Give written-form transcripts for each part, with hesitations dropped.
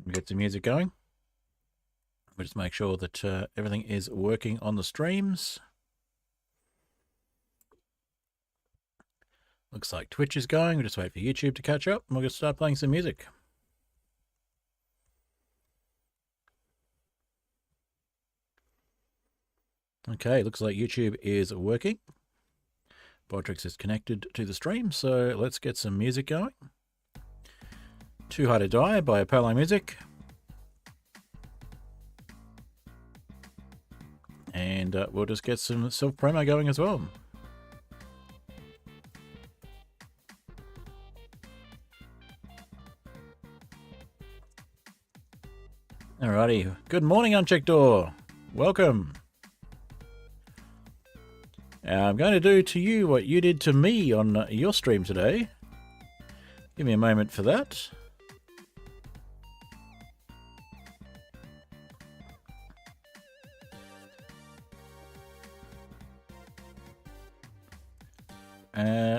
We'll get some music going. We'll just make sure that everything is working on the streams. Looks like Twitch is going. We'll just wait for YouTube to catch up and we'll just start playing some music. Okay, looks like YouTube is working. Bodrix is connected to the stream, so let's get some music going. Too High to Die by Apollo Music. And we'll just get some self-promo going as well. Alrighty. Good morning, Unchecked Door. Welcome. I'm going to do to you what you did to me on your stream today. Give me a moment for that.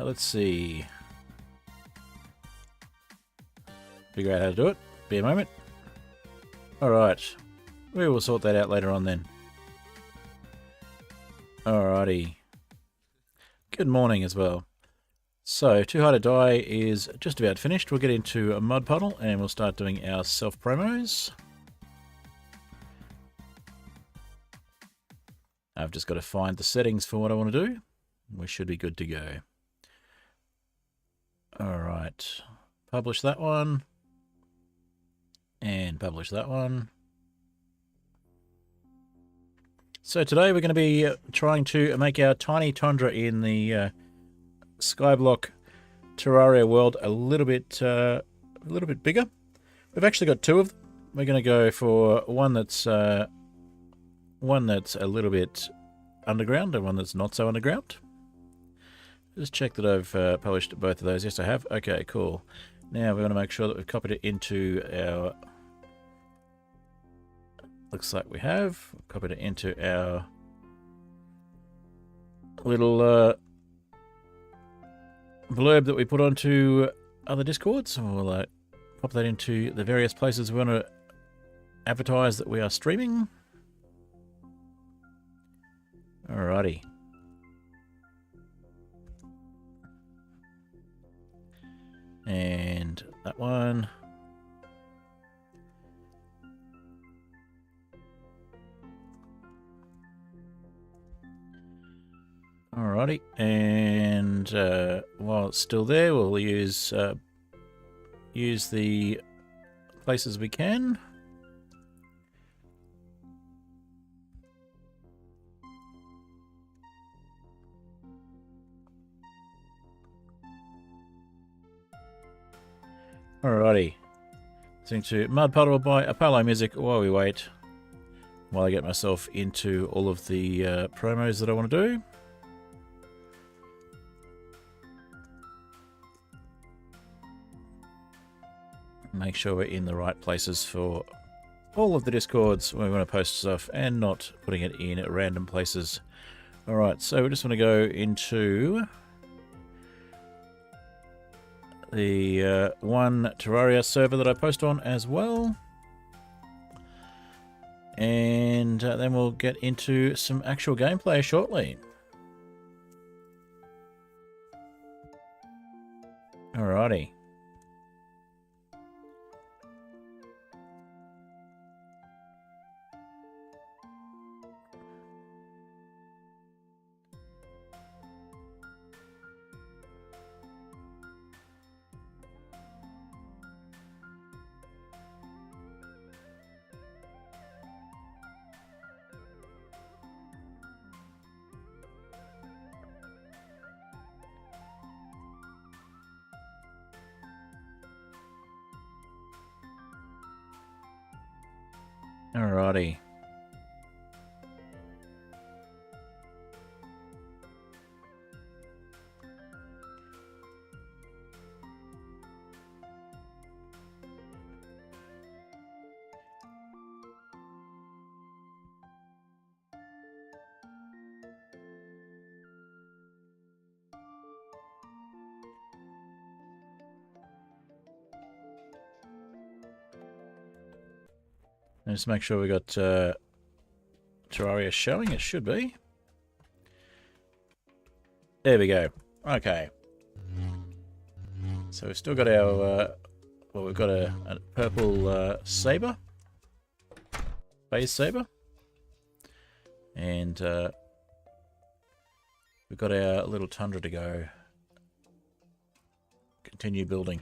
Let's see. Figure out how to do it. Be a moment. Alright. We will sort that out later on then. Alrighty. Good morning as well. So, Too High to Die is just about finished. We'll get into a mud puddle and we'll start doing our self-promos. I've just got to find the settings for what I want to do. We should be good to go. Alright. Publish that one. And publish that one. So today we're going to be trying to make our tiny Tundra in the Skyblock Terraria world a little bit bigger. We've actually got two of them. We're going to go for one that's a little bit underground and one that's not so underground. Just check that I've published both of those. Yes, I have. Okay, cool. Now we want to make sure that we've copied it into our... Looks like we have. Copied it into our little blurb that we put onto other Discords. We'll pop that into the various places we want to advertise that we are streaming. Alrighty. And that one. Alrighty, and while it's still there, we'll use the places we can. Alrighty, listening to Mud Puddle by Apollo Music while we wait, while I get myself into all of the promos that I want to do. Make sure we're in the right places for all of the Discords when we want to post stuff and not putting it in at random places. Alright, so we just want to go into the one Terraria server that I post on as well. And then we'll get into some actual gameplay shortly. Alrighty. Alrighty. And just make sure we got Terraria showing. It should be. There we go. Okay. So we've still got our, well, we've got a purple saber, phase saber, and we've got our little tundra to go. Continue building.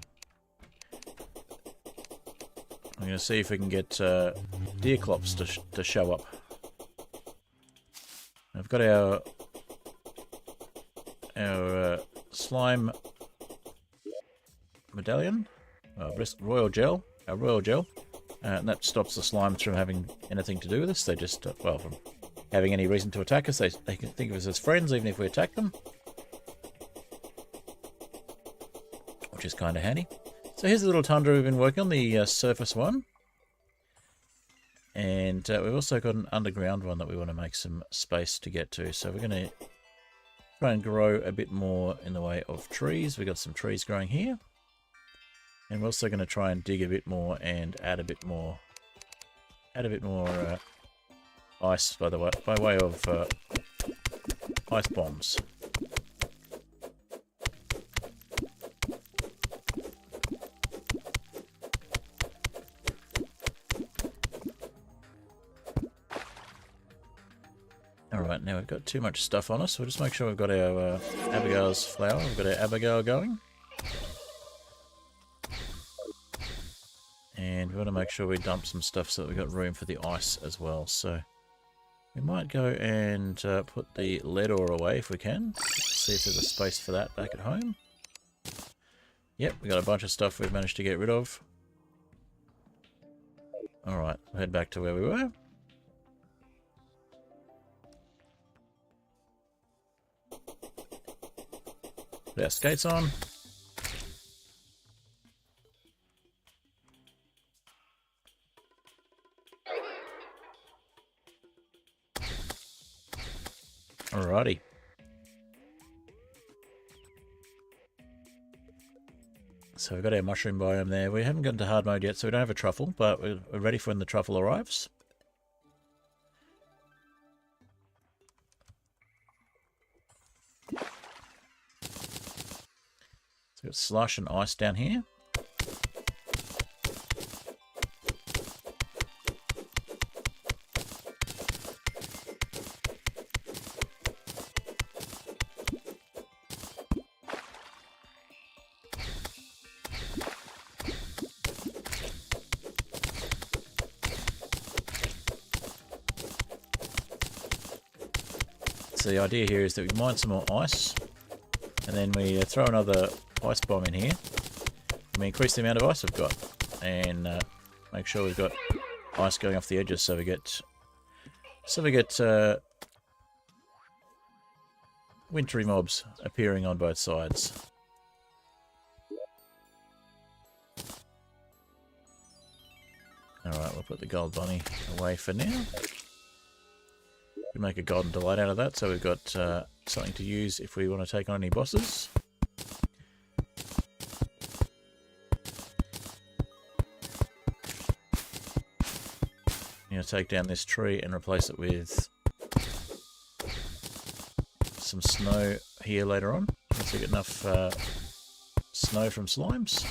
I'm going to see if we can get Deerclops to show up. I've got our slime medallion, royal gel, our royal gel, and that stops the slimes from having anything to do with us. They just, well, from having any reason to attack us. They can think of us as friends even if we attack them, which is kind of handy. So here's the little tundra we've been working on, the surface one. And we've also got an underground one that we want to make some space to get to. So we're going to try and grow a bit more in the way of trees. We've got some trees growing here. And we're also going to try and dig a bit more and add a bit more ice by way of ice bombs. Alright, now we've got too much stuff on us. We'll just make sure we've got our Abigail's flower. We've got our Abigail going. And we want to make sure we dump some stuff so that we've got room for the ice as well. So we might go and put the lead ore away if we can. See if there's a space for that back at home. Yep, we got a bunch of stuff we've managed to get rid of. Alright, we'll head back to where we were. Put our skates on. Alrighty. So we've got our mushroom biome there. We haven't gotten to hard mode yet, so we don't have a truffle, but we're ready for when the truffle arrives. So we've got slush and ice down here. So the idea here is that we mine some more ice, and then we throw another ice bomb in here, and we increase the amount of ice we've got, and make sure we've got ice going off the edges, so we get wintry mobs appearing on both sides. Alright, we'll put the gold bunny away for now. We make a golden delight out of that, so we've got something to use if we want to take on any bosses. I'm going to take down this tree and replace it with some snow here later on, once we get enough snow from slimes.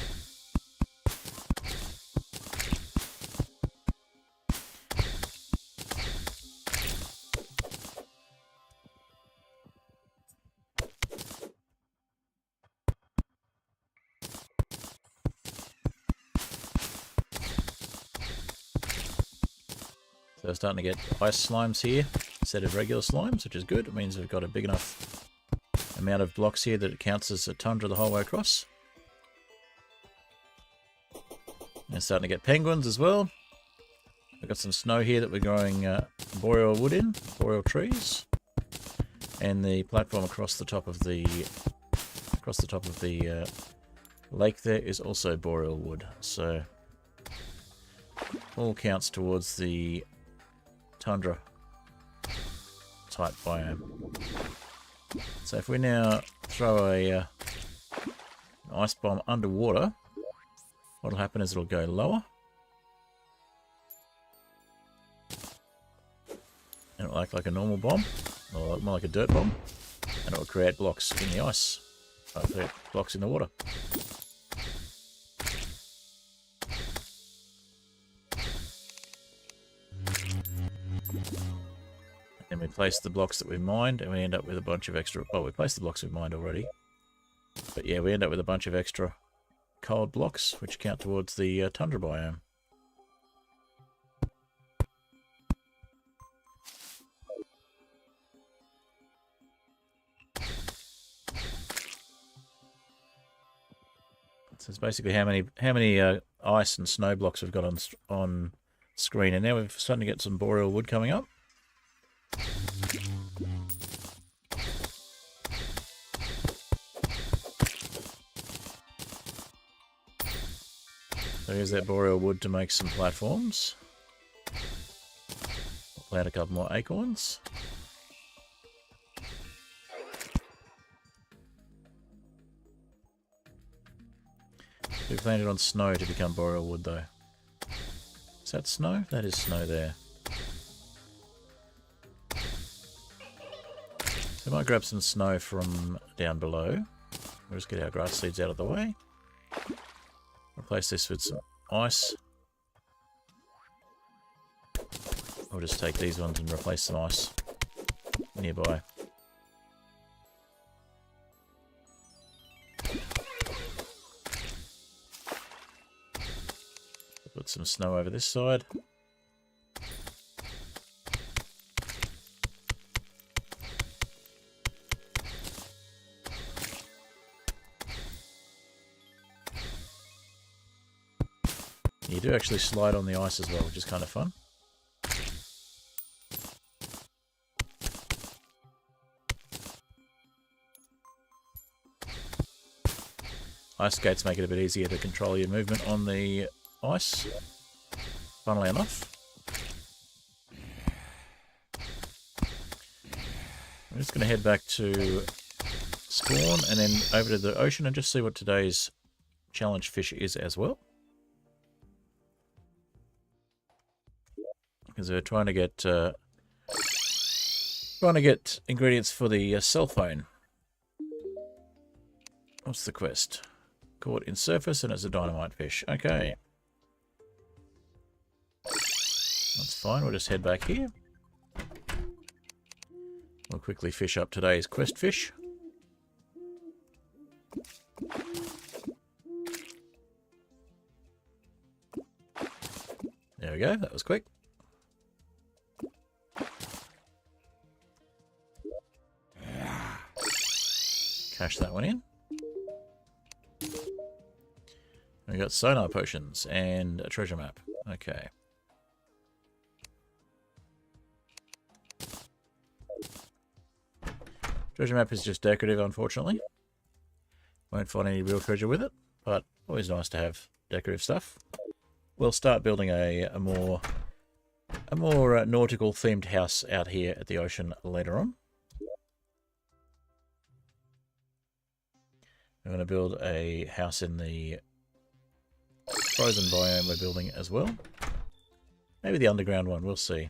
So we're starting to get ice slimes here instead of regular slimes, which is good. It means we've got a big enough amount of blocks here that it counts as a tundra the whole way across. And starting to get penguins as well. We've got some snow here that we're growing boreal wood in, boreal trees. And the platform across the top of the lake there is also boreal wood. So all counts towards the tundra type biome. So if we now throw an ice bomb underwater, what'll happen is it'll go lower. And it'll act like a normal bomb, or more like a dirt bomb. And it will create blocks in the ice. Create blocks in the water. And we place the blocks that we mined, and we end up with a bunch of extra... Well, we placed the blocks we mined already. But yeah, we end up with a bunch of extra cold blocks, which count towards the tundra biome. So it's basically how many ice and snow blocks we've got on screen, and now we're starting to get some boreal wood coming up. So here's that boreal wood to make some platforms. We'll plant a couple more acorns. We planted on snow to become boreal wood though. Is that snow? That is snow there. So I might grab some snow from down below. We'll just get our grass seeds out of the way. Replace this with some ice. I'll just take these ones and replace some ice nearby. Put some snow over this side. You do actually slide on the ice as well, which is kind of fun. Ice skates make it a bit easier to control your movement on the ice, funnily enough. I'm just going to head back to spawn and then over to the ocean and just see what today's challenge fish is as well. Because we're trying to get ingredients for the cell phone. What's the quest? Caught in surface and it's a dynamite fish. Okay. That's fine, we'll just head back here. We'll quickly fish up today's quest fish. There we go, that was quick. Cash that one in. We got sonar potions and a treasure map. Okay. Treasure map is just decorative, unfortunately. Won't find any real treasure with it, but always nice to have decorative stuff. We'll start building a more nautical themed house out here at the ocean later on. I'm going to build a house in the frozen biome we're building as well. Maybe the underground one, we'll see.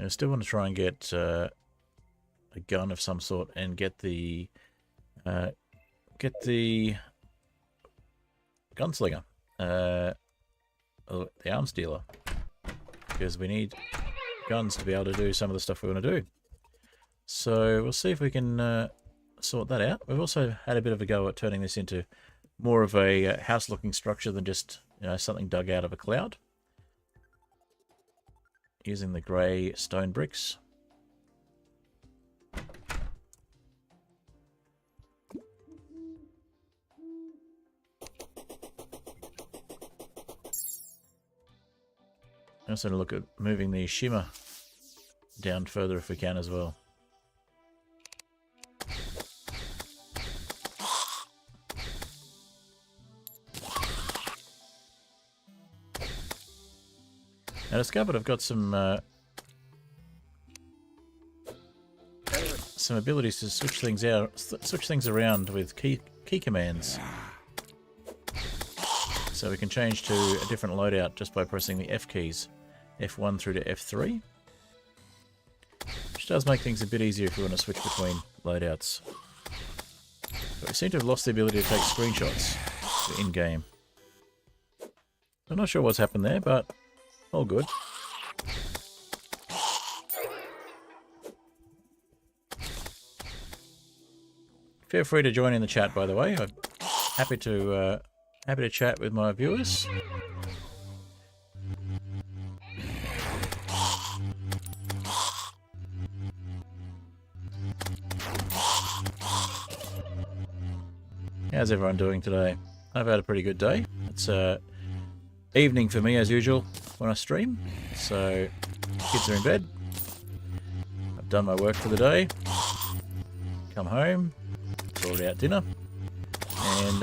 I still want to try and get a gun of some sort and get the gunslinger, the arms dealer, because we need guns to be able to do some of the stuff we want to do. So we'll see if we can sort that out. We've also had a bit of a go at turning this into more of a house-looking structure than just, you know, something dug out of a cloud. Using the grey stone bricks. Also look at moving the shimmer down further if we can as well. I discovered I've got some abilities to switch things around with key commands. So we can change to a different loadout just by pressing the F keys, F1 through to F3. Which does make things a bit easier if you want to switch between loadouts. But we seem to have lost the ability to take screenshots in-game. I'm not sure what's happened there, but all good. Feel free to join in the chat, by the way. I'm happy to chat with my viewers. How's everyone doing today? I've had a pretty good day. It's evening for me as usual when I stream, so kids are in bed. I've done my work for the day. Come home, sorted out dinner, and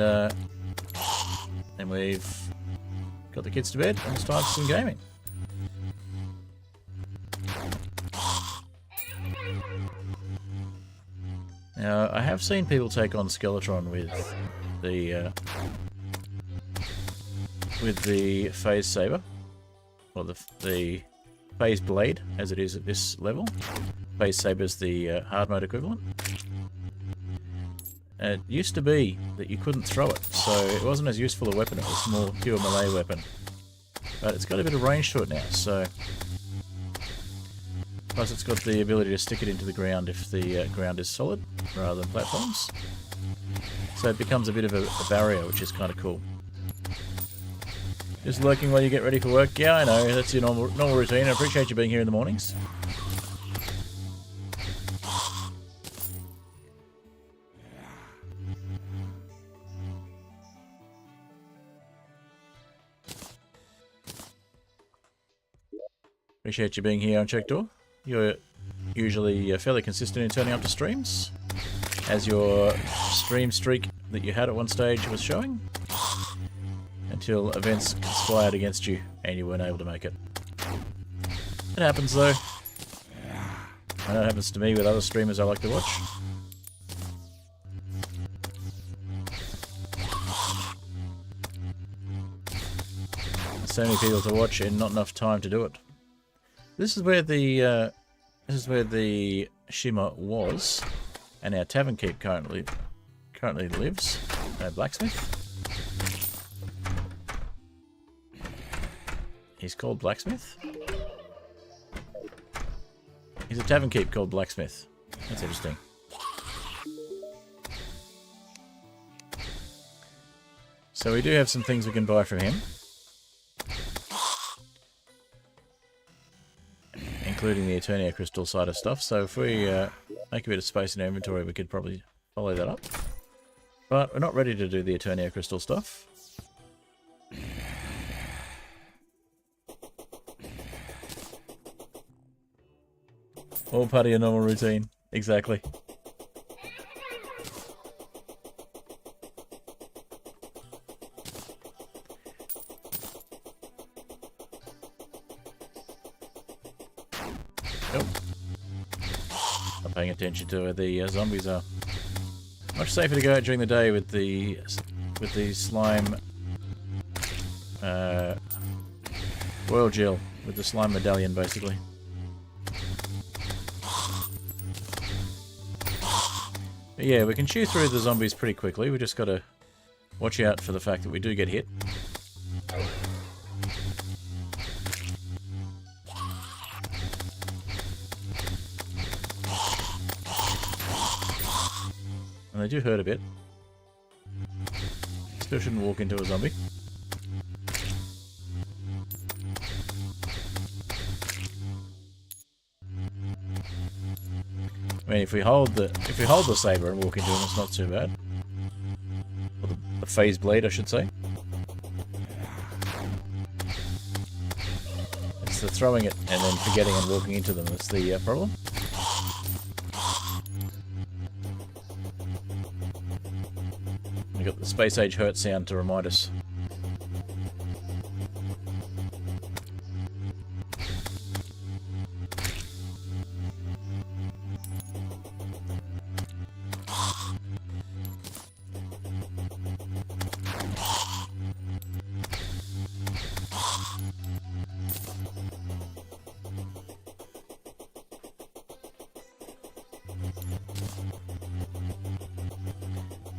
then we've got the kids to bed and it's time for some gaming. Now, I have seen people take on Skeletron with the phase saber, or the phase blade, as it is at this level. Phase saber is the hard mode equivalent. It used to be that you couldn't throw it, so it wasn't as useful a weapon. It was more pure melee weapon, but it's got a bit of range to it now. So, plus it's got the ability to stick it into the ground if the ground is solid rather than platforms. So it becomes a bit of a barrier, which is kind of cool. Just lurking while you get ready for work. Yeah, I know, that's your normal routine. I appreciate you being here in the mornings. Appreciate you being here on Checkdoor. You're usually fairly consistent in turning up to streams, as your stream streak that you had at one stage was showing, until events conspired against you and you weren't able to make it. It happens though. I know it happens to me with other streamers I like to watch. So many people to watch and not enough time to do it. This is where the Shimmer was, and our tavern keep currently lives. Blacksmith. He's called Blacksmith. He's a tavern keep called Blacksmith. That's interesting. So we do have some things we can buy from him, including the Eternia crystal side of stuff. So if we make a bit of space in our inventory, we could probably follow that up. But we're not ready to do the Eternia crystal stuff. All part of your normal routine. Exactly. Not paying attention to where the zombies are. Much safer to go out during the day with the slime royal gel, with the slime medallion basically. But yeah, we can chew through the zombies pretty quickly. We just got to watch out for the fact that we do get hit. And they do hurt a bit. Still shouldn't walk into a zombie. I mean, if we hold the saber and walk into him, it's not too bad. Or the phase blade, I should say. It's the throwing it and then forgetting and walking into them that's the problem. We got the space age hurt sound to remind us.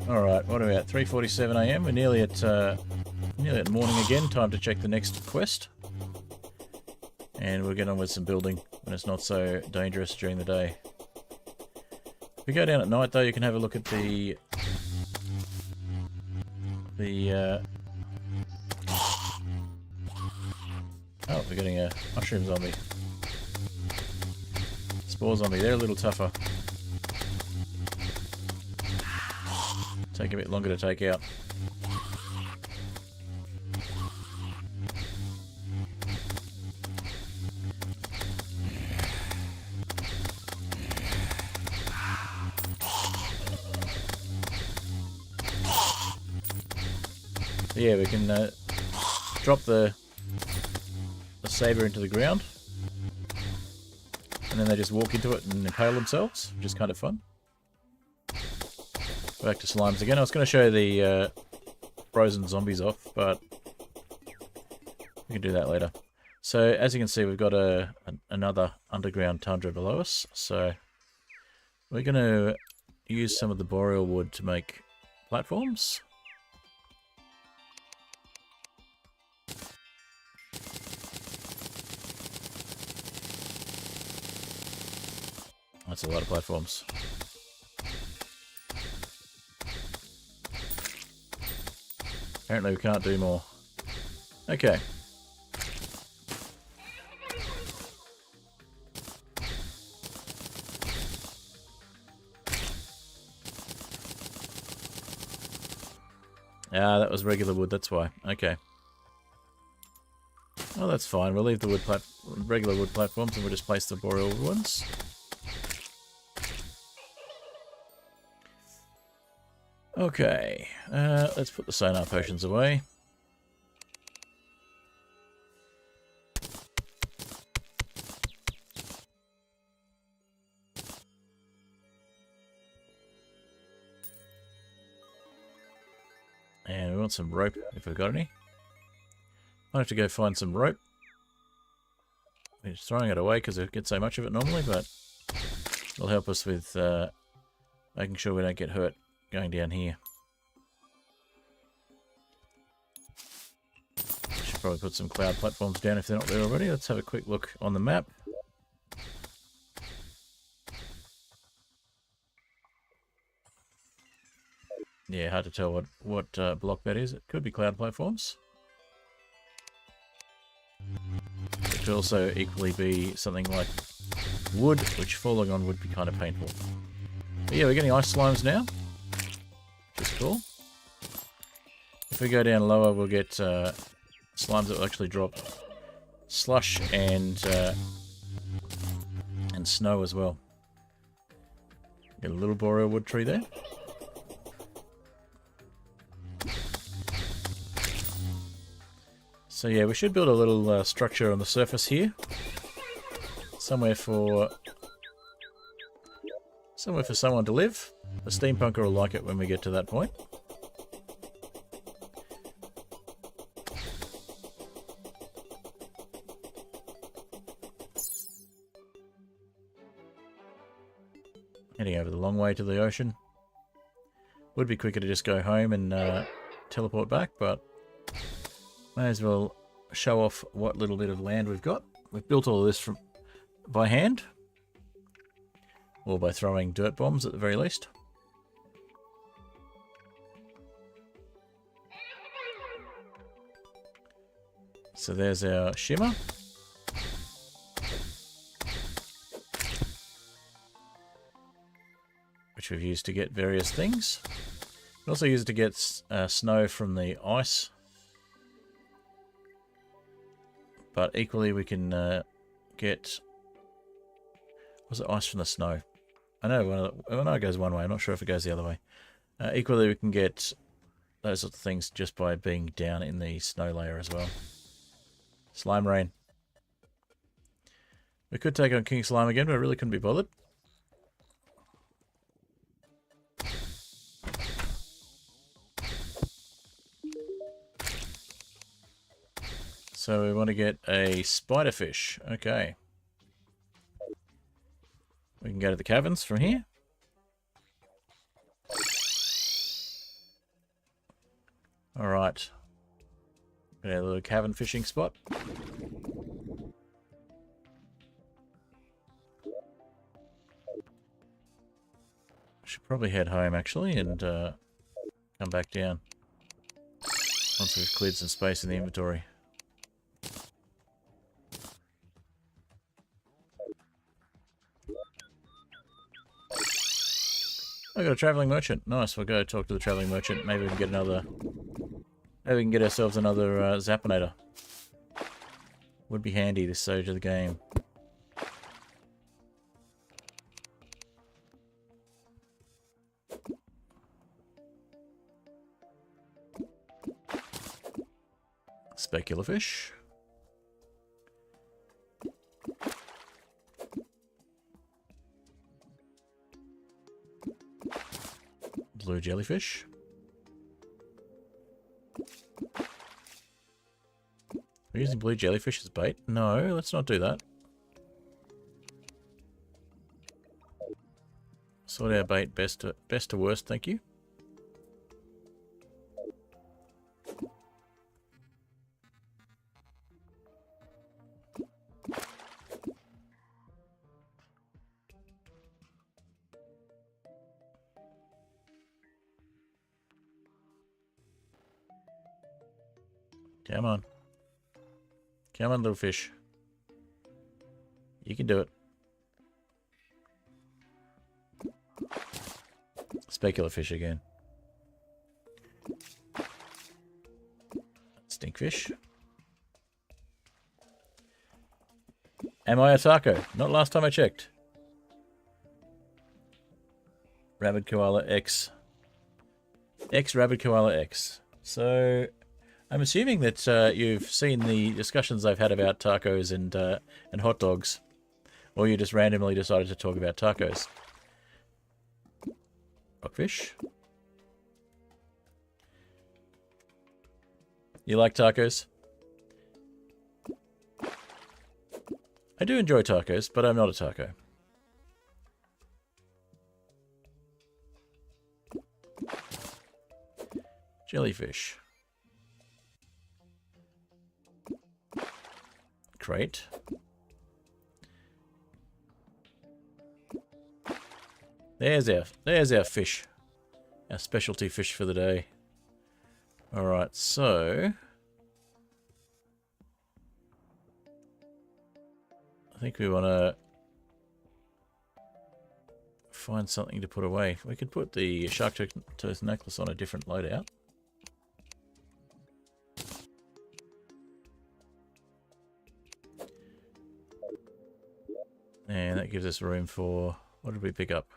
Alright, what are we at? 3:47 AM. We're nearly at morning again. Time to check the next quest. And we'll get on with some building when it's not so dangerous during the day. If we go down at night though, you can have a look at the oh, we're getting a mushroom zombie. Spore zombie, they're a little tougher. Take a bit longer to take out. Yeah, we can drop the saber into the ground, and then they just walk into it and impale themselves, which is kind of fun. Back to slimes again. I was going to show the frozen zombies off, but we can do that later. So as you can see, we've got another underground tundra below us. So we're going to use some of the boreal wood to make platforms. That's a lot of platforms. Apparently we can't do more. Okay. Ah, that was regular wood, that's why. Okay. Well, that's fine. We'll leave the regular wood platforms and we'll just place the boreal ones. Okay, let's put the sonar potions away. And we want some rope, if we've got any. I'll have to go find some rope. We're just throwing it away because we get so much of it normally, but it'll help us with making sure we don't get hurt going down here. Should probably put some cloud platforms down if they're not there already. Let's have a quick look on the map. Yeah, hard to tell what block that is. It could be cloud platforms. It could also equally be something like wood, which falling on would be kind of painful. But yeah, we're getting ice slimes now, which is cool. If we go down lower, we'll get slimes that will actually drop slush and snow as well. Get a little boreal wood tree there. So yeah, we should build a little structure on the surface here, somewhere for someone to live. The steampunker will like it when we get to that point. Heading over the long way to the ocean. Would be quicker to just go home and teleport back, but may as well show off what little bit of land we've got. We've built all of this by hand, or by throwing dirt bombs at the very least. So there's our shimmer. Which we've used to get various things. We also use it to get snow from the ice. But equally we can get... Was it ice from the snow? I know it goes one way, I'm not sure if it goes the other way. Equally we can get those sorts of things just by being down in the snow layer as well. Slime rain. We could take on King Slime again, but I really couldn't be bothered. So we want to get a spiderfish. Okay. We can go to the caverns from here. Alright. Got a little cavern fishing spot. Should probably head home actually and come back down once we've cleared some space in the inventory. I got a travelling merchant. Nice, we'll go talk to the travelling merchant. Maybe we can get another... Maybe we can get ourselves another Zappinator. Would be handy this stage of the game. Specular fish. Blue jellyfish. We're using blue jellyfish as bait? No, let's not do that. Sort our bait best to worst, thank you. Come on. Come on, little fish. You can do it. Specular fish again. Stinkfish. Am I a taco? Not last time I checked. Rabid koala X. X rabid koala X. So... I'm assuming that you've seen the discussions I've had about tacos and hot dogs, or you just randomly decided to talk about tacos. Rockfish. You like tacos? I do enjoy tacos, but I'm not a taco. Jellyfish. Crate. There's our fish. Our specialty fish for the day. Alright, so I think we want to find something to put away. We could put the shark tooth necklace on a different loadout. And that gives us room for... What did we pick up?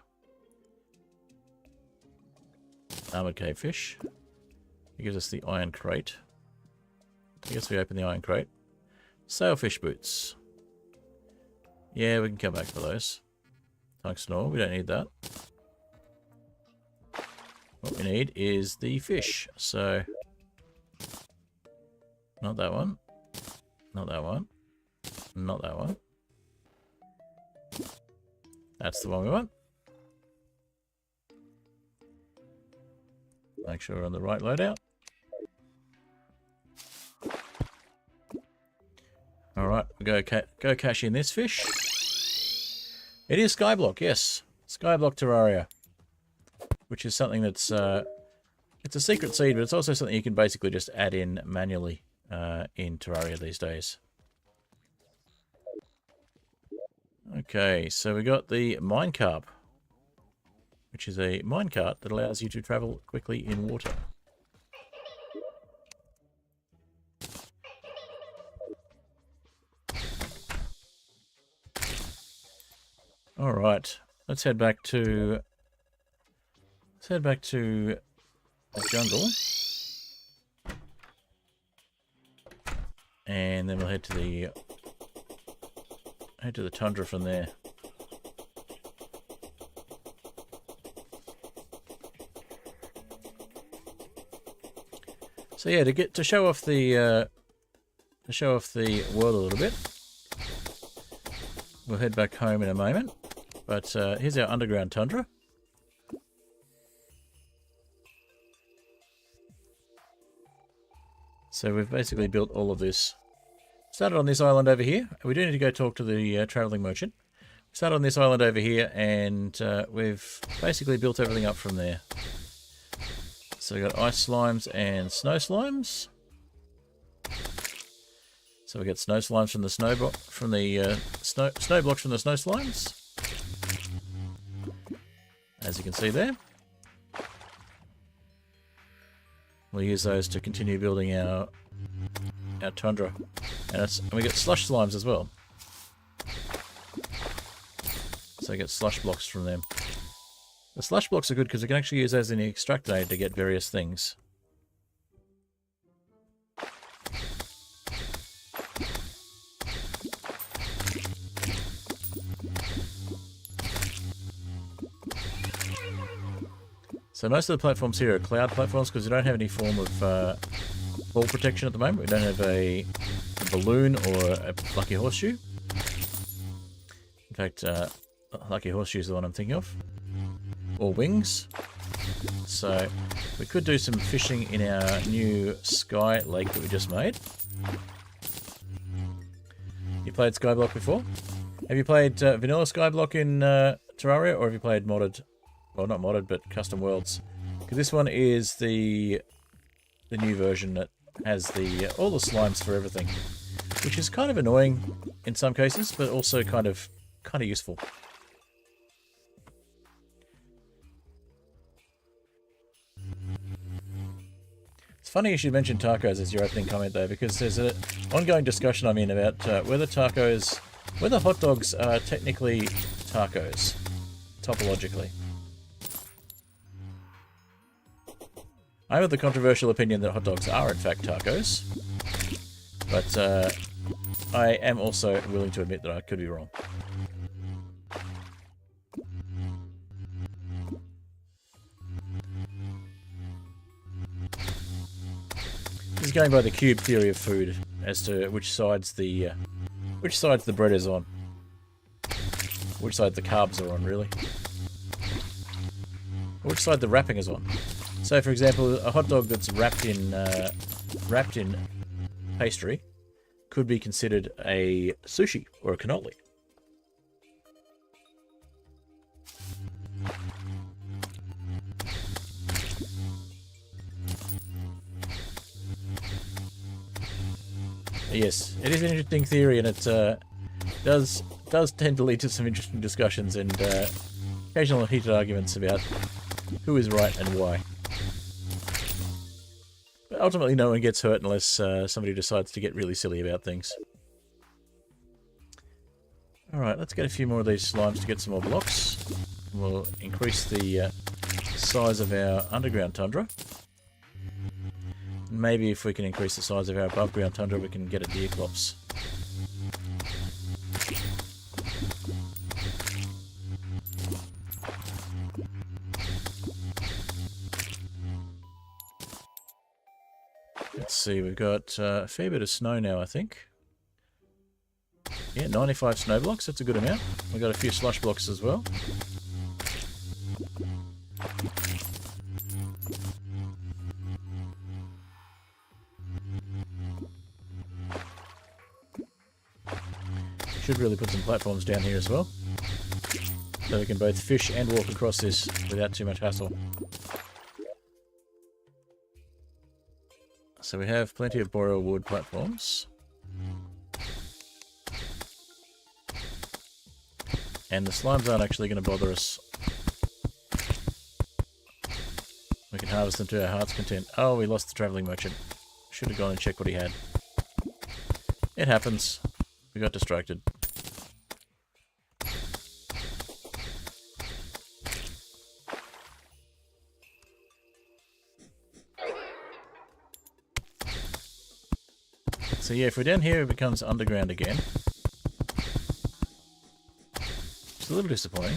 Armored cavefish. It gives us the iron crate. I guess we open the iron crate. Sailfish boots. Yeah, we can come back for those. Tungsten ore, we don't need that. What we need is the fish. So... Not that one. Not that one. Not that one. That's the one we want. Make sure we're on the right loadout. Alright, we'll go cash in this fish. It is Skyblock, yes. Skyblock Terraria. Which is something that's... it's a secret seed, but it's also something you can basically just add in manually in Terraria these days. Okay, so we got the minecart, which is a minecart that allows you to travel quickly in water. All right, let's head back to the jungle, and then we'll head to the tundra from there. So yeah, to show off the world a little bit, we'll head back home in a moment. But here's our underground tundra. So we've basically built all of this. Started on this island over here. We do need to go talk to the travelling merchant. Started on this island over here, and we've basically built everything up from there. So we've got ice slimes and snow slimes. So we get snow slimes from the snow blocks from the snow blocks from the snow slimes, as you can see there. We'll use those to continue building our tundra, and we get slush slimes as well. So we get slush blocks from them. The slush blocks are good because we can actually use those in the extract node to get various things. So most of the platforms here are cloud platforms because we don't have any form of fall protection at the moment. We don't have a balloon or a lucky horseshoe. In fact, lucky horseshoe is the one I'm thinking of. Or wings. So we could do some fishing in our new sky lake that we just made. You played Skyblock before? Have you played vanilla Skyblock in Terraria, or have you played modded? Well, not modded, but custom worlds. Because this one is the new version that has all the slimes for everything, which is kind of annoying in some cases, but also kind of useful. It's funny you should mention tacos as your opening comment though, because there's an ongoing discussion I'm in about whether hot dogs are technically tacos, topologically. I have the controversial opinion that hot dogs are in fact tacos, but I am also willing to admit that I could be wrong. This is going by the cube theory of food as to which sides the bread is on, which side the carbs are on, really, or which side the wrapping is on. So, for example, a hot dog that's wrapped in pastry could be considered a sushi or a cannoli. Yes, it is an interesting theory, and it does tend to lead to some interesting discussions and occasional heated arguments about who is right and why. But ultimately, no one gets hurt unless somebody decides to get really silly about things. Alright, let's get a few more of these slimes to get some more blocks. We'll increase the size of our underground tundra. Maybe if we can increase the size of our above ground tundra, we can get a Deerclops. Let's see, we've got a fair bit of snow now, I think. Yeah, 95 snow blocks, that's a good amount. We've got a few slush blocks as well. Should really put some platforms down here as well, so we can both fish and walk across this without too much hassle. So we have plenty of boreal wood platforms. And the slimes aren't actually going to bother us. We can harvest them to our heart's content. Oh, we lost the travelling merchant. Should have gone and checked what he had. It happens. We got distracted. So yeah, if we're down here, it becomes underground again. It's a little disappointing.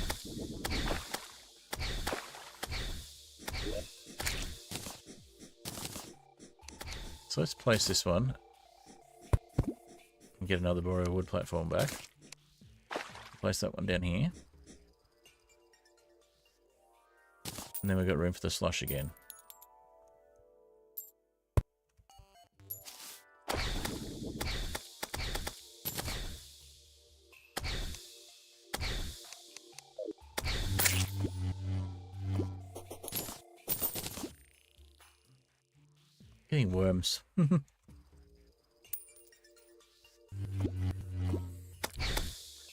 So let's place this one and get another boreal wood platform back. Place that one down here. And then we've got room for the slush again. Getting worms.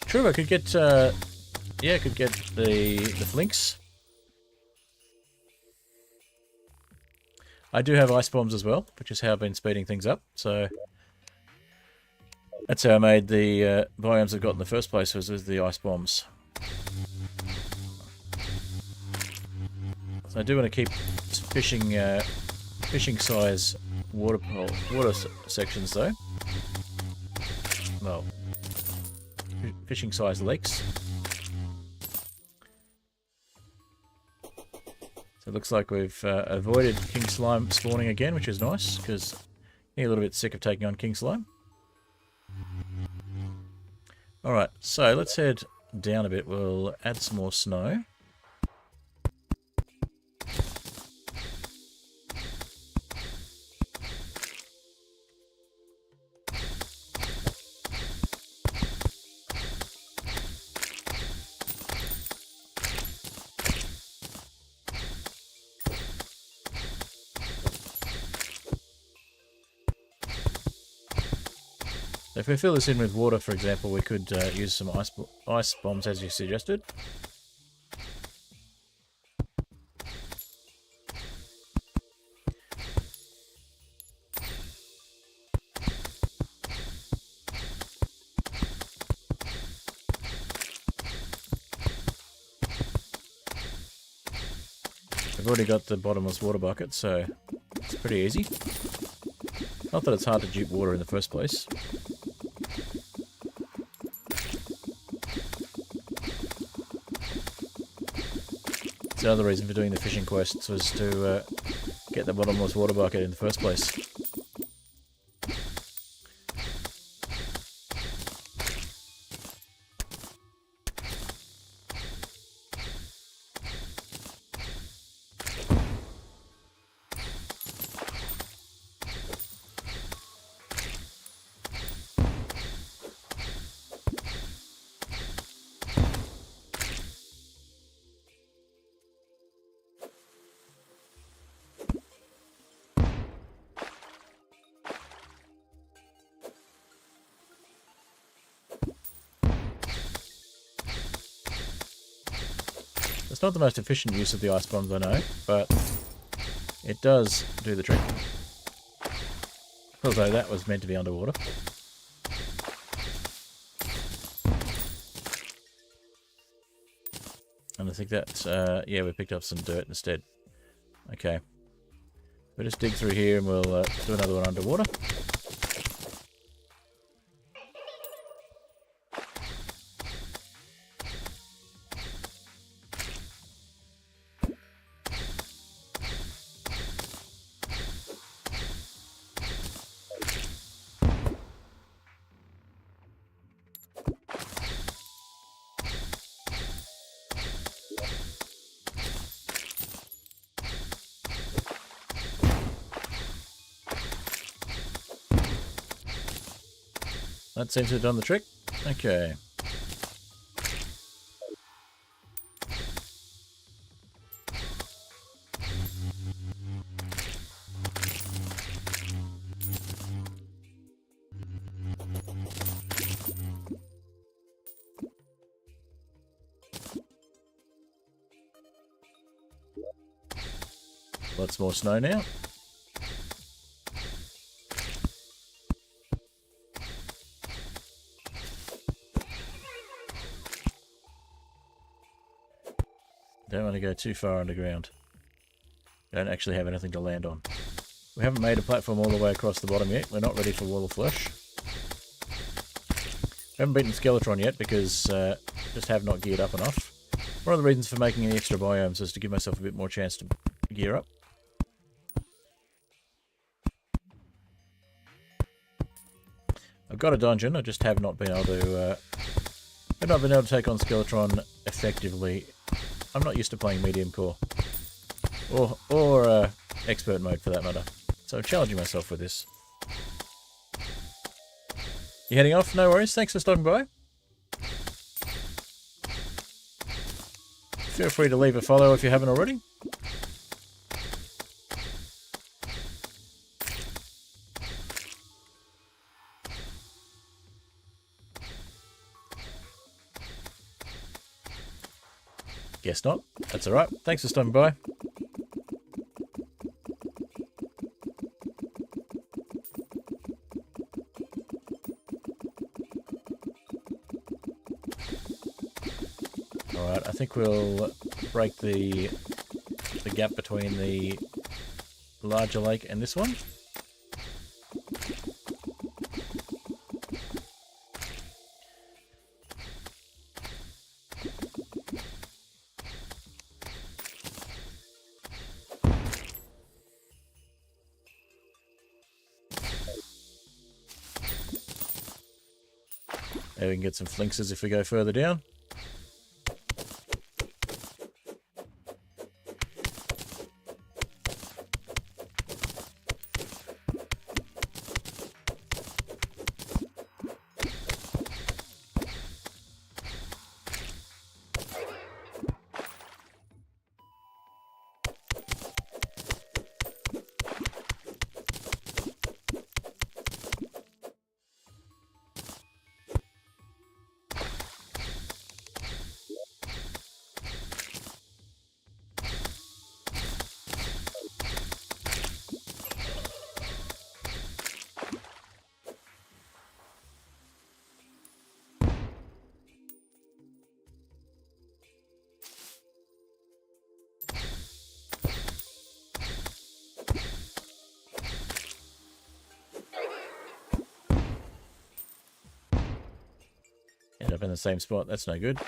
True, I could get, yeah, I could get the flinks. I do have ice bombs as well, which is how I've been speeding things up, so that's how I made the biomes I've got in the first place, was with the ice bombs. So I do want to keep fishing size water sections though. Well, fishing size lakes. So it looks like we've avoided king slime spawning again, which is nice, because I'm a little bit sick of taking on king slime. Alright, so let's head down a bit. We'll add some more snow. If we fill this in with water, for example, we could use some ice bombs as you suggested. I've already got the bottomless water bucket, so it's pretty easy. Not that it's hard to dupe water in the first place. The other reason for doing the fishing quests was to get the bottomless water bucket in the first place. It's not the most efficient use of the ice bombs, I know, but it does do the trick. Although that was meant to be underwater. And I think that, yeah, we picked up some dirt instead. Okay. We'll just dig through here and we'll do another one underwater. That seems to have done the trick. Okay. Lots more snow now. Don't want to go too far underground. Don't actually have anything to land on. We haven't made a platform all the way across the bottom yet. We're not ready for Wall of Flesh. We haven't beaten Skeletron yet because just have not geared up enough. One of the reasons for making any extra biomes is to give myself a bit more chance to gear up. I've got a dungeon, I just have not been able to take on Skeletron effectively. I'm not used to playing Mediumcore. Or expert mode for that matter. So I'm challenging myself with this. You heading off? No worries, thanks for stopping by. Feel free to leave a follow if you haven't already. Guess not. That's alright. Thanks for stopping by. Alright, I think we'll break the gap between the larger lake and this one. There we can get some flinxes if we go further down. End up in the same spot. That's no good.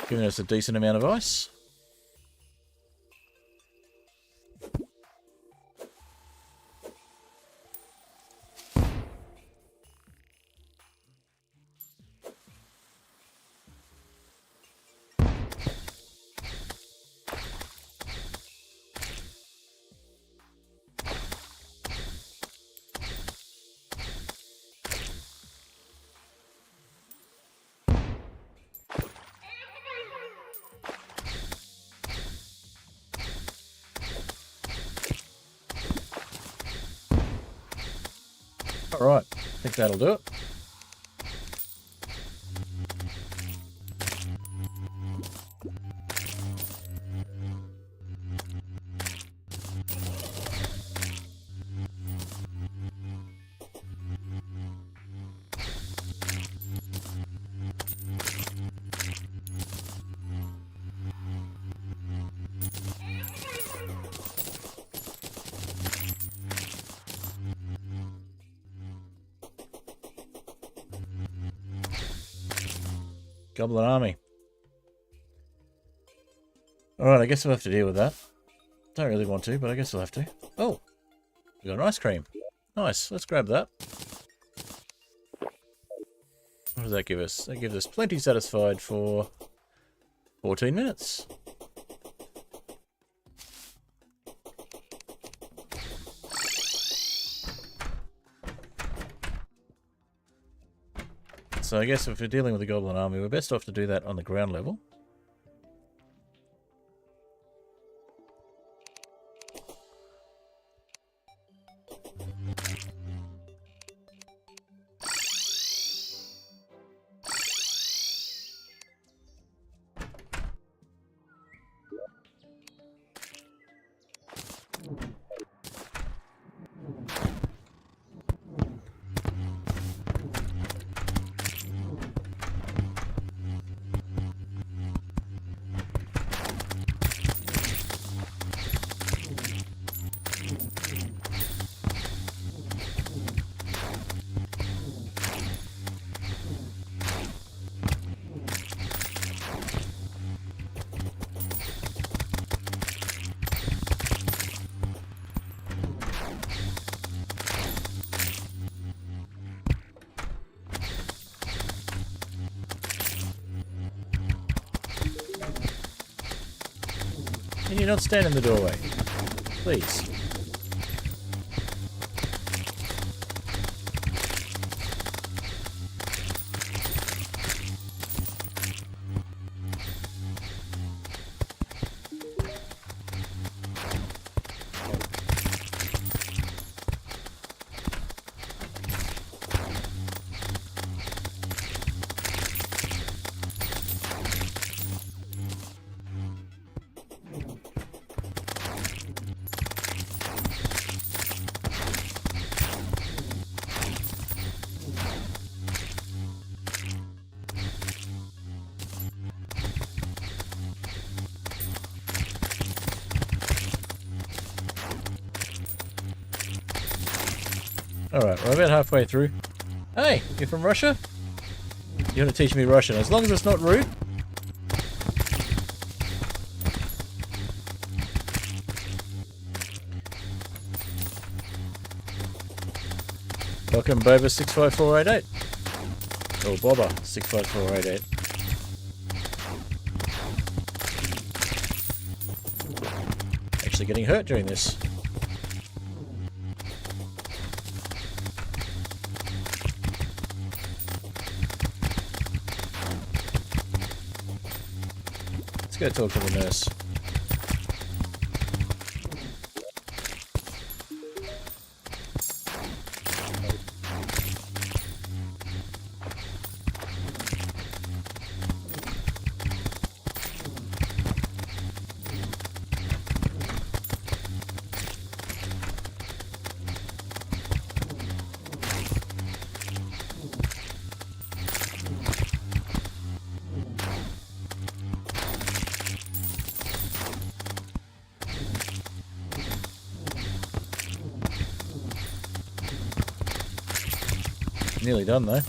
Giving us a decent amount of ice. Alright, I think that'll do it. Goblin army. Alright, I guess we'll have to deal with that. Don't really want to, but I guess we'll have to. Oh! We got an ice cream. Nice, let's grab that. What does that give us? That gives us plenty satisfied for 14 minutes. So I guess if we're dealing with the goblin army, we're best off to do that on the ground level. Can you not stand in the doorway? Please. Alright, we're about halfway through. Hey, you're from Russia? You want to teach me Russian, as long as it's not rude. Welcome, Boba65488. Or Bobber65488. Actually getting hurt during this. Let's go talk to the nurse. Nearly done though.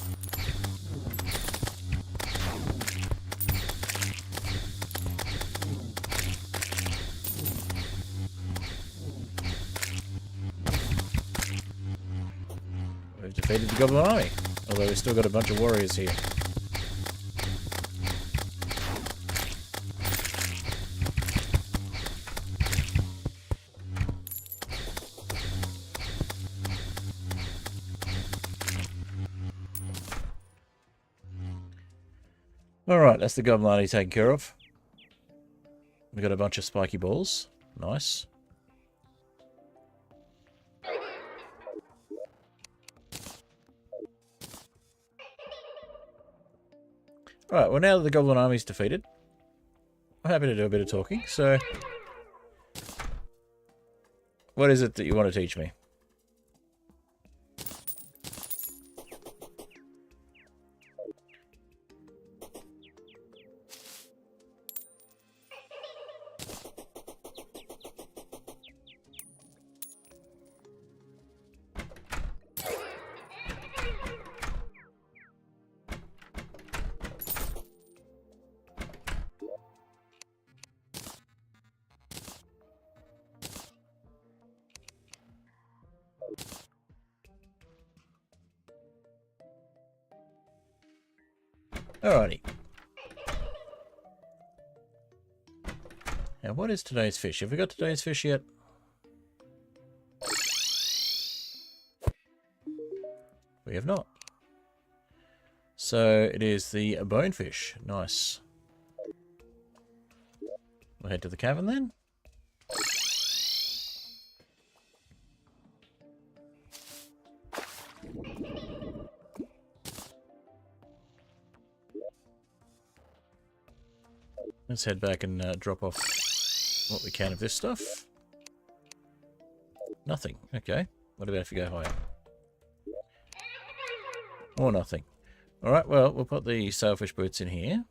We've defeated the Goblin Army, although we've still got a bunch of warriors here. Alright, that's the Goblin Army taken care of. We've got a bunch of spiky balls. Nice. Alright, well now that the Goblin Army's defeated, I'm happy to do a bit of talking, so... What is it that you want to teach me? Alrighty. Now, what is today's fish? Have we got today's fish yet? We have not. So, it is the bonefish. Nice. We'll head to the cavern then. Let's head back and drop off what we can of this stuff. Nothing. Okay. What about if we go higher? Or nothing. Alright, well, we'll put the sailfish boots in here.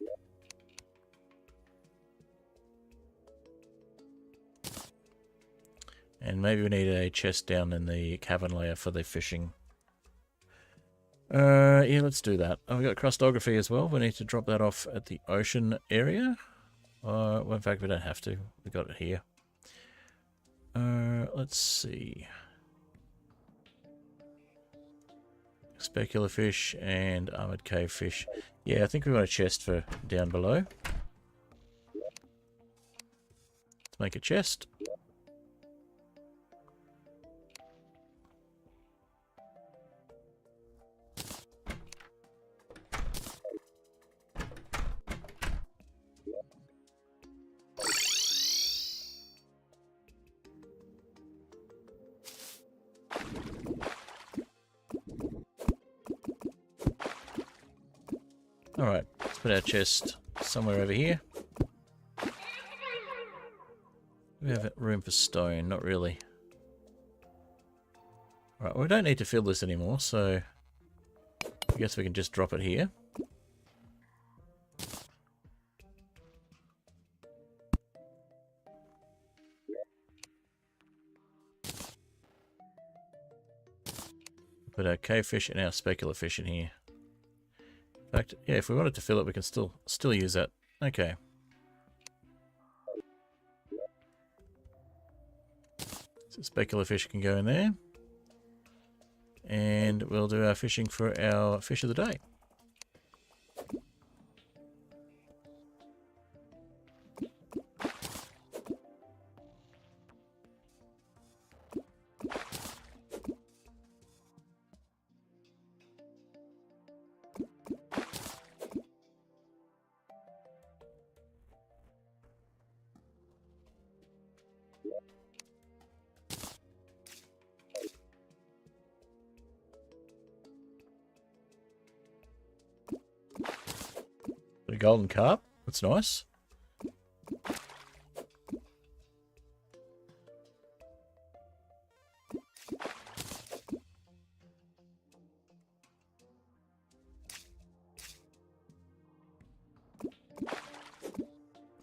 And maybe we need a chest down in the cavern layer for the fishing. Yeah, let's do that. Oh, we got crustography as well. We need to drop that off at the ocean area. Well, in fact, we don't have to. We got it here. Let's see. Specular fish and armored cave fish. Yeah, I think we want a chest for down below. to make a chest. Alright, let's put our chest somewhere over here. We have room for stone, not really. Alright, well, we don't need to fill this anymore, so I guess we can just drop it here. Put our cave fish and our specular fish in here. In fact, yeah, if we wanted to fill it, we can still use that. Okay. So specular fish can go in there. And we'll do our fishing for our fish of the day. A golden carp. That's nice.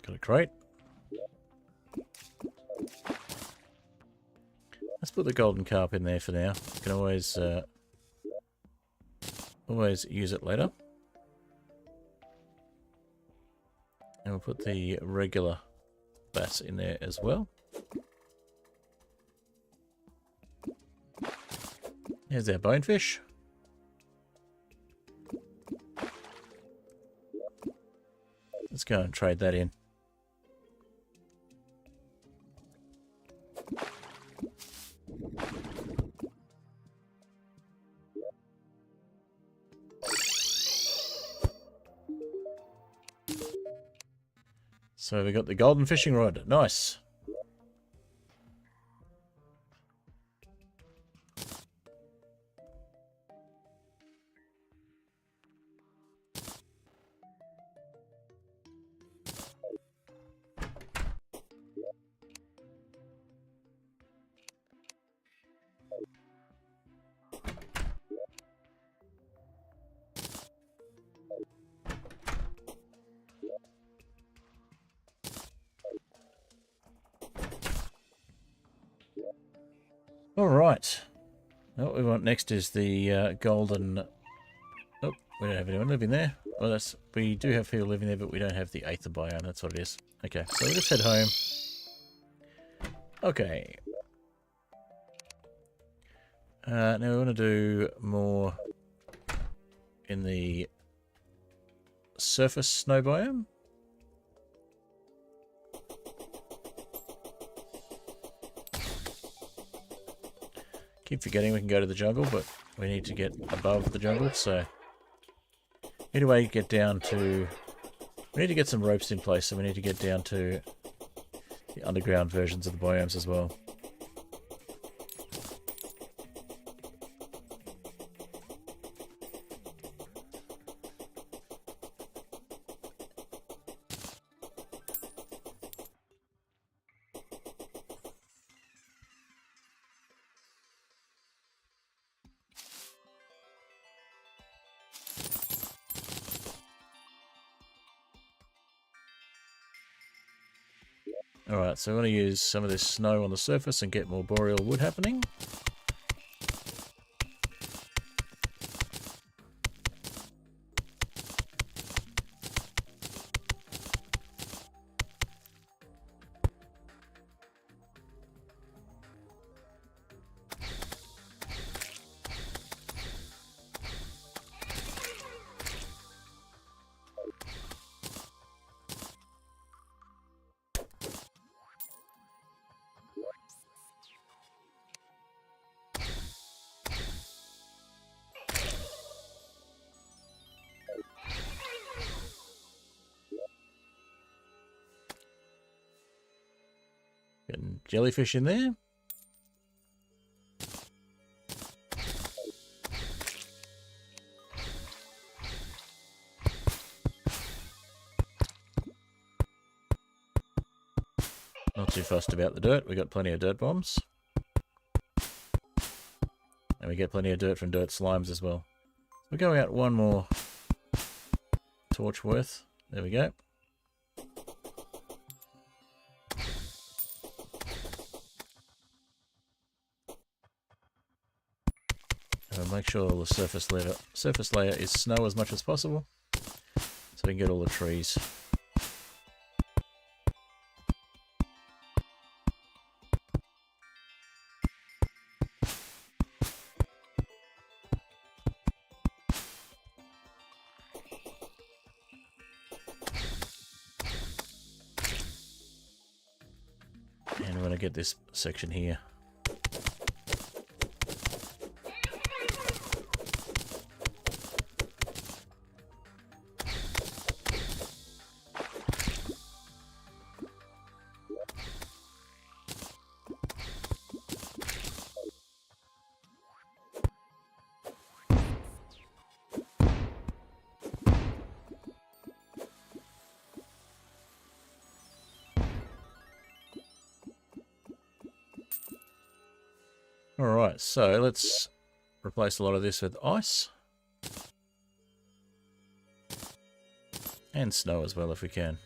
Got a crate. Let's put the golden carp in there for now. You can always use it later. And we'll put the regular bass in there as well. Here's our bonefish. Let's go and trade that in. So we got the golden fishing rod. Nice. All right. Now what we want next is the golden... Oh, we don't have anyone living there. Well, we do have people living there, but we don't have the aether biome. That's what it is. Okay, so we'll just head home. Okay. Now we want to do more in the surface snow biome. Keep forgetting we can go to the jungle, but we need to get above the jungle, so anyway, get down to... We need to get some ropes in place, so we need to get down to the underground versions of the biomes as well. Alright, so we're going to use some of this snow on the surface and get more boreal wood happening. Getting jellyfish in there. Not too fussed about the dirt. We got plenty of dirt bombs. And we get plenty of dirt from dirt slimes as well. We're going out one more torch worth. There we go. And make sure all the surface layer is snow as much as possible, so we can get all the trees. And we're going to get this section here. Alright, so let's replace a lot of this with ice. And snow as well if we can.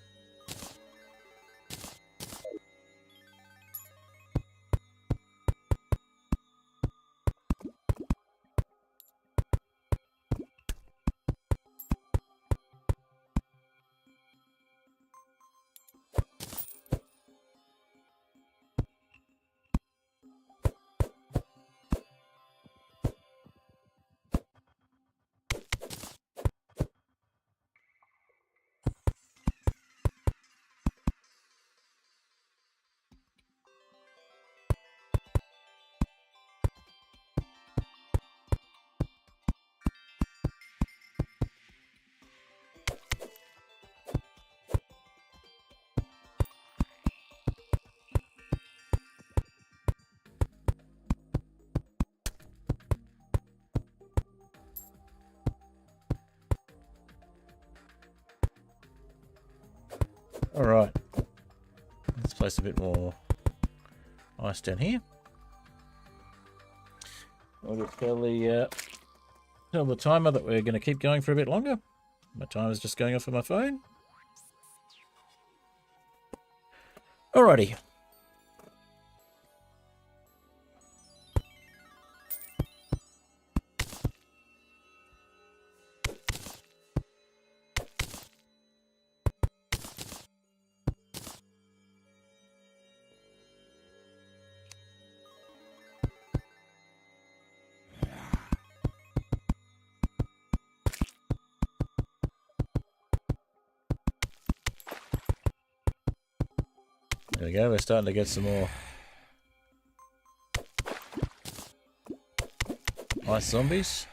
Alright, let's place a bit more ice down here. I'll just tell the timer that we're going to keep going for a bit longer. My timer's just going off on my phone. Alrighty. There we go, we're starting to get some more ice zombies.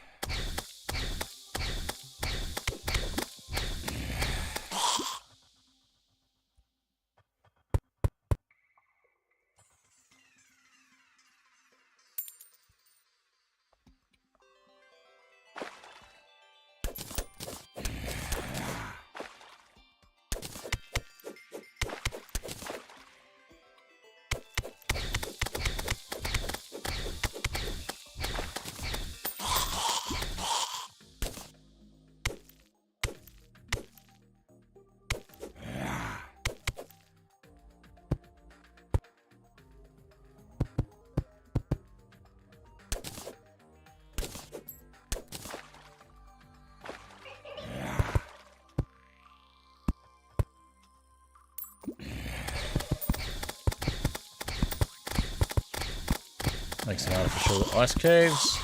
Make some artificial ice caves.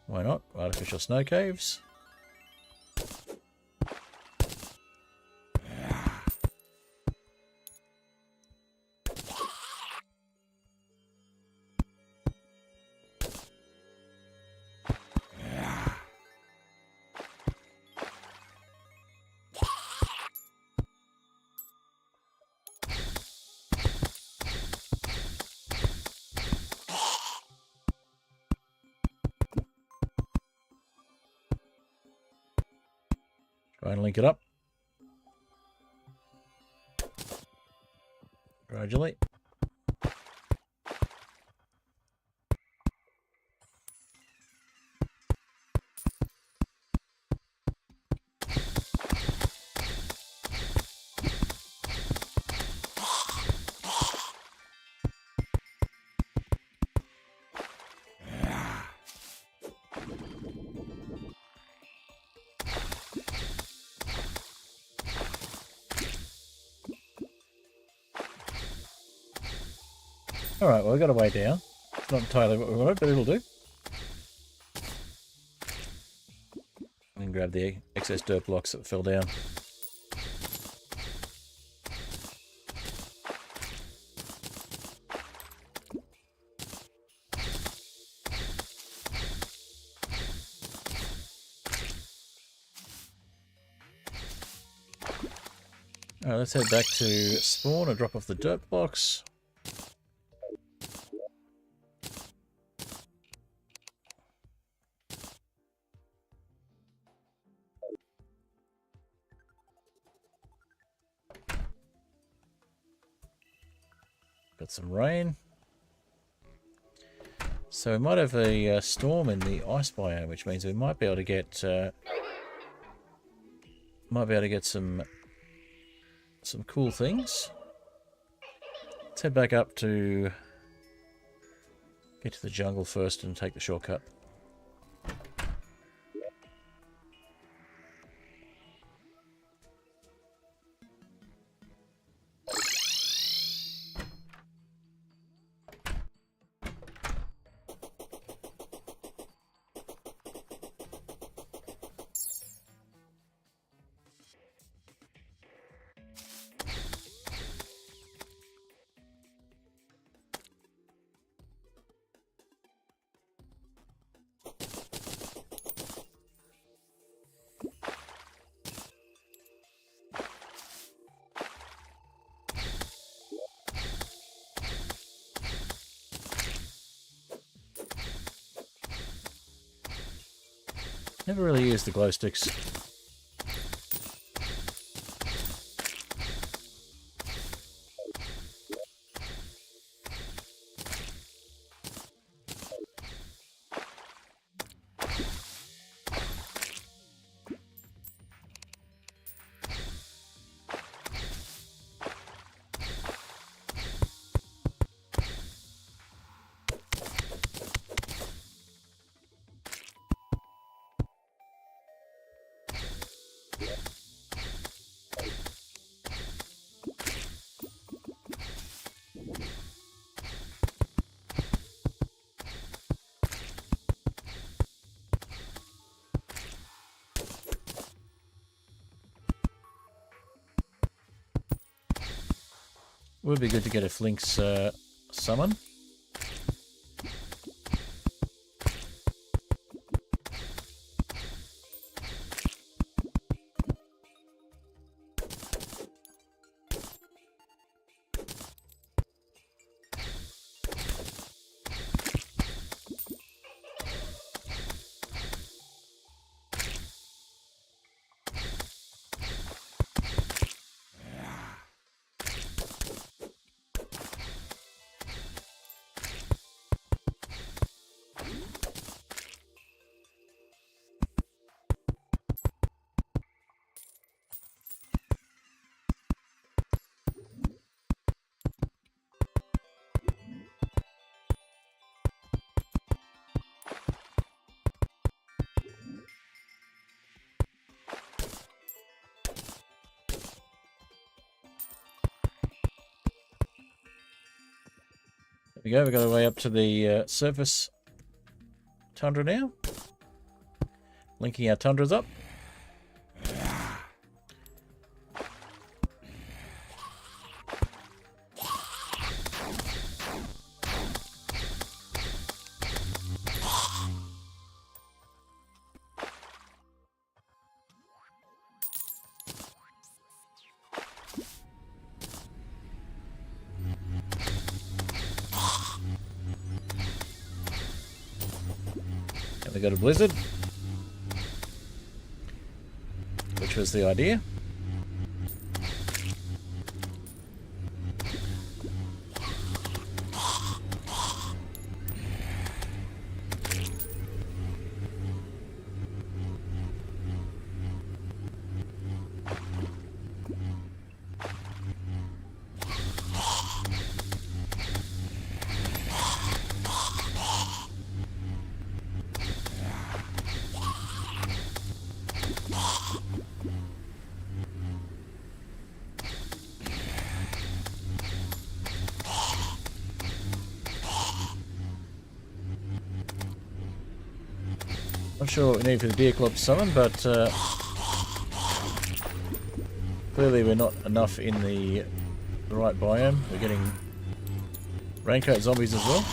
Why not? Artificial snow caves. Try and link it up. Gradually. Alright, well, we've got a way down. It's not entirely what we wanted, but it'll do. And grab the excess dirt blocks that fell down. Alright, let's head back to spawn and drop off the dirt blocks. Got some rain. So we might have a storm in the ice biome, which means we might be able to get some cool things. Let's head back up to get to the jungle first and take the shortcut. Never really used the glow sticks. Would be good to get a Flink's summon. There we go, we've got our way up to the surface tundra now. Linking our tundras up. We got a blizzard, which which was the idea. Not sure what we need for the Deerclops summon, but clearly we're not enough in the right biome. We're getting raincoat zombies as well.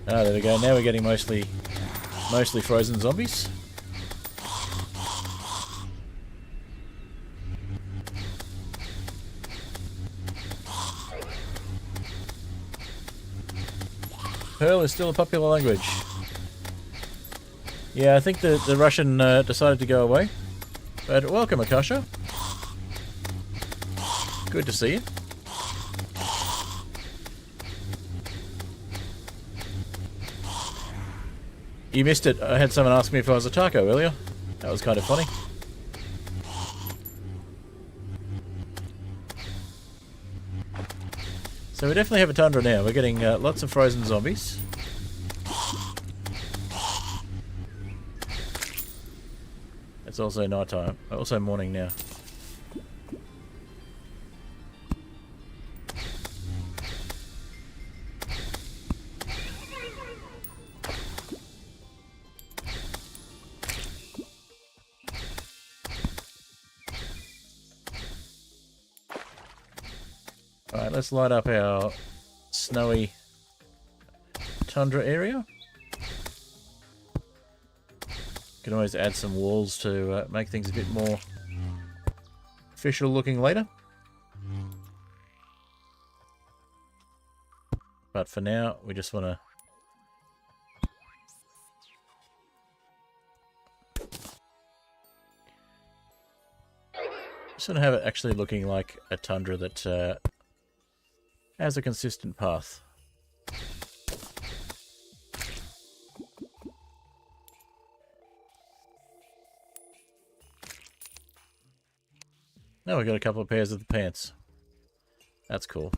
Ah, there we go. Now we're getting mostly frozen zombies. Perl is still a popular language. Yeah, I think the Russian decided to go away. But welcome, Akasha. Good to see you. You missed it. I had someone ask me if I was a taco earlier. That was kind of funny. So we definitely have a tundra now. We're getting lots of frozen zombies. It's also nighttime. Also morning now. Alright, let's light up our snowy tundra area. Can always add some walls to make things a bit more official looking later. But for now, we just want to have it actually looking like a tundra that has a consistent path. Now we've got a couple of pairs of the pants. That's cool.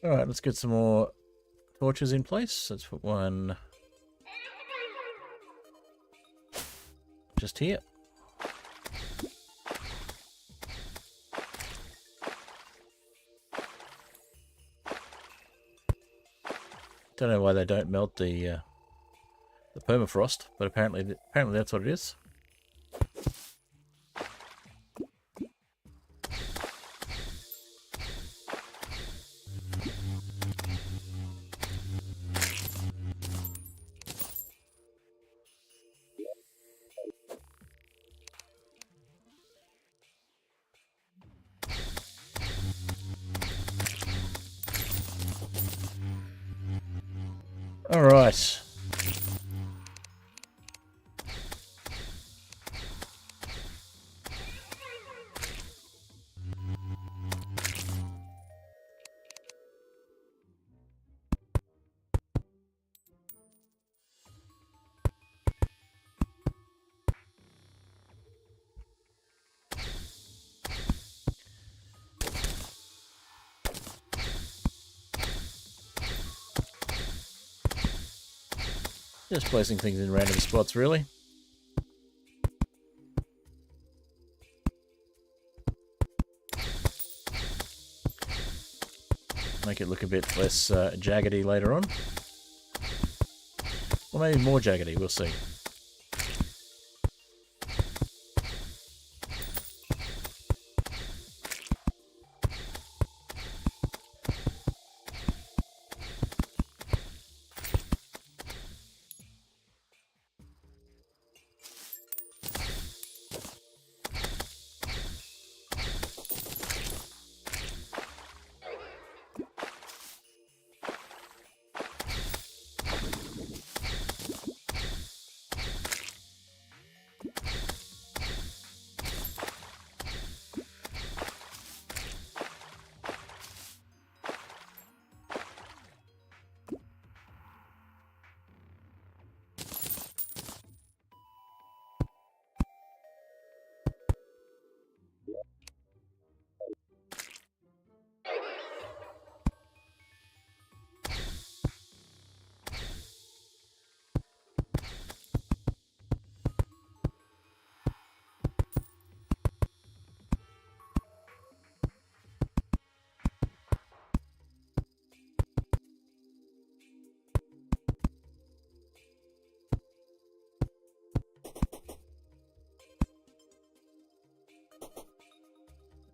Alright, let's get some more torches in place. Let's put one just here. Don't know why they don't melt the permafrost, but apparently that's what it is. All right. Just placing things in random spots, really. Make it look a bit less jaggedy later on. Or maybe more jaggedy, we'll see.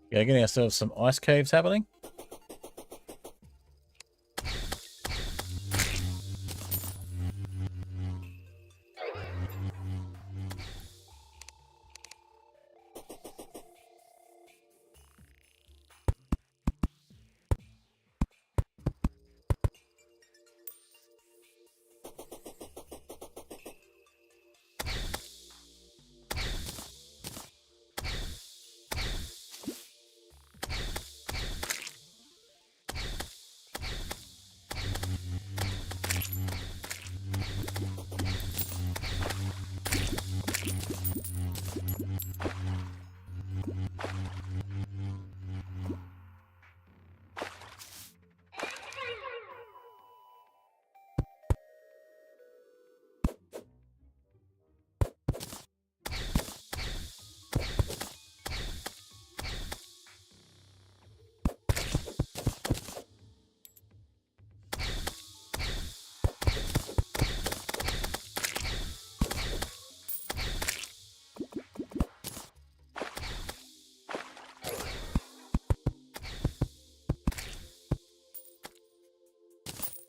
Yeah, getting ourselves some ice caves happening.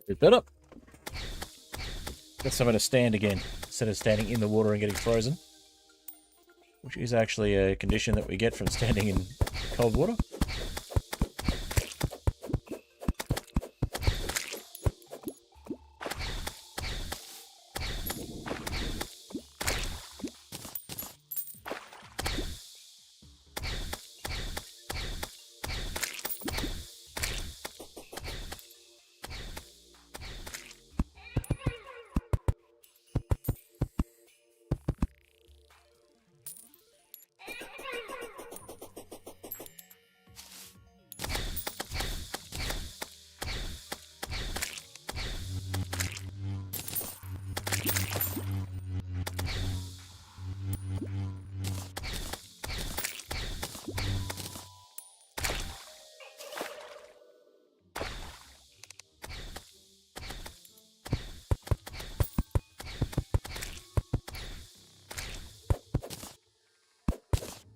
Bit better. Get somewhere to stand again, instead of standing in the water and getting frozen. Which is actually a condition that we get from standing in cold water.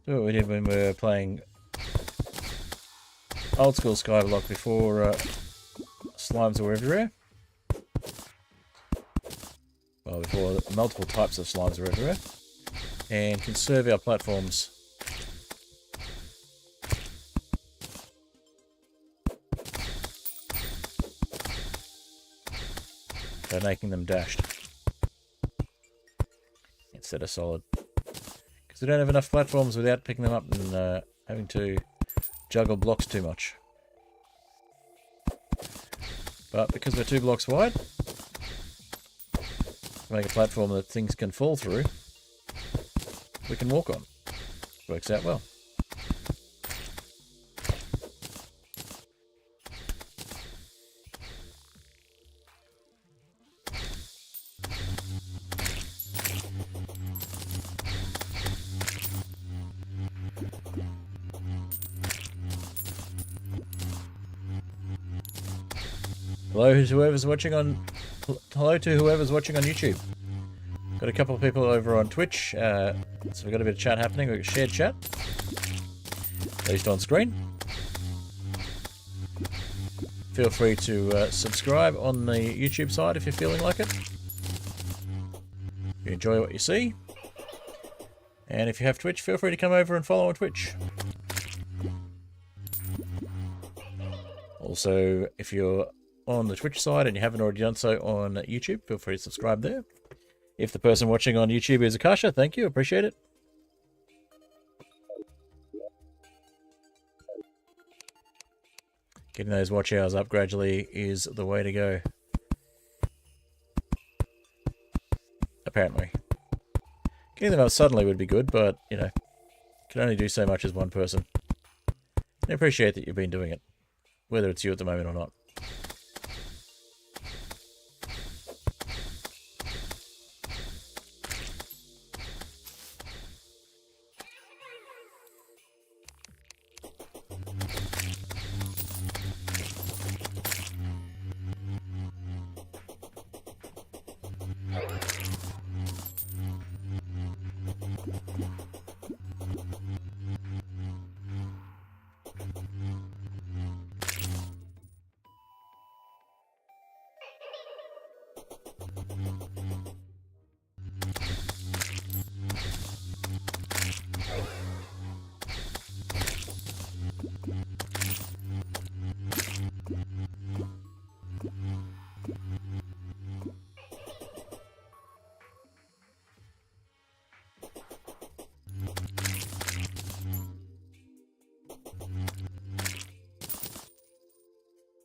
Do what we did when we were playing old school Skyblock before slimes were everywhere. Well, before multiple types of slimes were everywhere. And conserve our platforms. by making them dashed instead of solid. Because we don't have enough platforms without picking them up and having to juggle blocks too much. But because we're 2 blocks wide, make a platform that things can fall through, we can walk on. Works out well. Hello to whoever's watching on YouTube. Got a couple of people over on Twitch, so we've got a bit of chat happening. We've got shared chat, at least on screen. Feel free to subscribe on the YouTube side if you're feeling like it. If you enjoy what you see. And if you have Twitch, feel free to come over and follow on Twitch. Also, if you're on the Twitch side and you haven't already done so on YouTube, feel free to subscribe there. If the person watching on YouTube is Akasha, thank you, appreciate it. Getting those watch hours up gradually is the way to go. Apparently. Getting them up suddenly would be good, but, you know, can only do so much as one person. I appreciate that you've been doing it, whether it's you at the moment or not.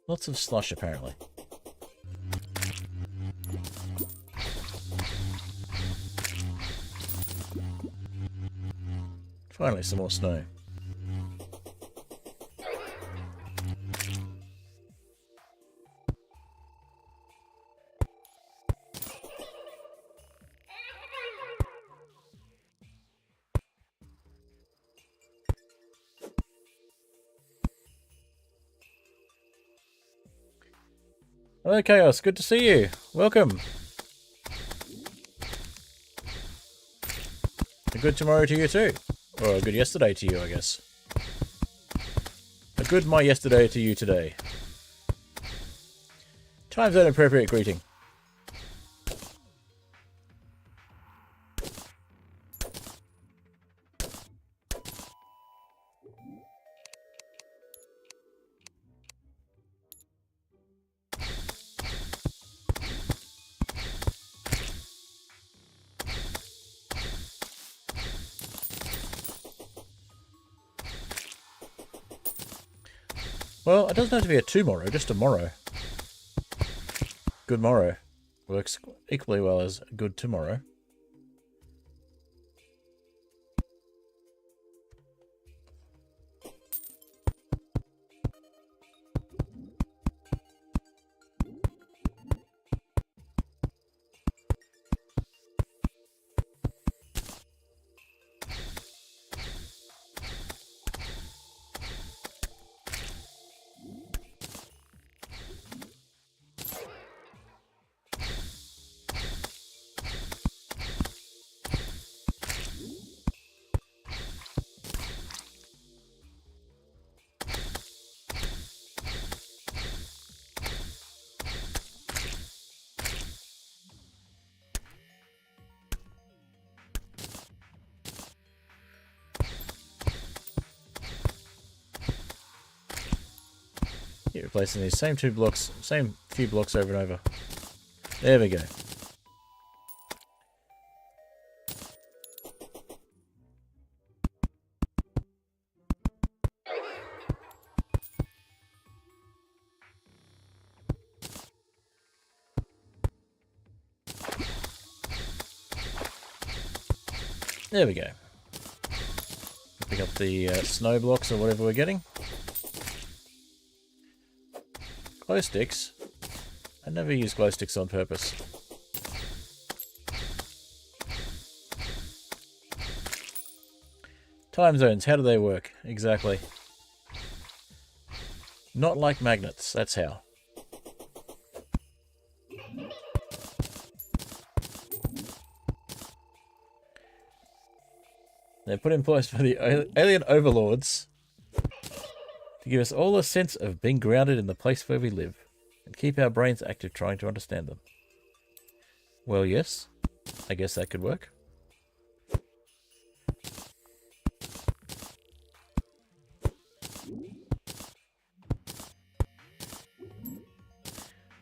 Lots of slush, apparently. Finally, some more snow. Hello, Chaos. Good to see you. Welcome. A good tomorrow to you too. Or a good yesterday to you, I guess. A good my yesterday to you today. Time zone appropriate greeting. Well, it doesn't have to be a tomorrow, just tomorrow. Good morrow works equally well as good tomorrow. Keep replacing these same few blocks over and over. There we go. There we go. Pick up the snow blocks or whatever we're getting. Glow sticks. I never use glow sticks on purpose. Time zones, how do they work? Exactly. Not like magnets, that's how. They're put in place by the alien overlords to give us all a sense of being grounded in the place where we live and keep our brains active trying to understand them. Well, yes, I guess that could work.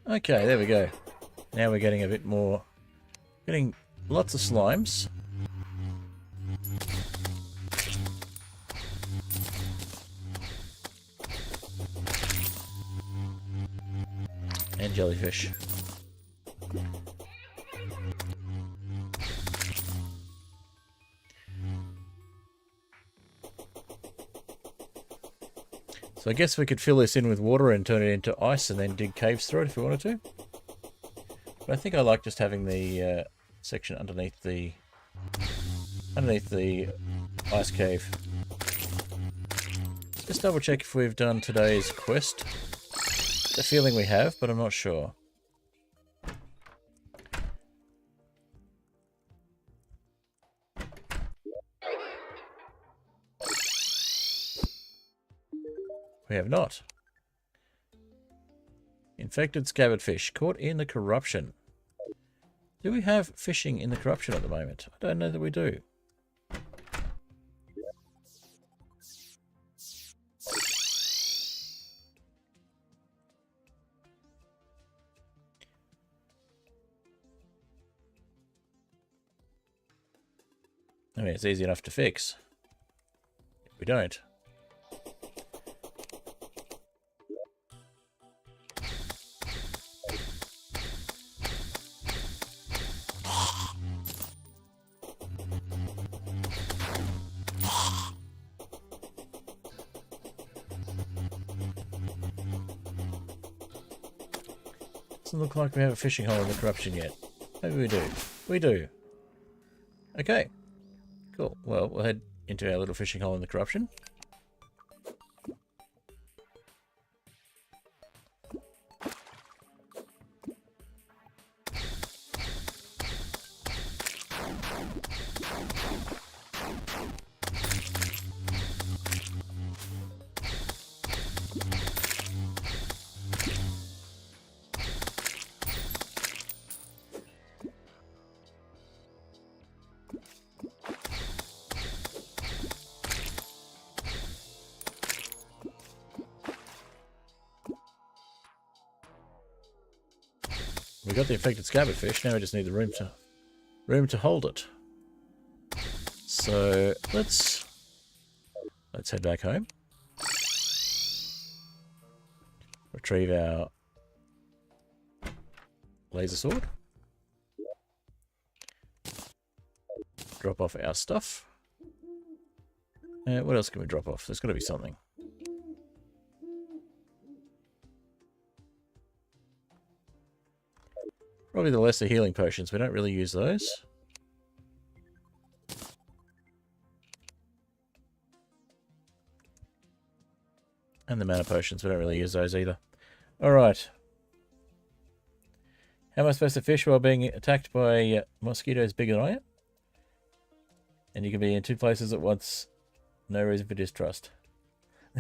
Okay, there we go. Now we're getting a bit more, getting lots of slimes. And jellyfish. So I guess we could fill this in with water and turn it into ice and then dig caves through it if we wanted to. But I think I like just having the section underneath the ice cave. Just double check if we've done today's quest. The feeling we have, but I'm not sure. We have not. Infected scabbard fish caught in the corruption. Do we have fishing in the corruption at the moment? I don't know that we do. I mean, it's easy enough to fix. We don't. Doesn't look like we have a fishing hole in the corruption yet. Maybe we do. We do. Okay. Cool. Well, we'll head into our little fishing hole in the corruption. We got the infected scabbard fish, now we just need the room to hold it. So let's head back home. Retrieve our laser sword. Drop off our stuff. What else can we drop off? There's got to be something. Probably the lesser healing potions. We don't really use those. And the mana potions. We don't really use those either. Alright. How am I supposed to fish while being attacked by mosquitoes bigger than I am? And you can be in two places at once. No reason for distrust.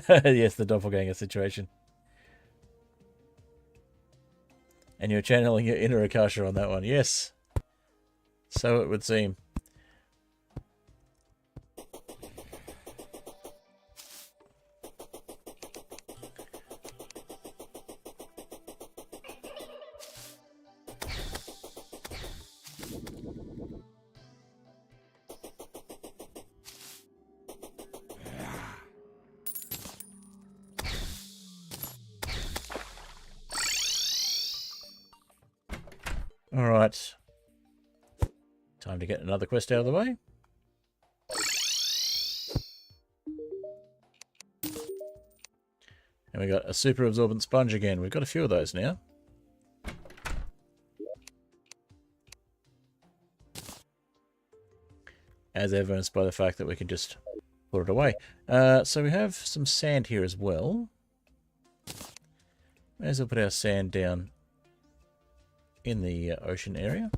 Yes, the doppelganger situation. And you're channeling your inner Akasha on that one. Yes. So it would seem. Alright. Time to get another quest out of the way. And we got a super absorbent sponge again. We've got a few of those now. As evidenced by the fact that we can just put it away. So we have some sand here as well. May as well put our sand down in the ocean area.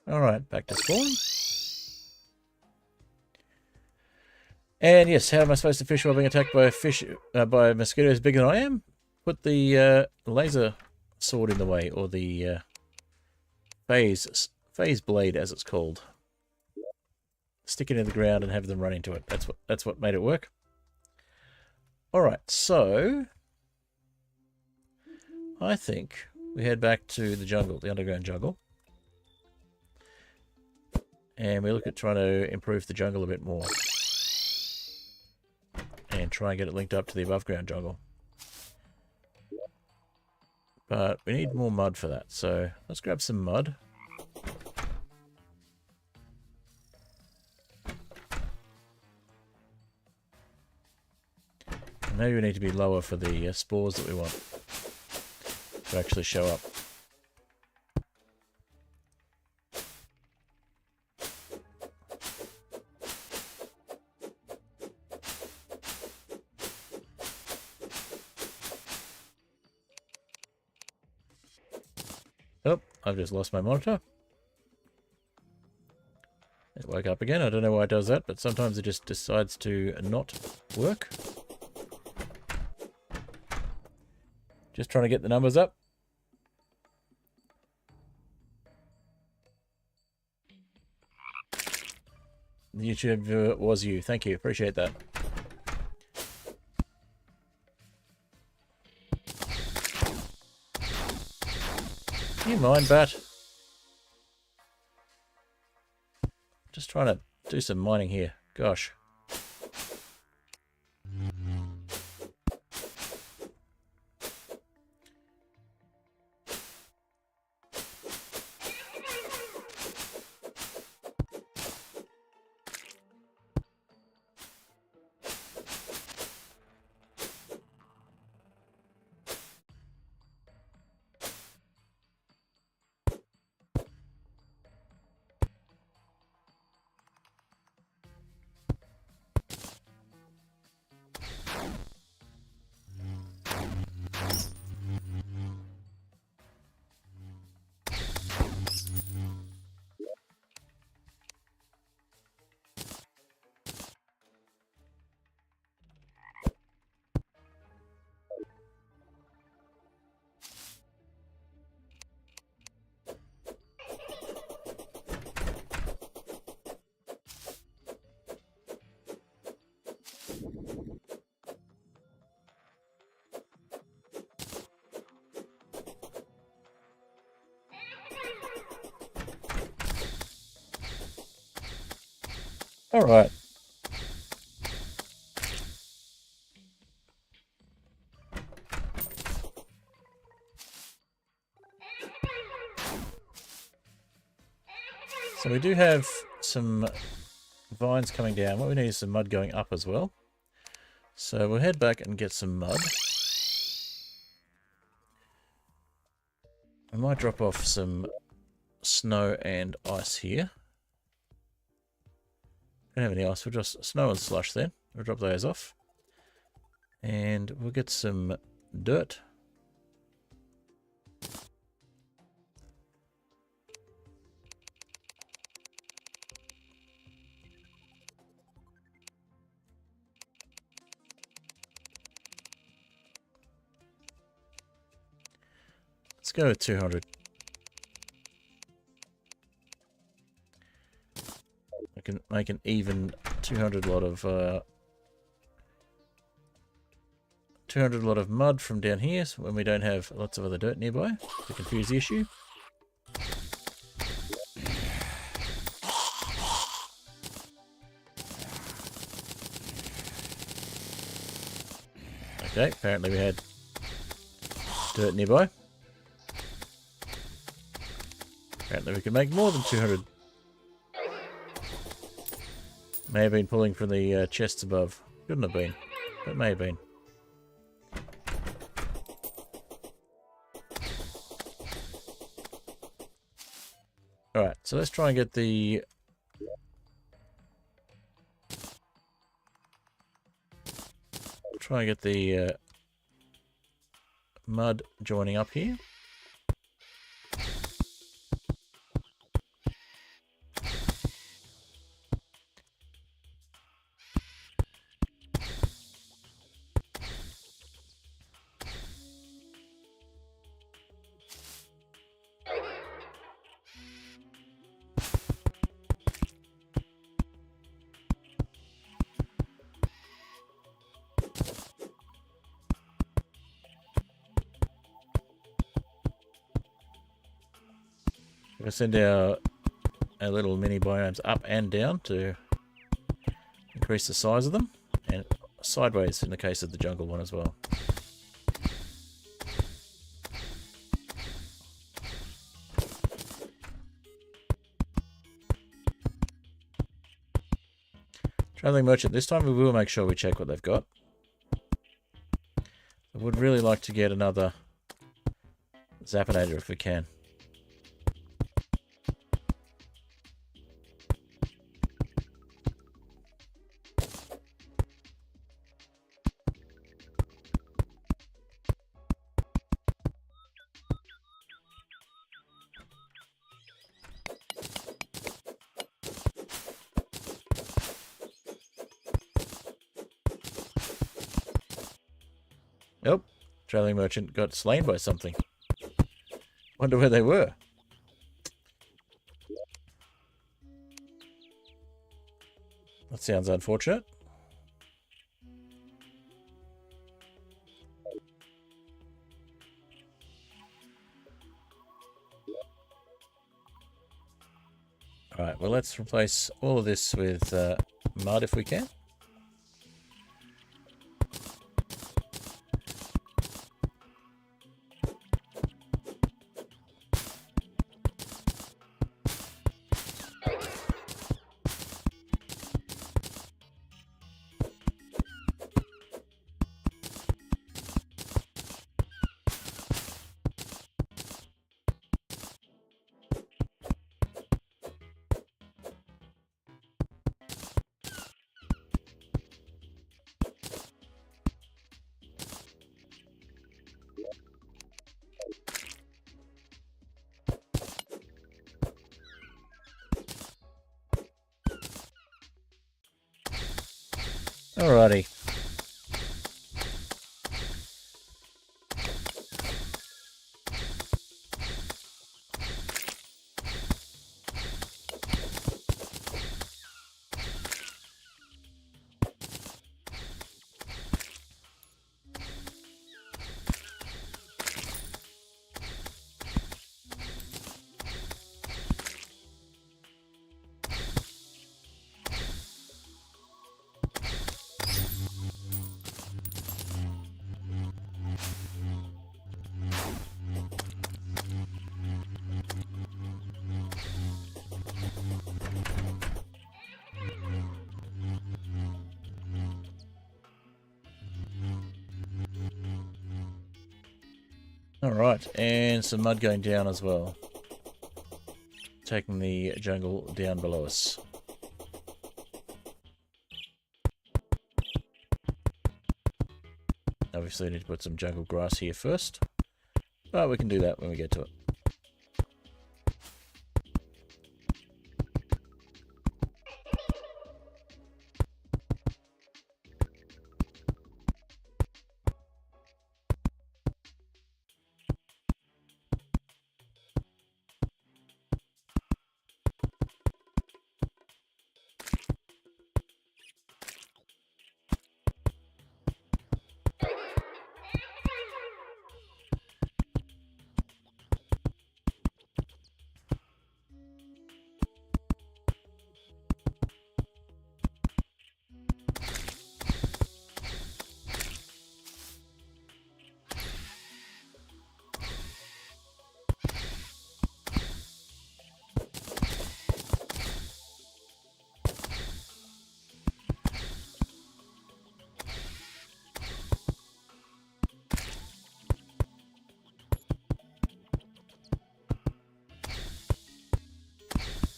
Alright, back to spawn. And yes, how am I supposed to fish while being attacked by a fish by mosquitoes bigger than I am? Put the laser sword in the way, or the phase blade as it's called. Stick it in the ground and have them run into it. That's what made it work. Alright, so I think we head back to the jungle, the underground jungle. And we look at trying to improve the jungle a bit more. And try and get it linked up to the above ground jungle. But we need more mud for that, so let's grab some mud. And maybe we need to be lower for the spores that we want to actually show up. Oh, I've just lost my monitor. It woke up again. I don't know why it does that, but sometimes it just decides to not work. Just trying to get the numbers up. The YouTube viewer was you. Thank you. Appreciate that. Do you mind, bat? Just trying to do some mining here. Gosh. All right. So we do have some vines coming down. What we need is some mud going up as well. So we'll head back and get some mud. I might drop off some snow and ice here. Don't have any ice, we'll just snow and slush then. We'll drop those off. And we'll get some dirt. Let's go with 200. I can make an even 200 lot of 200 a lot of mud from down here so when we don't have lots of other dirt nearby to confuse the issue. Okay, apparently we had dirt nearby. Apparently we can make more than 200. May have been pulling from the chests above. Couldn't have been, but may have been. Alright, so let's try and get the... mud joining up here. We'll send our little mini biomes up and down to increase the size of them, and sideways in the case of the jungle one as well. Traveling merchant, this time we will make sure we check what they've got. I would really like to get another Zapinator if we can. Nope. Traveling merchant got slain by something. Wonder where they were. That sounds unfortunate. Alright, well let's replace all of this with mud if we can. Alrighty. Alright, and some mud going down as well. Taking the jungle down below us. Obviously need to put some jungle grass here first, but we can do that when we get to it.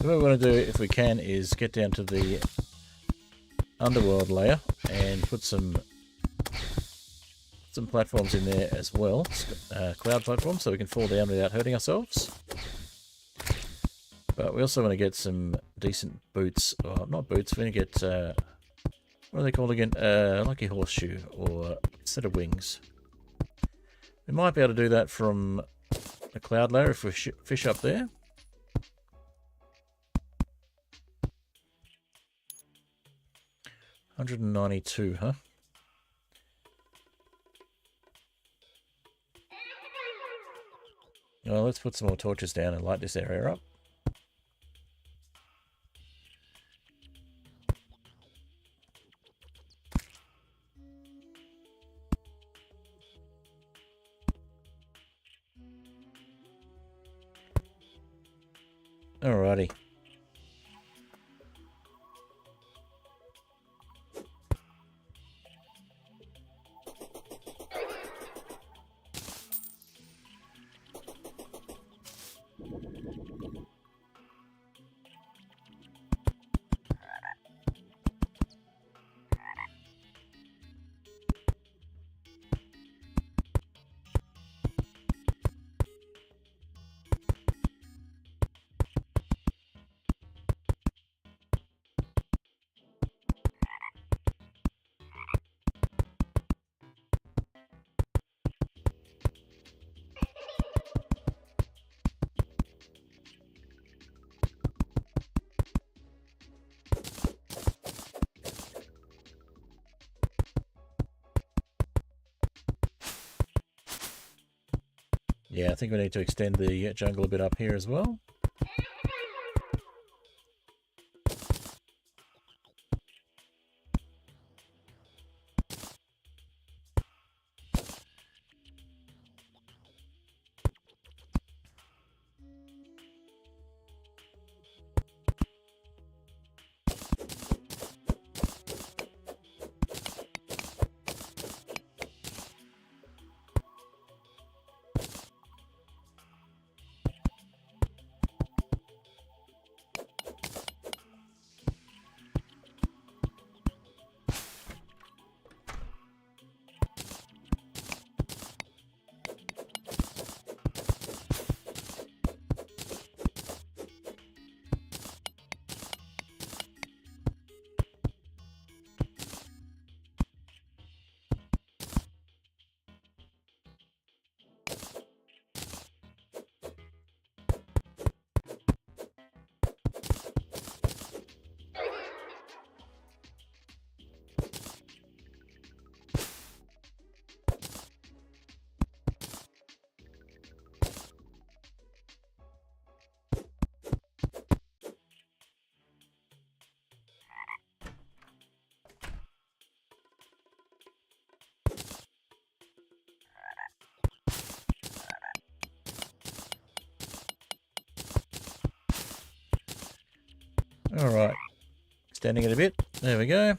So what we want to do, if we can, is get down to the underworld layer and put some platforms in there as well, cloud platforms, so we can fall down without hurting ourselves. But we also want to get some decent boots, or not boots, we're going to get, what are they called again? Lucky horseshoe, or a set of wings. We might be able to do that from the cloud layer if we fish up there. $192, huh? Well, let's put some more torches down and light this area up. Alrighty. Yeah, I think we need to extend the jungle a bit up here as well. Alright, extending it a bit. There we go.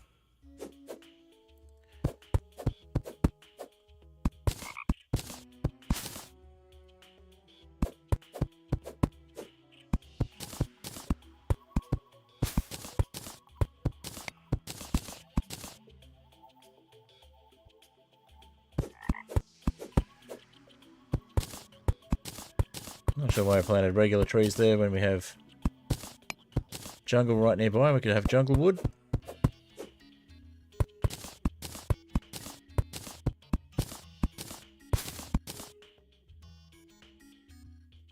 Not sure why I planted regular trees there when we have jungle right nearby. We could have jungle wood.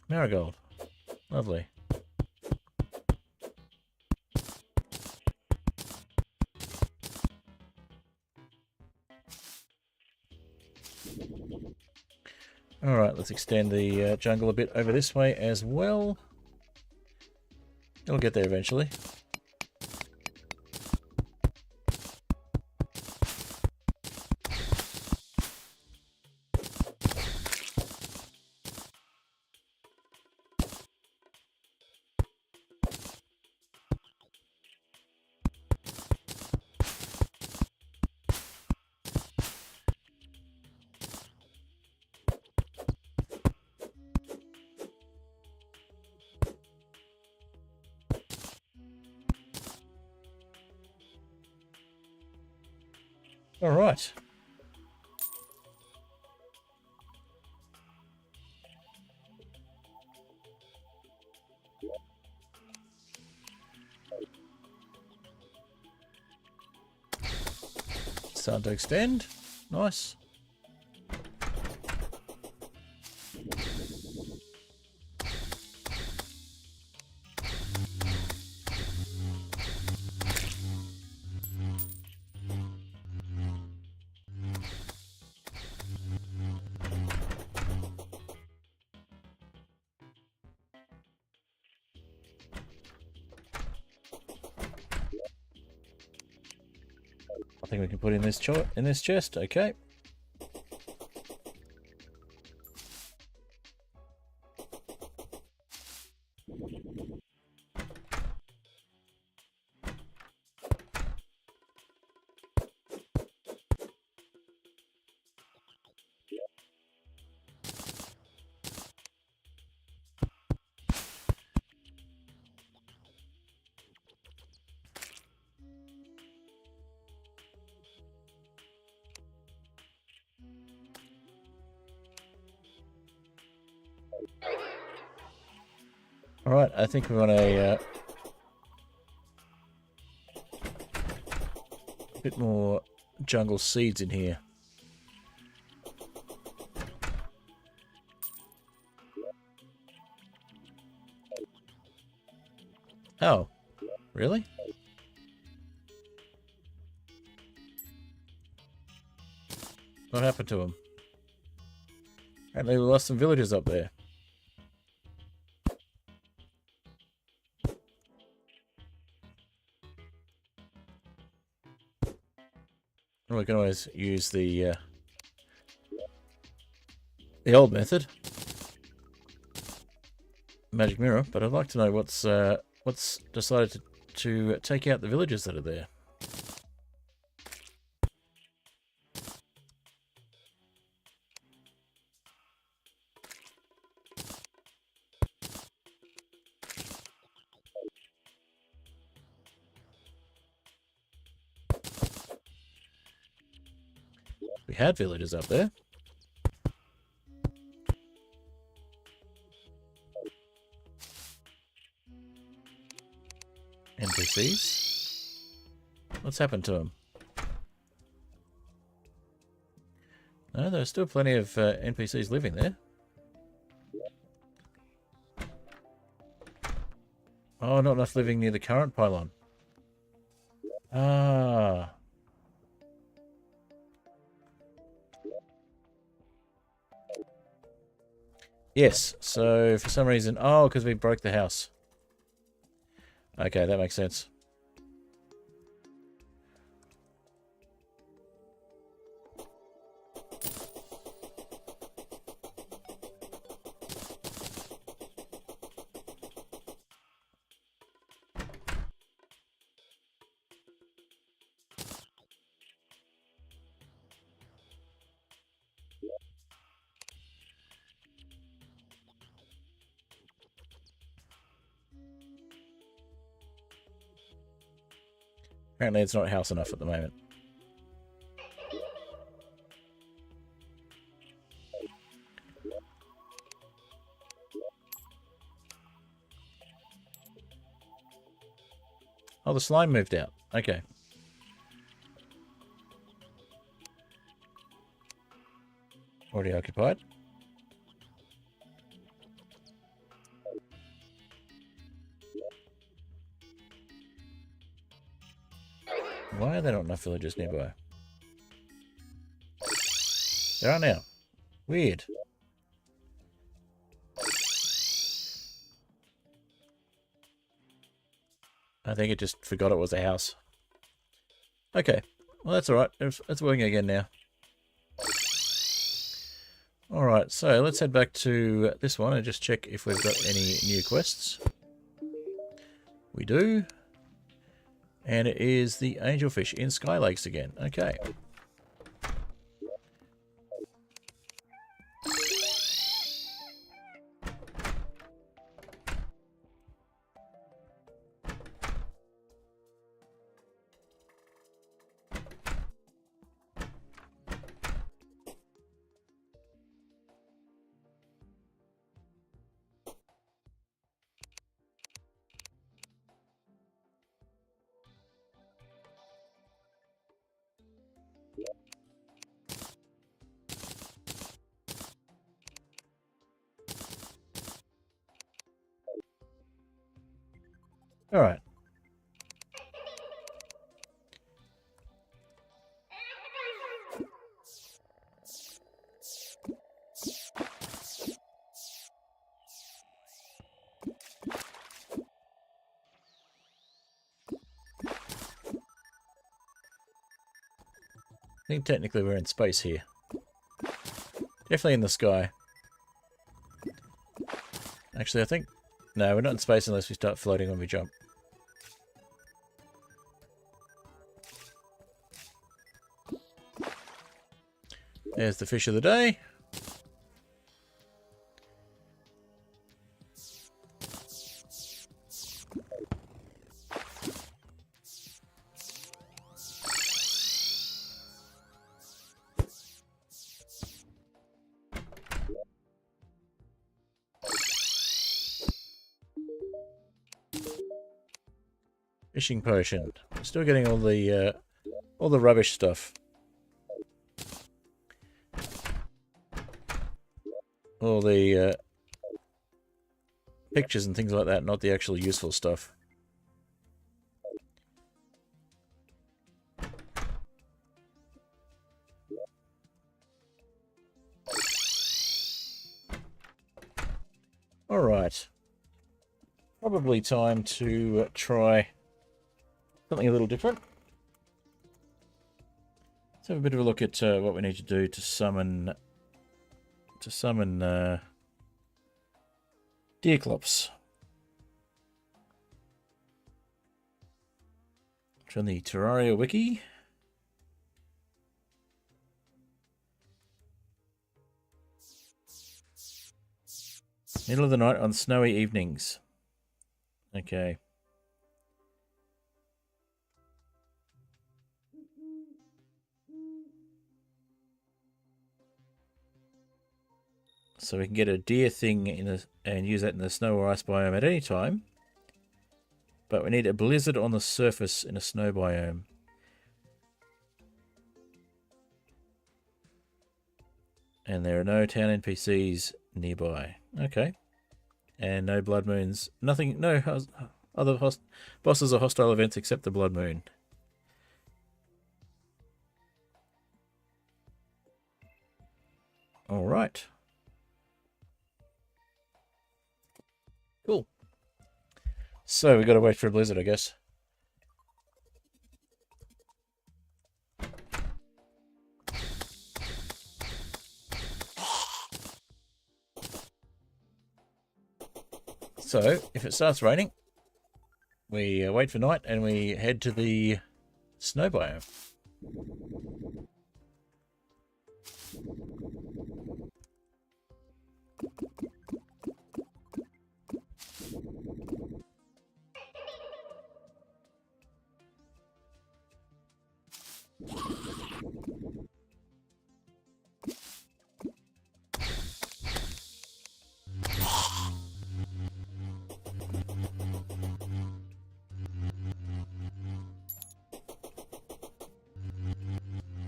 Marigold. Lovely. Alright, let's extend the jungle a bit over this way as well. It'll get there eventually. All right. Starting to extend. Nice. I think we can put in this chest. Okay. All right. I think we want a bit more jungle seeds in here. Oh, really? What happened to them? Apparently we lost some villagers up there. We can always use the old method, magic mirror, but I'd like to know what's decided to take out the villagers that are there. We had villagers up there. NPCs. What's happened to them? No, there's still plenty of NPCs living there. Oh, not enough living near the current pylon. Ah. Yes, so for some reason... Oh, because we broke the house. Okay, that makes sense. Apparently it's not house enough at the moment. Oh, the slime moved out. Okay. Already occupied. Why are there not enough villagers nearby? There are now. Weird. I think it just forgot it was a house. Okay. Well, that's alright. It's working again now. Alright, so let's head back to this one and just check if we've got any new quests. We do. And it is the angelfish in Sky Lakes again. Okay. All right. I think technically we're in space here. Definitely in the sky. Actually, I think... No, we're not in space unless we start floating when we jump. There's the fish of the day. Fishing potion. We're still getting all the rubbish stuff. All the pictures and things like that, not the actual useful stuff. All right. Probably time to try something a little different. Let's have a bit of a look at what we need to do to summon Deerclops. From the Terraria wiki. Middle of the night on snowy evenings. Okay. So we can get a deer thing and use that in the snow or ice biome at any time. But we need a blizzard on the surface in a snow biome. And there are no town NPCs nearby. Okay. And no blood moons. Nothing, no other bosses or hostile events except the blood moon. Alright. Cool. So we got to wait for a blizzard, I guess. So if it starts raining, we wait for night and we head to the snow biome.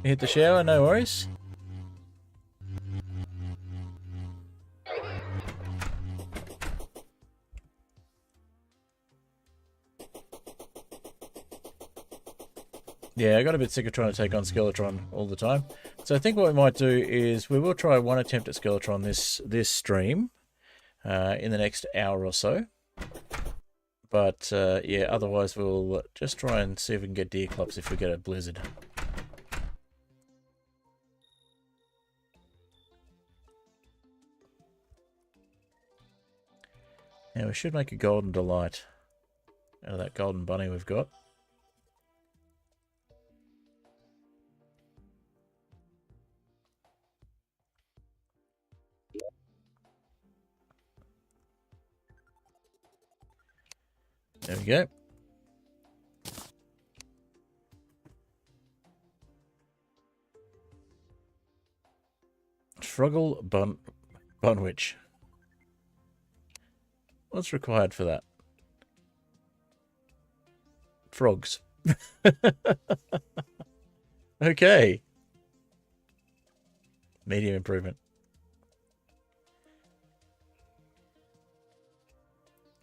Hit the shower, no worries. Yeah, I got a bit sick of trying to take on Skeletron all the time. So I think what we might do is we will try one attempt at Skeletron this stream in the next hour or so. But yeah, otherwise we'll just try and see if we can get Deerclops if we get a blizzard. Now we should make a golden delight out of that golden bunny we've got. There we go. Froggle Bunwich. What's required for that? Frogs. Okay. Medium improvement.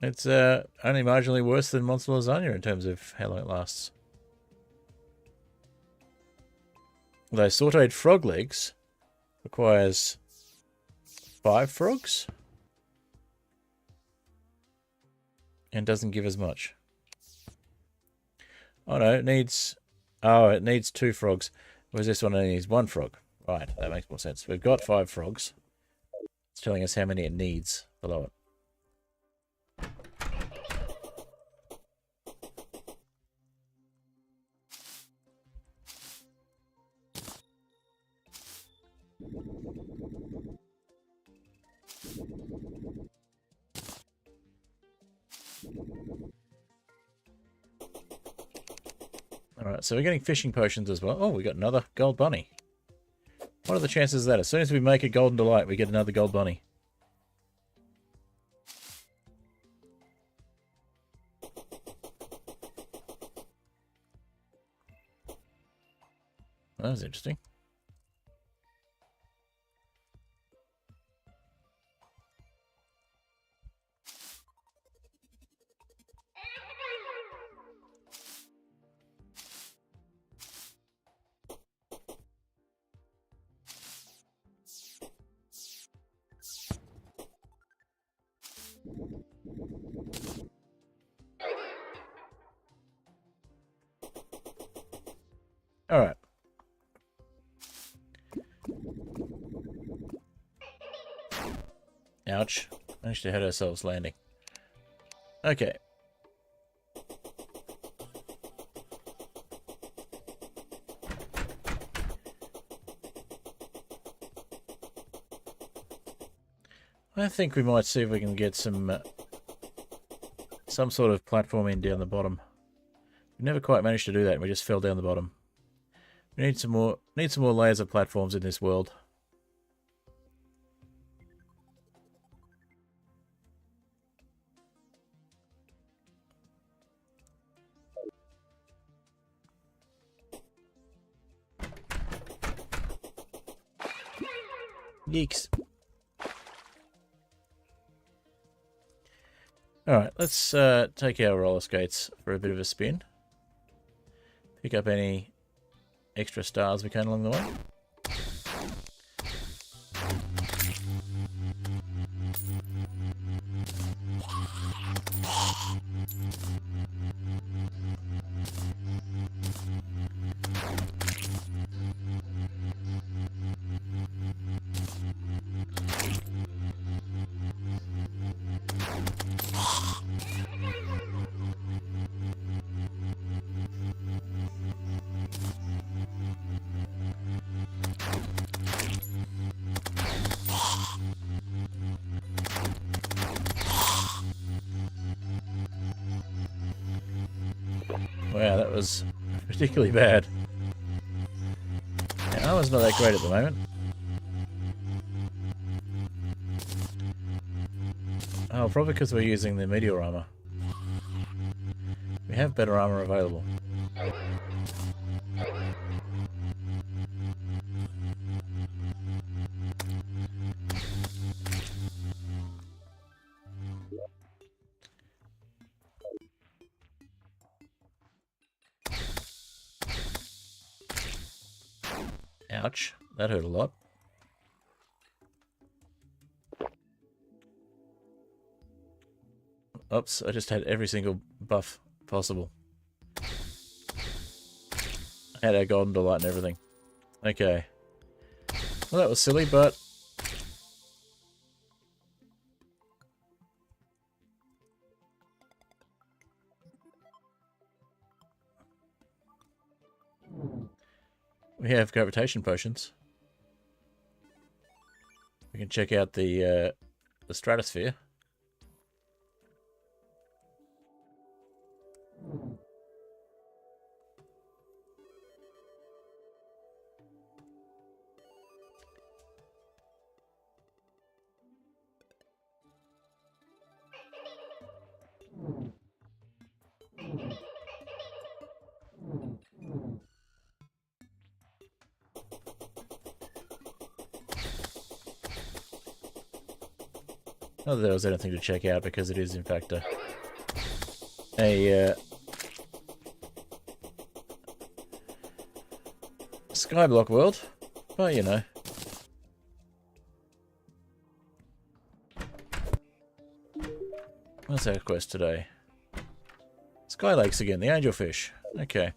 It's only marginally worse than Monster Lasagna in terms of how long it lasts. Although sauteed frog legs requires 5 frogs and doesn't give as much. Oh no, it needs 2 frogs. Whereas this one only needs 1 frog. Right, that makes more sense. We've got 5 frogs. It's telling us how many it needs below it. Alright, so we're getting fishing potions as well. Oh, we got another gold bunny. What are the chances of that? As soon as we make a golden delight, we get another gold bunny. That was interesting. All right. Ouch. Managed to hurt ourselves landing. Okay. I think we might see if we can get some sort of platform in down the bottom. We never quite managed to do that. We just fell down the bottom. We need some more layers of platforms in this world. Geeks. Alright, let's take our roller skates for a bit of a spin. Pick up any extra stars we can along the way. Wow, that was particularly bad. Our armor's not that great at the moment. Oh, probably because we're using the meteor armor. We have better armor available. Ouch, that hurt a lot. Oops, I just had every single buff possible. I had our golden delight and everything. Okay. Well, that was silly, but... we have gravitation potions. We can check out the stratosphere. Not that there was anything to check out, because it is in fact a Skyblock world, but you know. What's our quest today? Sky Lakes again, the angelfish. Okay.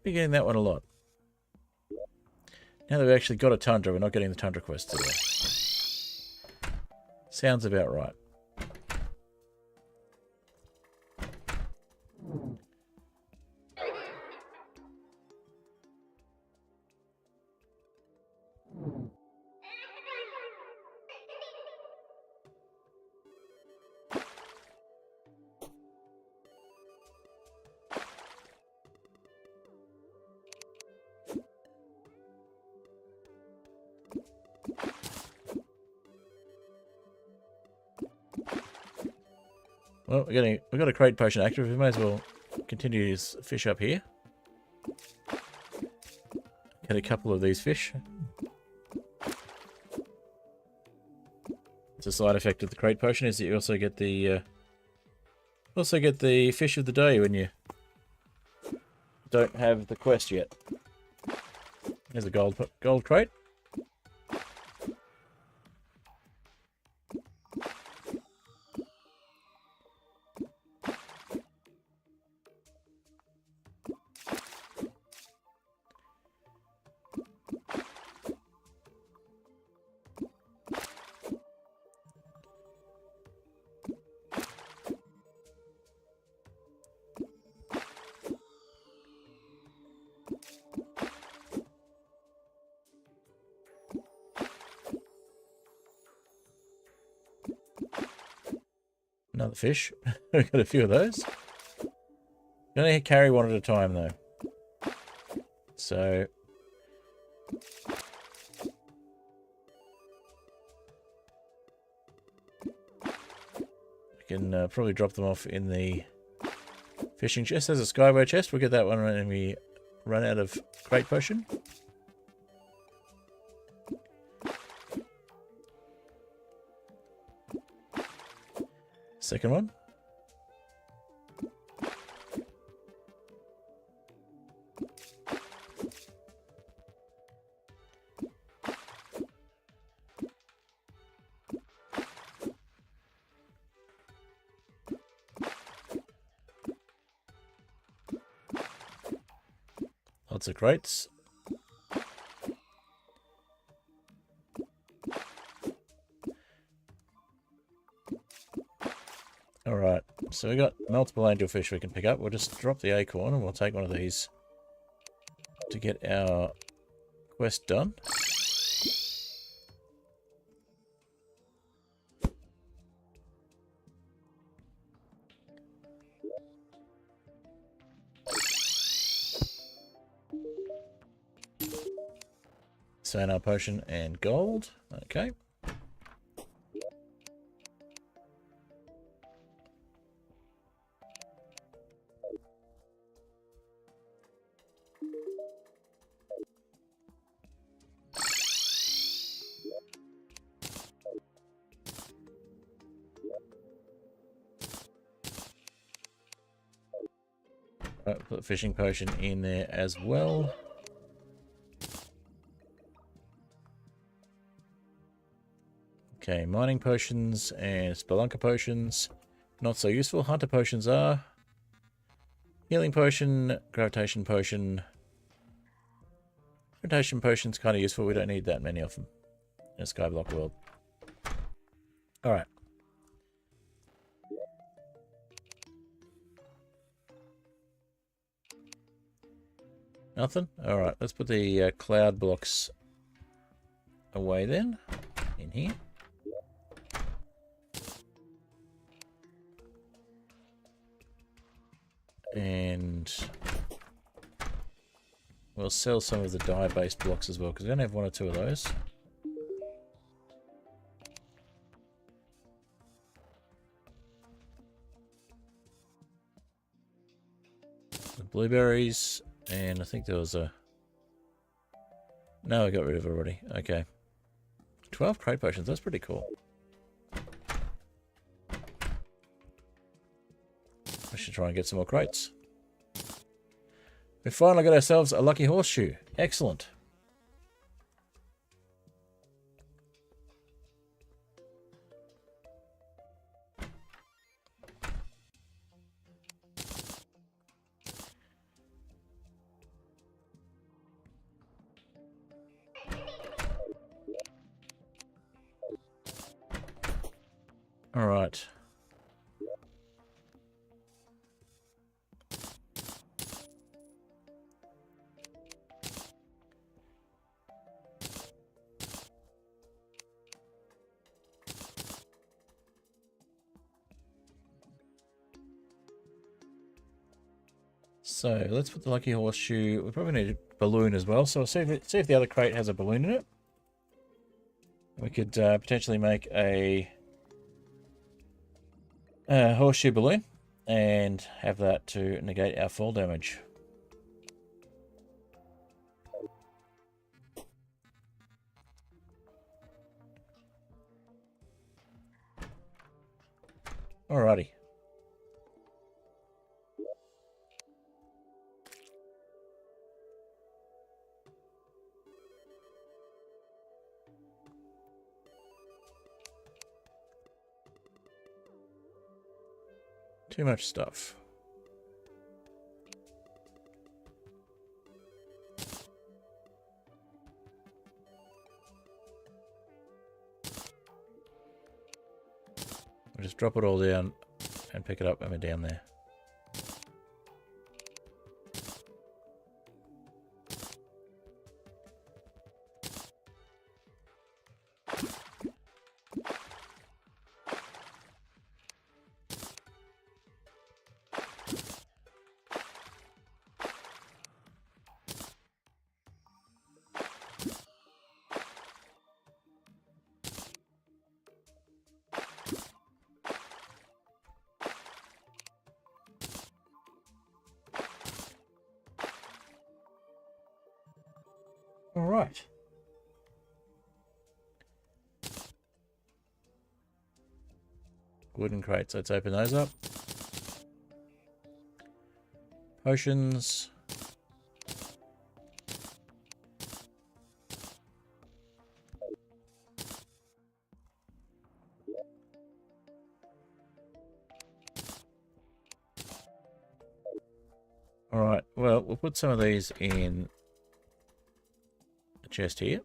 We're getting that one a lot. Now that we've actually got a Tundra, we're not getting the Tundra quest today. Sounds about right. Well, we've got a crate potion active. We may as well continue this fish up here. Get a couple of these fish. It's a side effect of the crate potion is that you also get the fish of the day when you don't have the quest yet. There's a gold crate. Another fish. We've got a few of those. You only carry one at a time, though. So... we can probably drop them off in the fishing chest. There's a skyway chest. We'll get that one when we run out of crate potion. Second one. Lots of crates. Alright, so we got multiple angelfish we can pick up. We'll just drop the acorn and we'll take one of these to get our quest done. Sonar potion and gold. Okay. Right, put the fishing potion in there as well. Okay, mining potions and spelunker potions. Not so useful. Hunter potions are. Healing potion, gravitation potion. Gravitation potion's kind of useful. We don't need that many of them in a Skyblock world. Alright. Nothing? Alright, let's put the cloud blocks away then. In here. And we'll sell some of the dye-based blocks as well, because we only have one or two of those. The blueberries, and I think there was a... no, I got rid of it already. Okay. 12 crate potions, that's pretty cool. try and get some more crates. We finally got ourselves a lucky horseshoe. Excellent. All right. So let's put the lucky horseshoe. We probably need a balloon as well. So we'll see if the other crate has a balloon in it. We could potentially make a horseshoe balloon and have that to negate our fall damage. Alrighty. Too much stuff. We'll just drop it all down and pick it up when we're down there. All right. Wooden crates. Let's open those up. Potions. All right. Well, we'll put some of these in chest here.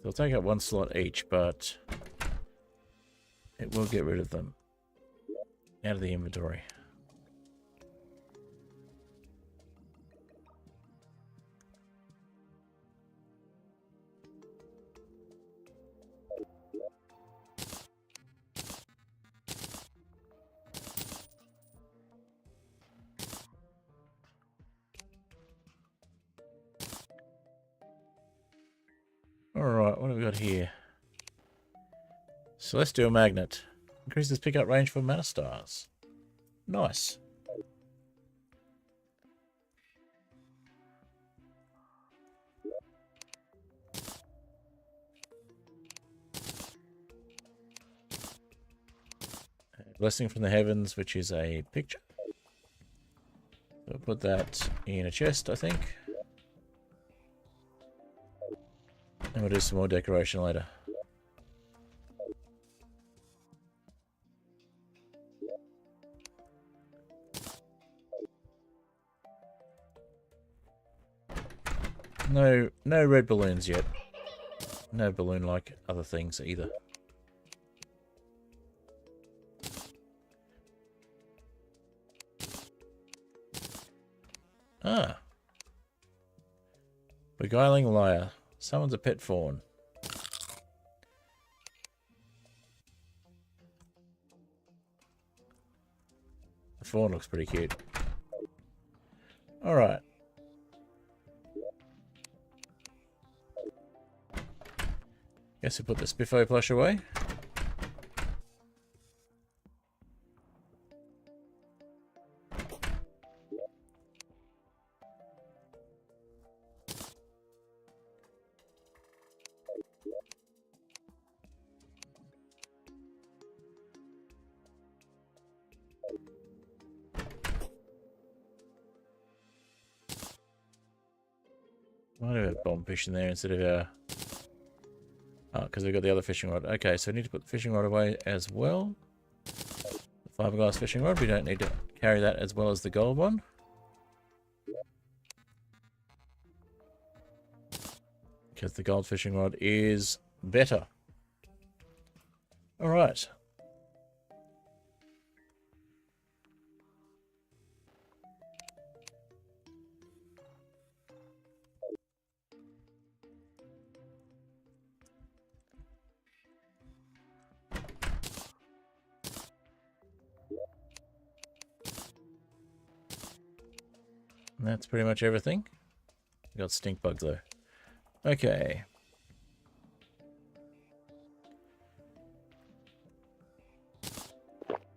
They'll take up one slot each, but it will get rid of them out of the inventory. Alright, what have we got here? Celestial Magnet. Increases pickup range for mana stars. Nice. Blessing from the Heavens, which is a picture. We'll put that in a chest, I think. And we'll do some more decoration later. No red balloons yet. No balloon like other things either. Ah. Beguiling Liar. Summons a pet fawn. The fawn looks pretty cute. Alright. Guess we'll put the Spiffo plush away. Why do we have bomb fishing there instead of oh, because we've got the other fishing rod. Okay, so we need to put the fishing rod away as well. The fiberglass fishing rod, we don't need to carry that as well as the gold one. Because the gold fishing rod is better. Alright. And that's pretty much everything. We got stink bug though. Okay.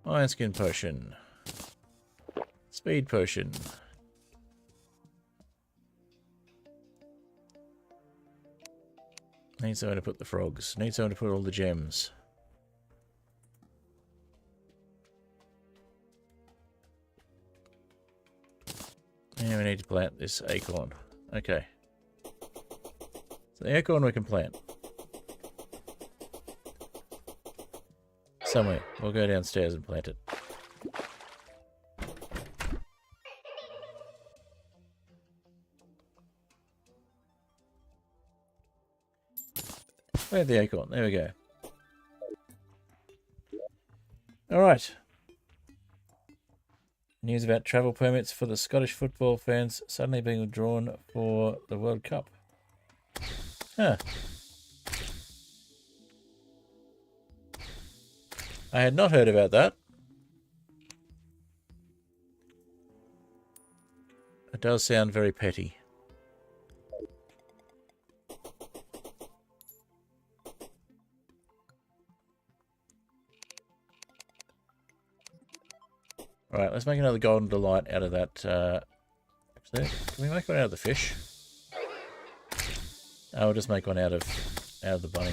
Iron skin potion. Speed potion. Need someone to put the frogs. Need someone to put all the gems. And we need to plant this acorn. Okay. So the acorn we can plant. Somewhere. We'll go downstairs and plant it. Plant the acorn. There we go. Alright. News about travel permits for the Scottish football fans suddenly being withdrawn for the World Cup. Huh. I had not heard about that. It does sound very petty. Alright, let's make another golden delight out of that. Actually, can we make one out of the fish? I'll just make one out of the bunny.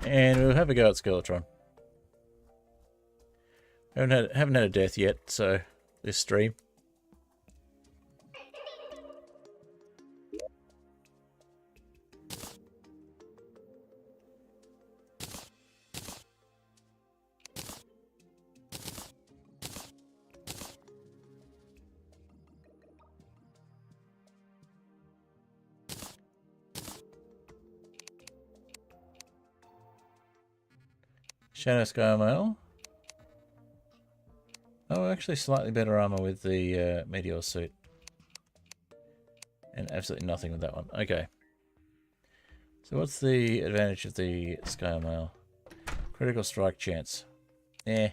And we'll have a go at Skeletron. Haven't had a death yet, so this stream. Shadow Sky Mail. Oh, actually slightly better armor with the Meteor suit. And absolutely nothing with that one. Okay. So what's the advantage of the Sky Mail? Critical strike chance. Eh.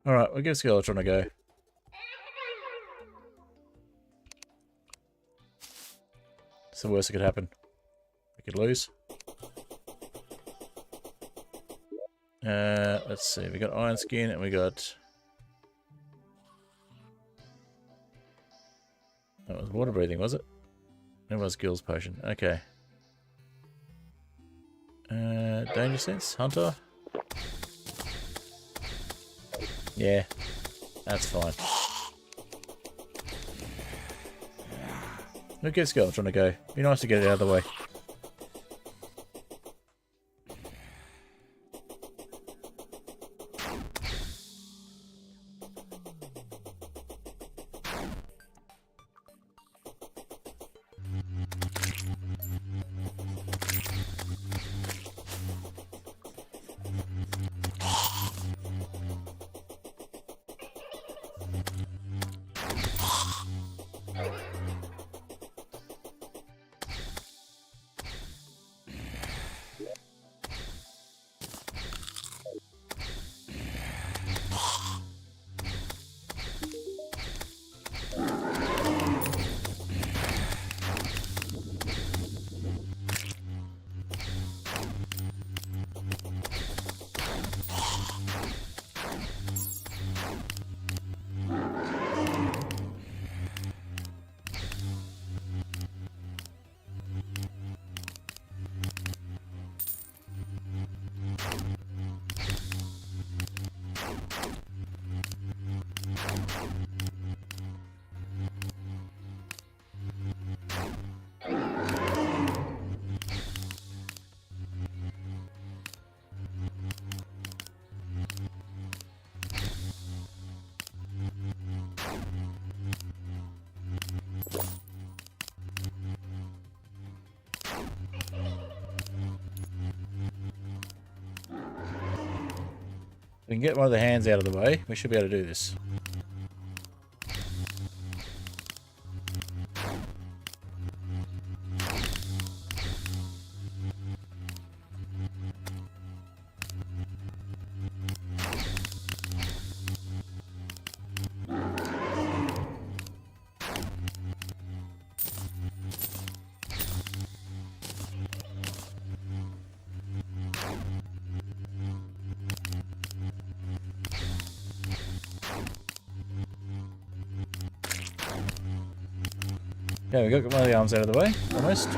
Alright, we'll give Skeletron a go. It's the worst that could happen. We could lose. Let's see. We got Iron Skin and we got... That was water breathing, was it? It was Gill's potion. Okay. Danger Sense? Hunter? Yeah. That's fine. We'll give Skeletron a go. Be nice to get it out of the way. We can get one of the hands out of the way. We should be able to do this. Okay, we got one of the arms out of the way, almost.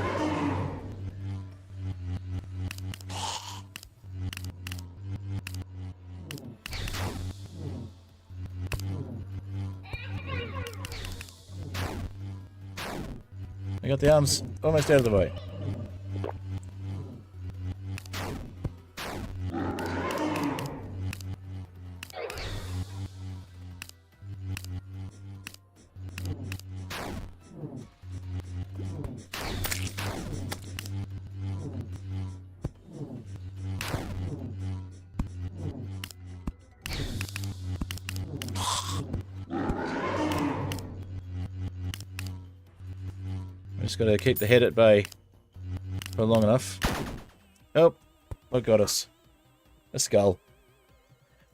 We got the arms almost out of the way. Just gotta keep the head at bay for long enough. Oh, what got us? A skull.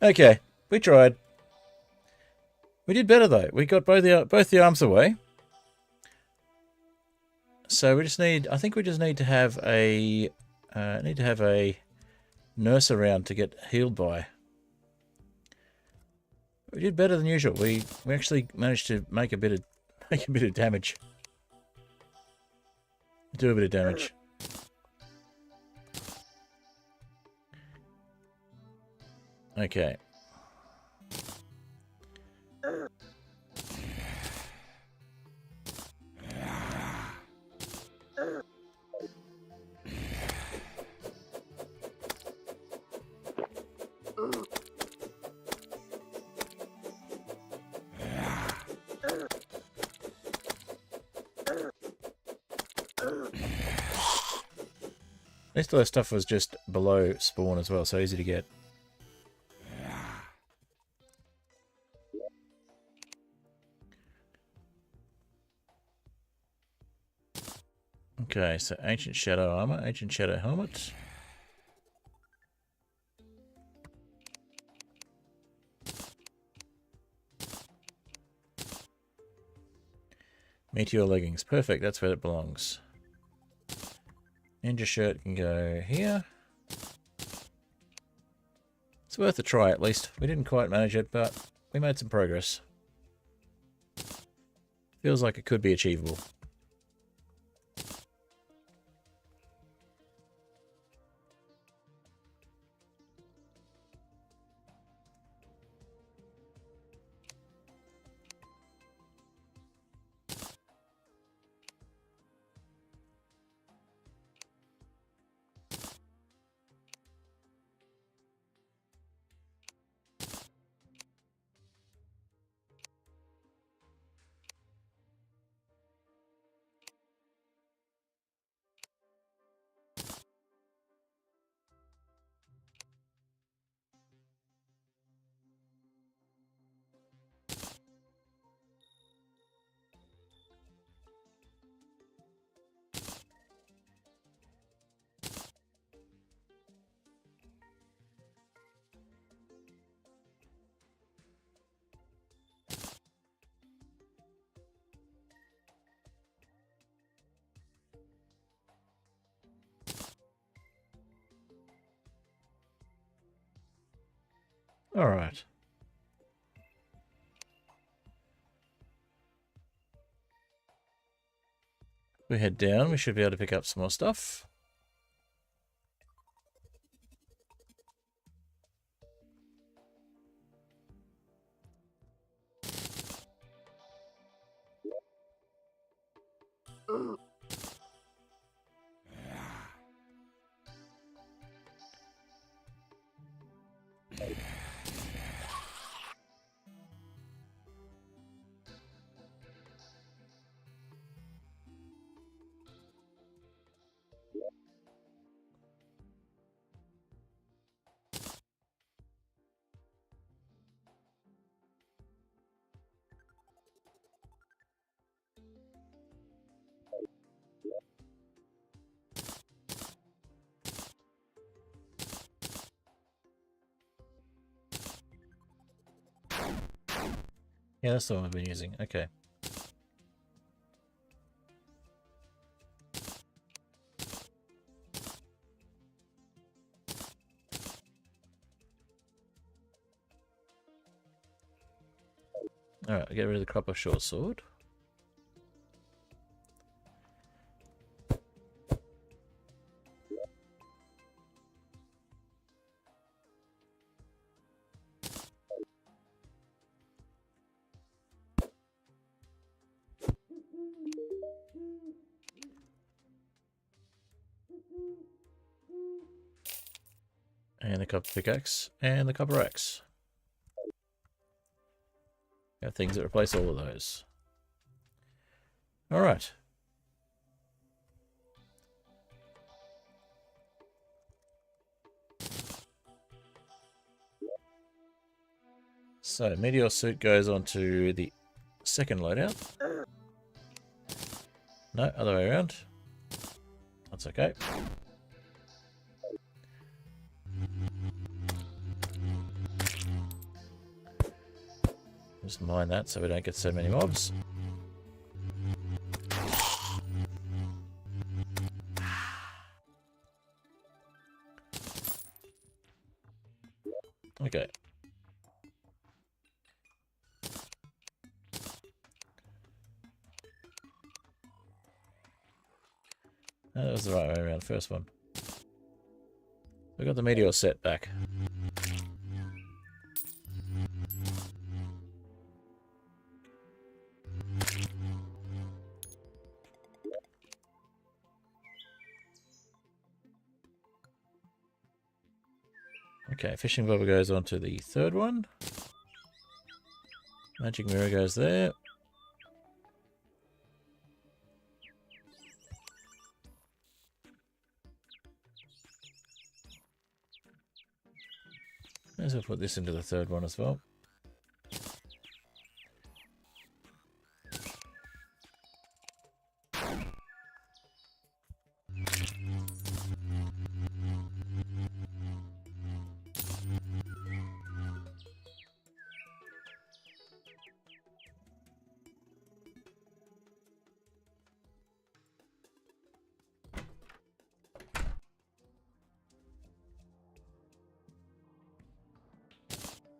Okay, we tried. We did better though. We got both the arms away. So we just need. I think we just need to have a nurse around to get healed by. We did better than usual. We actually managed to make a bit of damage. Do a bit of damage. Okay. At least all that stuff was just below spawn as well, so easy to get. Okay, so Ancient Shadow Armor, Ancient Shadow Helmet. Meteor Leggings, perfect, that's where it belongs. Ninja Shirt can go here. It's worth a try at least. We didn't quite manage it, but we made some progress. Feels like it could be achievable. All right. We head down, we should be able to pick up some more stuff. Yeah, that's the one we've been using. Okay. Alright, I'll get rid of the copper short sword. And the copper pickaxe, and the copper axe. We have things that replace all of those. Alright. So, meteor suit goes onto the second loadout. No, other way around. That's okay. Just mine that so we don't get so many mobs. Okay. That was the right way around, first one. We got the meteor set back. Okay, fishing bobber goes on to the third one. Magic mirror goes there. May as well put this into the third one as well.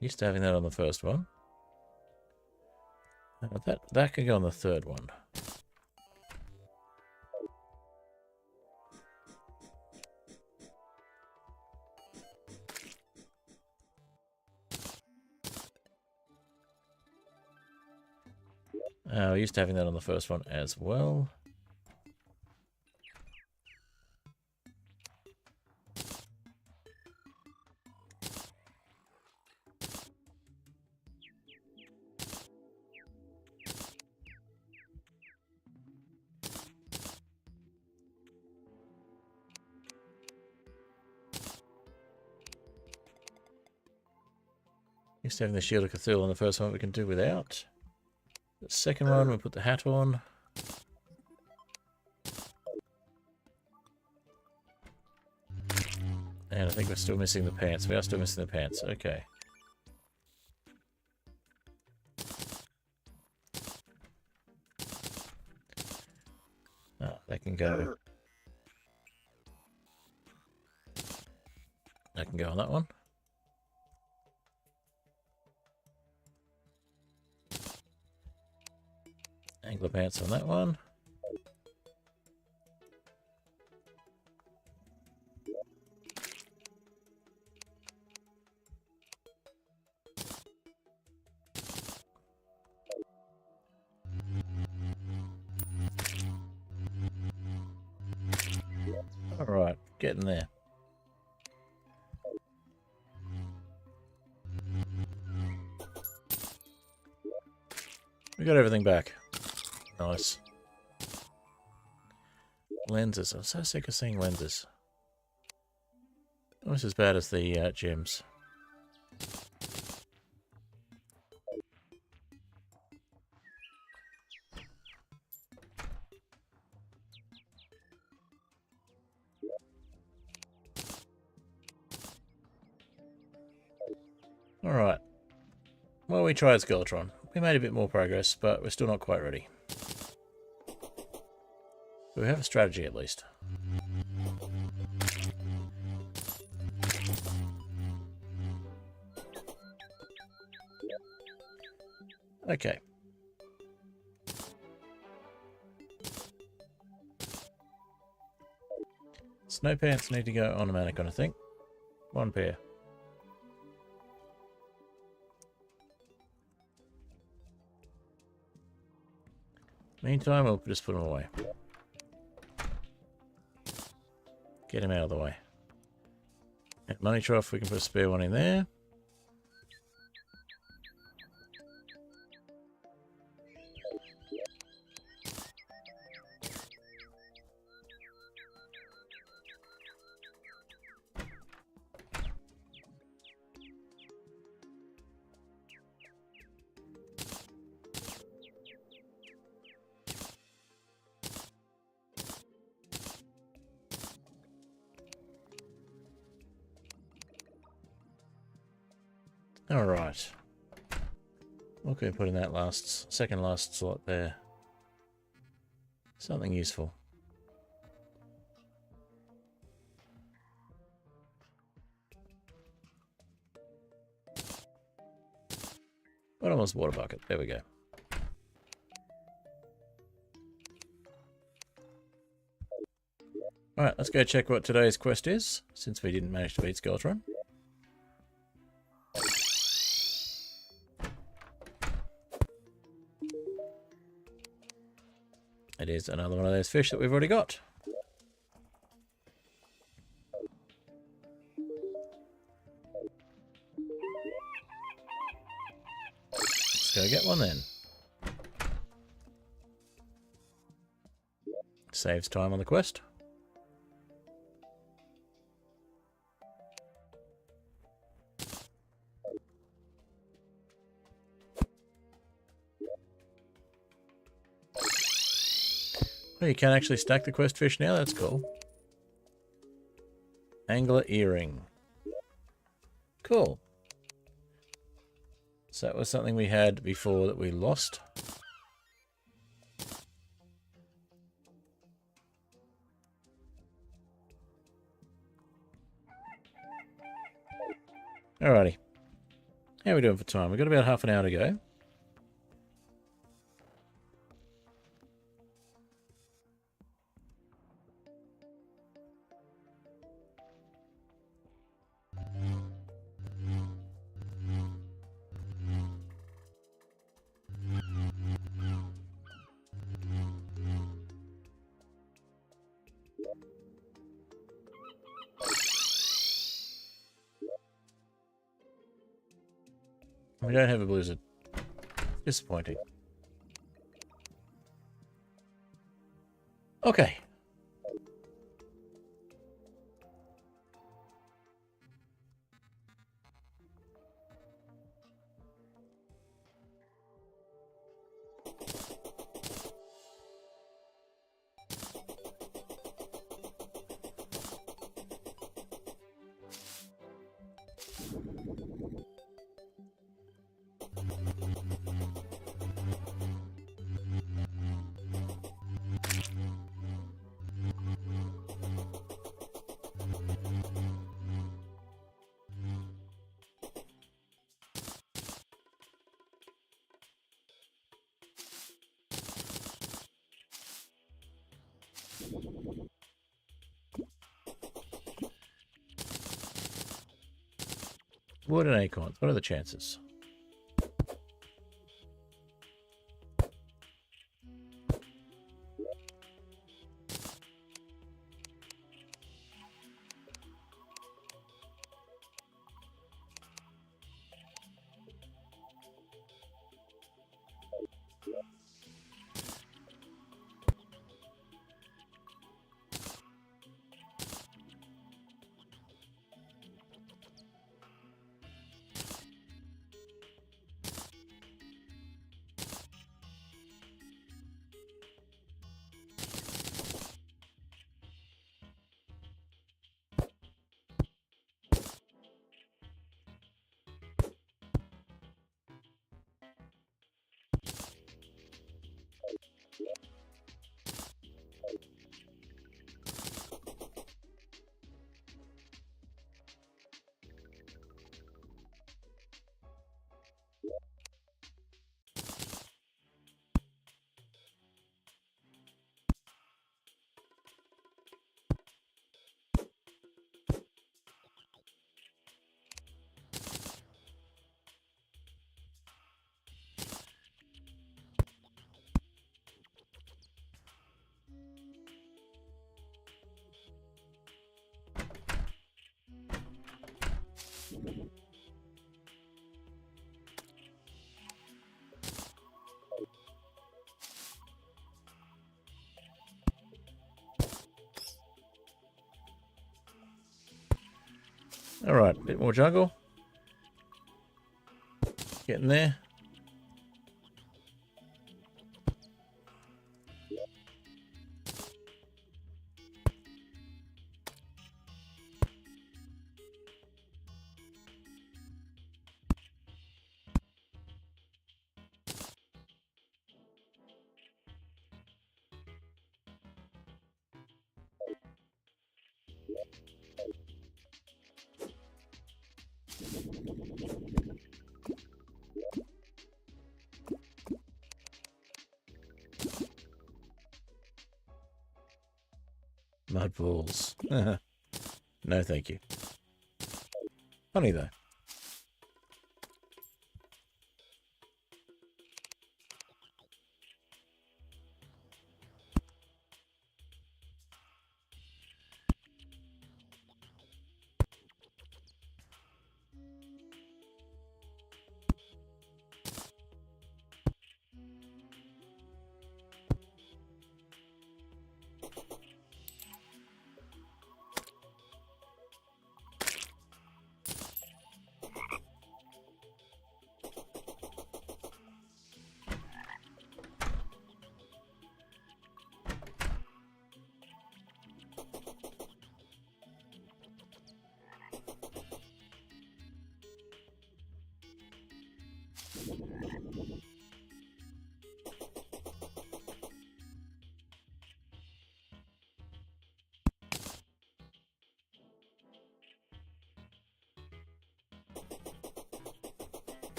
Used to having that on the first one. That could go on the third one. We used to having that on the first one as well. Used to having the Shield of Cthulhu on the first one we can do without. The second one, we'll put the hat on. And I think we're still missing the pants. We are still missing the pants. Okay. Oh, they can go. I can go on that one. Angler pants on that one. All right, getting there. We got everything back. Nice. Lenses. I'm so sick of seeing lenses. Almost as bad as the gems. Alright. Well, we tried Skeletron. We made a bit more progress, but we're still not quite ready. But we have a strategy at least. Okay. Snow pants need to go automatic on, I think. 1 pair. Meantime, we'll just put them away. Get him out of the way. And money trough, we can put a spare one in there. Alright. What can we put in that second last slot there? Something useful. Bottomless water bucket. There we go. Alright, let's go check what today's quest is, since we didn't manage to beat Skeletron. It is another one of those fish that we've already got. Let's go get one then. Saves time on the quest. Oh, you can actually stack the quest fish now, that's cool. Angler earring. Cool. So that was something we had before that we lost. Alrighty. How are we doing for time? We've got about half an hour to go. We don't have a blizzard. Disappointing. Okay. Wood and acorns. What are the chances? Alright, a bit more jungle. Getting there. Mud balls. No, thank you. Funny though.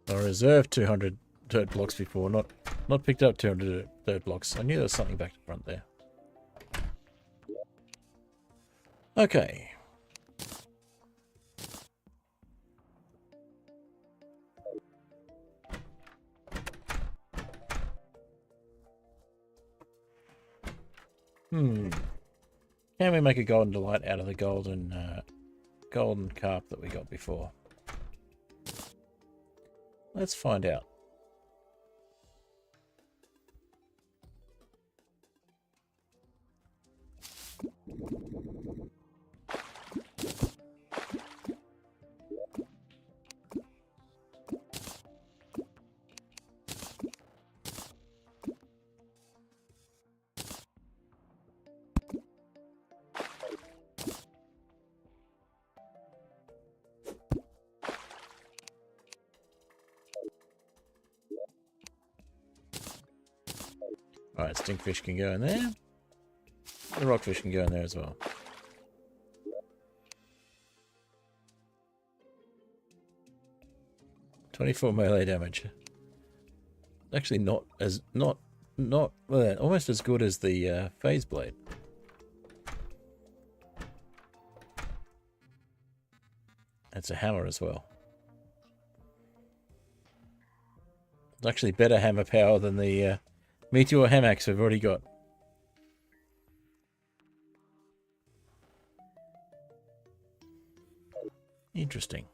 I reserved 200 dirt blocks before, not picked up 200 dirt blocks. I knew there was something back in front there. Okay. Can we make a golden delight out of the golden carp that we got before? Let's find out. Alright, stinkfish can go in there. The rockfish can go in there as well. .24 melee damage. Actually, not well, almost as good as the phase blade. It's a hammer as well. It's actually better hammer power than the Meteor hammocks we've already got. Interesting.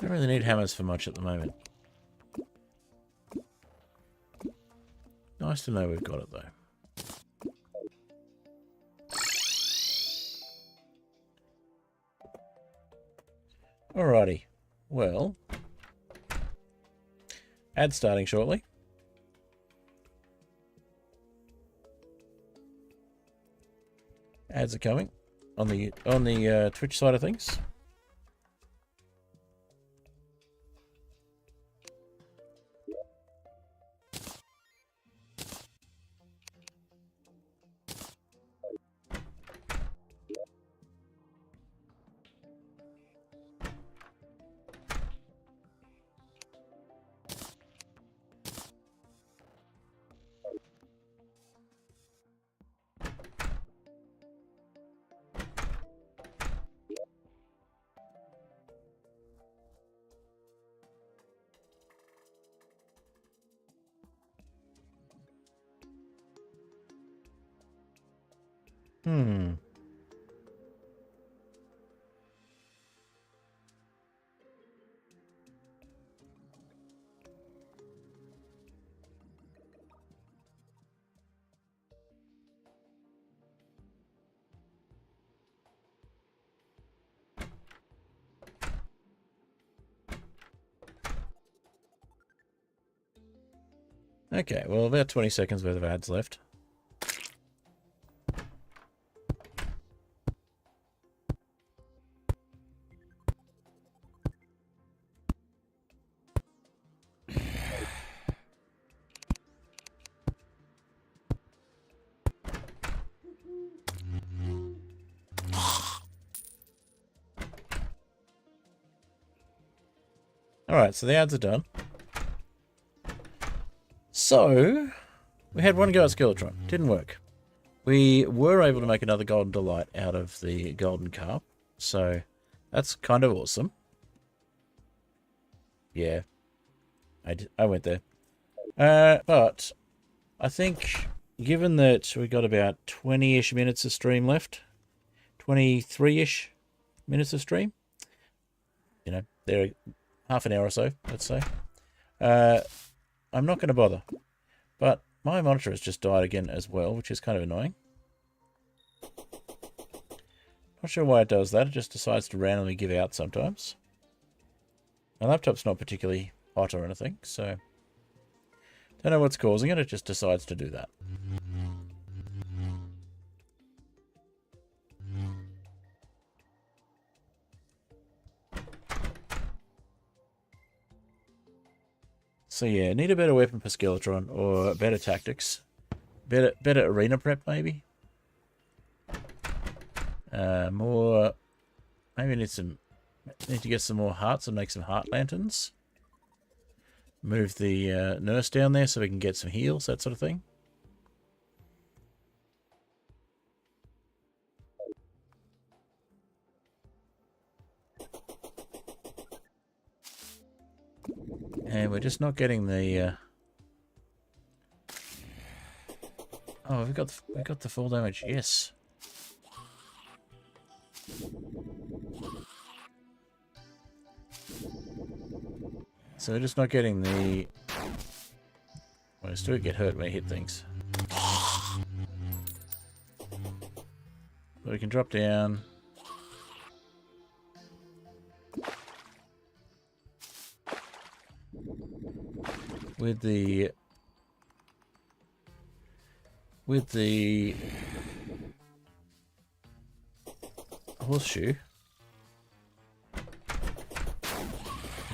Don't really need hammers for much at the moment. Nice to know we've got it though. Alrighty. Well, ad starting shortly. Ads are coming on the Twitch side of things. Hmm. Okay, well, about 20 seconds worth of ads left. Alright, so the ads are done. So, we had one go at Skeletron. Didn't work. We were able to make another golden delight out of the golden carp. So, that's kind of awesome. Yeah. I went there. But, I think, given that we got about 20-ish minutes of stream left, 23-ish minutes of stream, you know, they're half an hour or so, let's say. I'm not going to bother. But my monitor has just died again as well, which is kind of annoying. Not sure why it does that. It just decides to randomly give out sometimes. My laptop's not particularly hot or anything, so don't know what's causing it. It just decides to do that. So yeah, need a better weapon for Skeletron, or better tactics. Better arena prep, maybe. More... Maybe need to get some more hearts and make some heart lanterns. Move the nurse down there so we can get some heals, that sort of thing. And we're just not getting the... Oh, we got the full damage. Yes. So we're just not getting the... Well, I still get hurt when I hit things. But we can drop down. With the horseshoe, we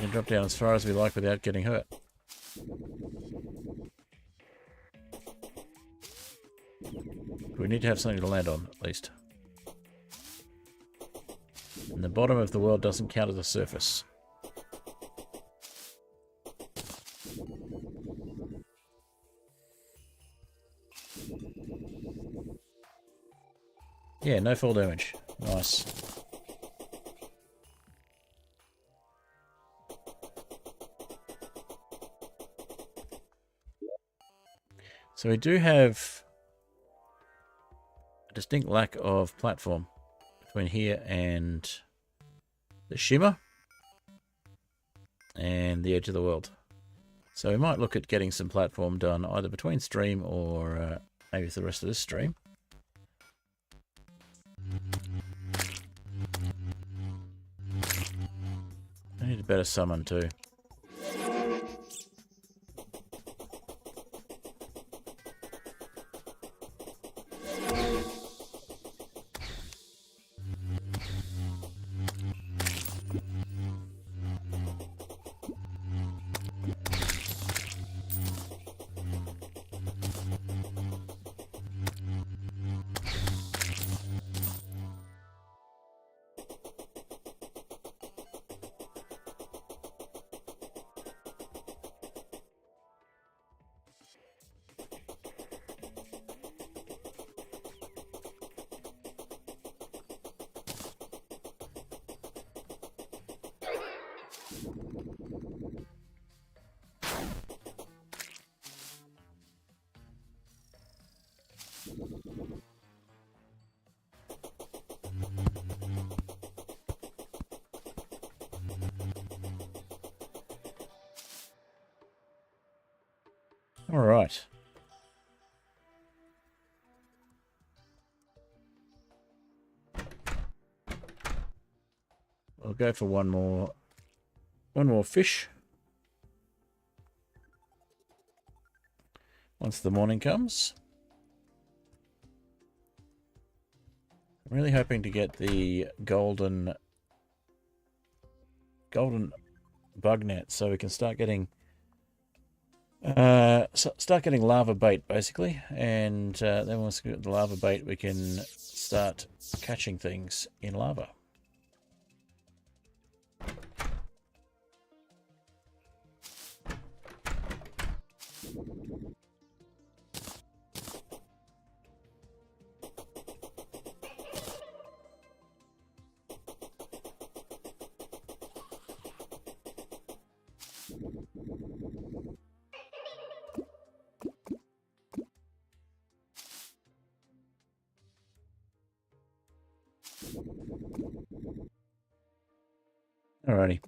can drop down as far as we like without getting hurt. We need to have something to land on, at least. And the bottom of the world doesn't count as a surface. Yeah, no full damage. Nice. So we do have a distinct lack of platform between here and the shimmer and the edge of the world. So we might look at getting some platform done either between stream or maybe for the rest of this stream. I need a better summon too. All right. I'll go for one more fish. Once the morning comes. I'm really hoping to get the golden bug net so we can start getting lava bait basically, and then once we get the lava bait we can start catching things in lava. Alrighty.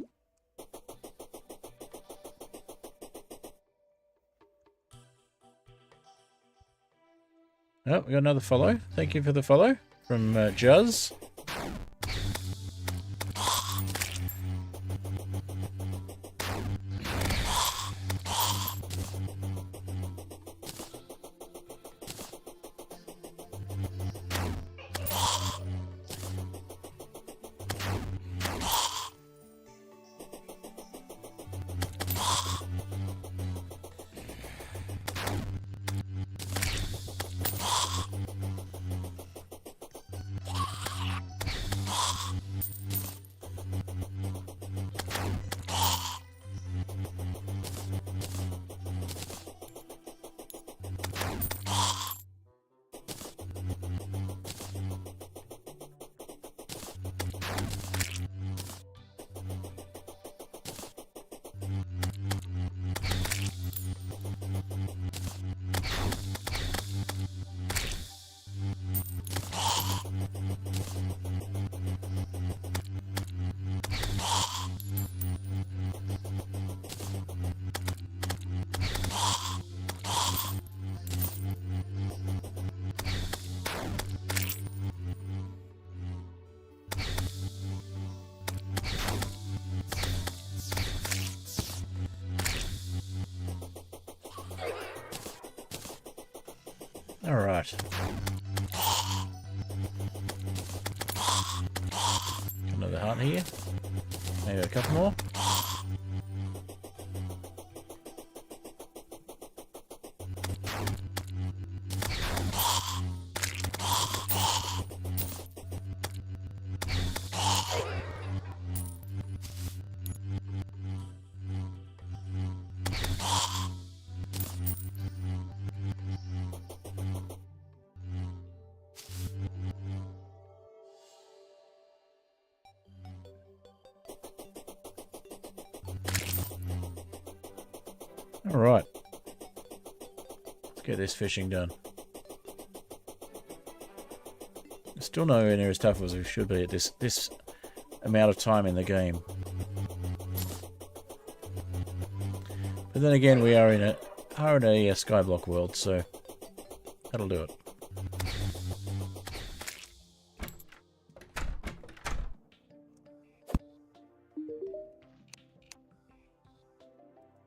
Oh, we got another follow. Thank you for the follow from Juz. All right. Another hunt here. Maybe a couple more. All right. Let's get this fishing done. Still nowhere near as tough as we should be at this amount of time in the game. But then again, we are in a Skyblock world, so that'll do it.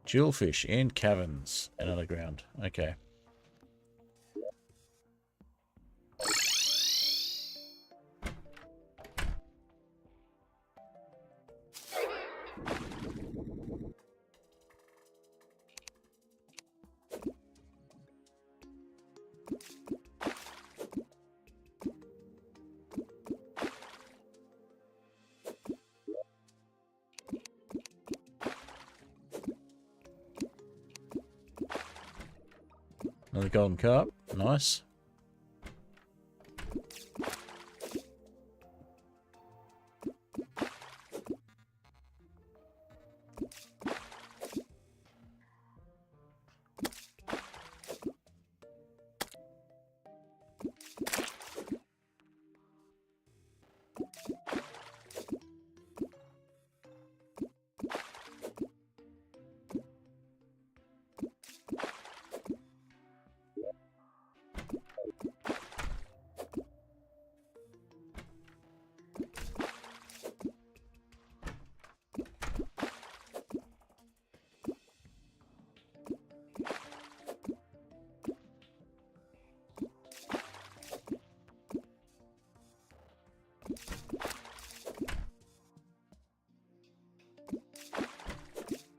Jewelfish in caverns and underground. Okay. Another golden carp. Nice.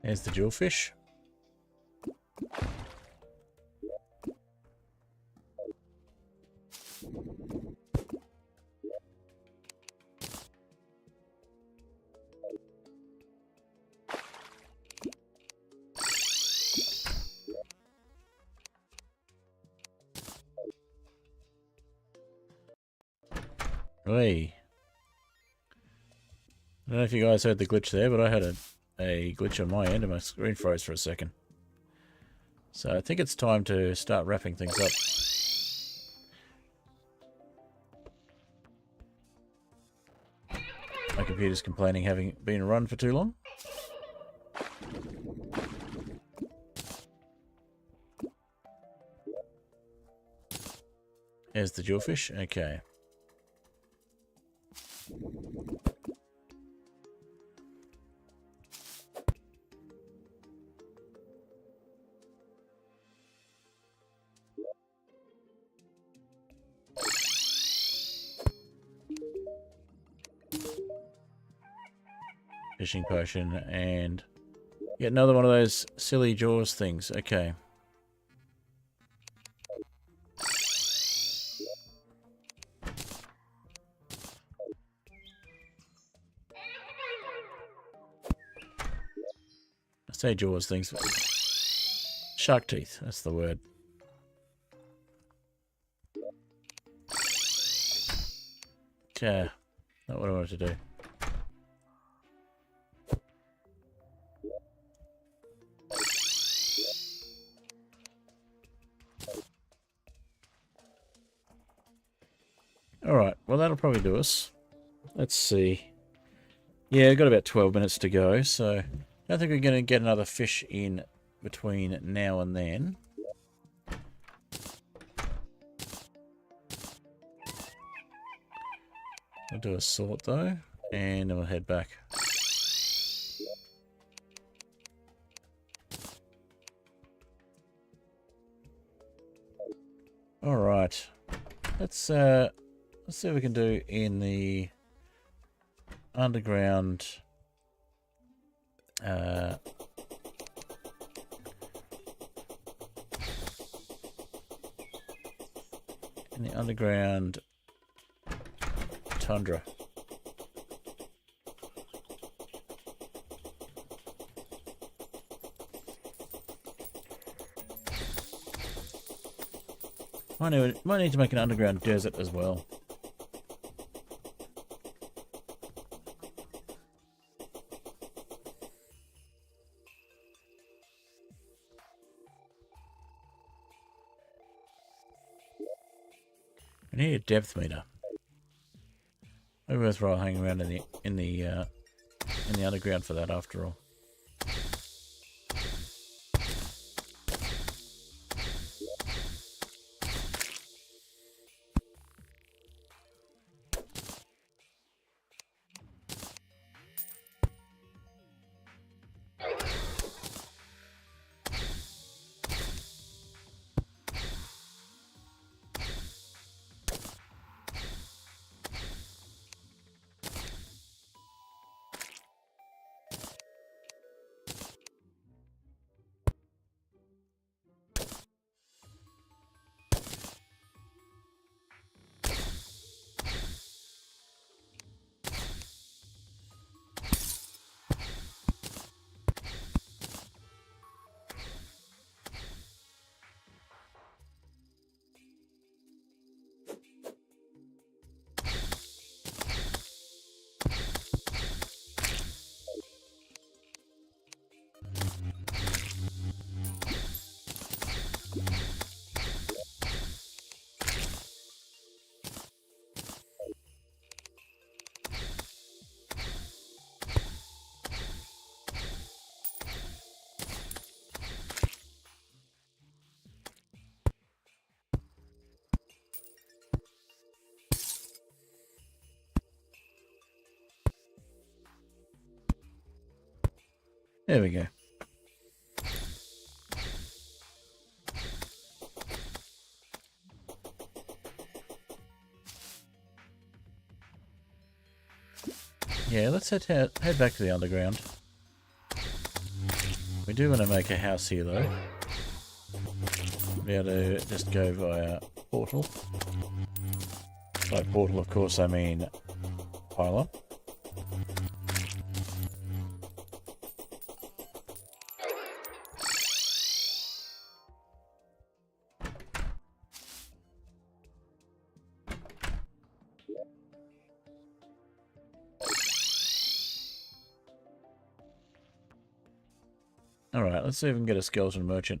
There's the jewelfish. Hey. I don't know if you guys heard the glitch there, but I had a glitch on my end and my screen froze for a second. So I think it's time to start wrapping things up. My computer's complaining having been run for too long. There's the jewelfish. Okay. Fishing potion and yet another one of those silly jaws things. Okay. I say jaws things. Shark teeth, that's the word. Okay. Not what I wanted to do. Alright, well that'll probably do us. Let's see. Yeah, we've got about 12 minutes to go, so I don't think we're going to get another fish in between now and then. We'll do a sort though, and then we'll head back. Alright. Let's see what we can do in the underground. In the underground Tundra. Might need to make an underground desert as well. I need a depth meter. Maybe worthwhile hanging around in the underground for that after all. There we go. Yeah, let's head back to the underground. We do want to make a house here though. Be able to just go via portal. By portal, of course, I mean pylon. Alright, let's see if we can get a skeleton merchant.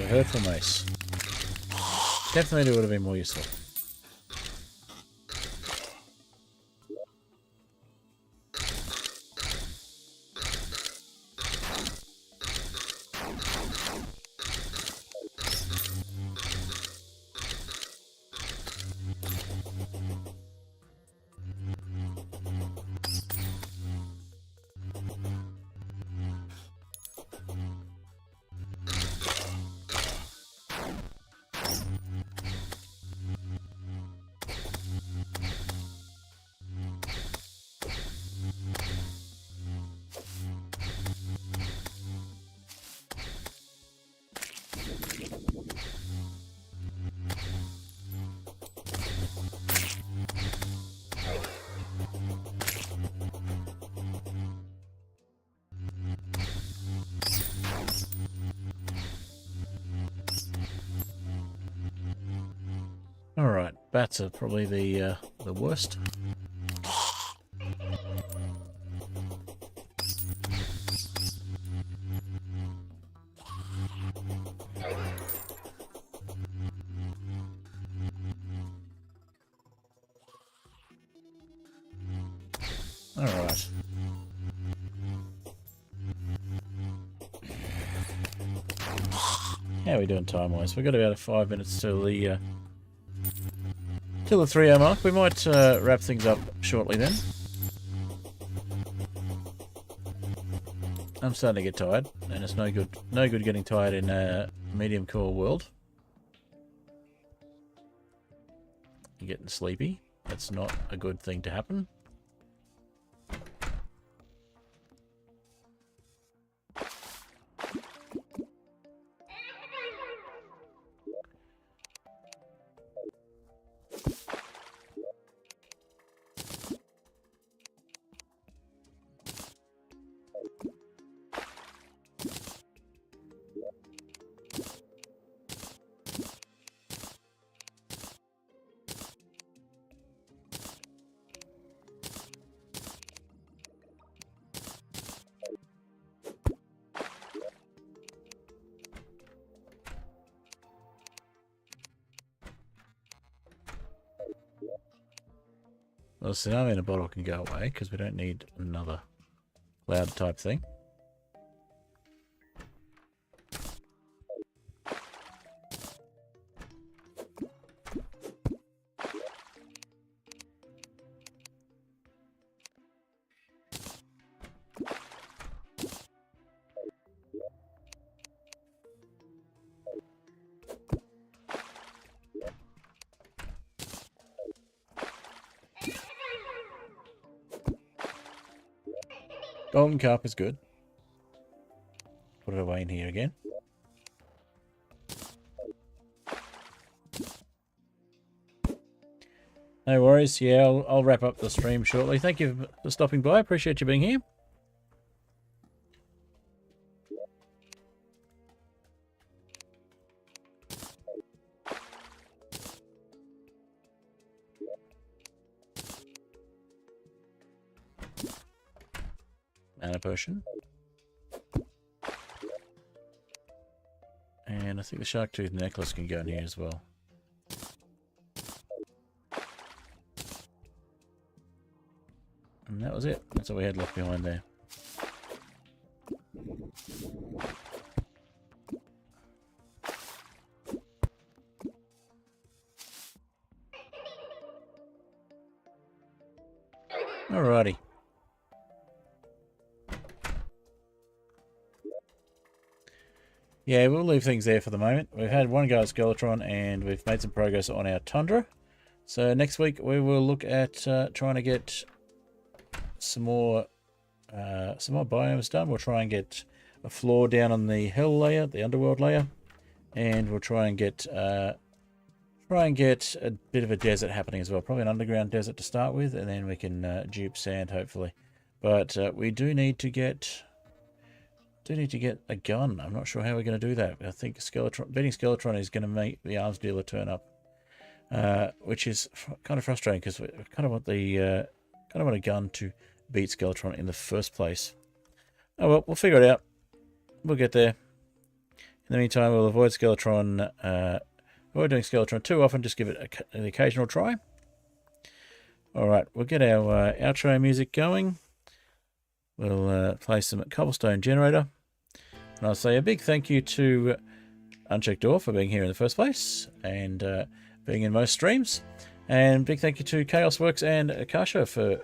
Hurtful mace. Definitely would have been more useful. Alright, bats are probably the worst. Alright. How are we doing time-wise? We've got about 5 minutes till the 3 hour mark. We might wrap things up shortly then. I'm starting to get tired, and it's no good getting tired in a medium core world. You're getting sleepy. That's not a good thing to happen. Well, tsunami in a bottle can go away because we don't need another cloud type thing. Golden carp is good. Put it away in here again. No worries. Yeah, I'll wrap up the stream shortly. Thank you for stopping by. Appreciate you being here. Mana potion. And I think the shark tooth necklace can go in here as well. And that was it. That's all we had left behind there. Alrighty. Yeah, we'll leave things there for the moment. We've had one go at Skeletron and we've made some progress on our Tundra. So next week we will look at trying to get some more biomes done. We'll try and get a floor down on the hell layer, the underworld layer, and we'll try and get a bit of a desert happening as well. Probably an underground desert to start with, and then we can dupe sand hopefully. But we do need to get a gun. I'm not sure how we're going to do that. I think beating Skeletron is going to make the arms dealer turn up, which is kind of frustrating because we kind of want a gun to beat Skeletron in the first place. Oh well, we'll figure it out. We'll get there. In the meantime, we'll avoid Skeletron. Avoid doing Skeletron too often. Just give it an occasional try. All right, we'll get our outro music going. We'll play some cobblestone generator. And I'll say a big thank you to Unchecked Door for being here in the first place and being in most streams. And big thank you to Chaosworks and Akasha for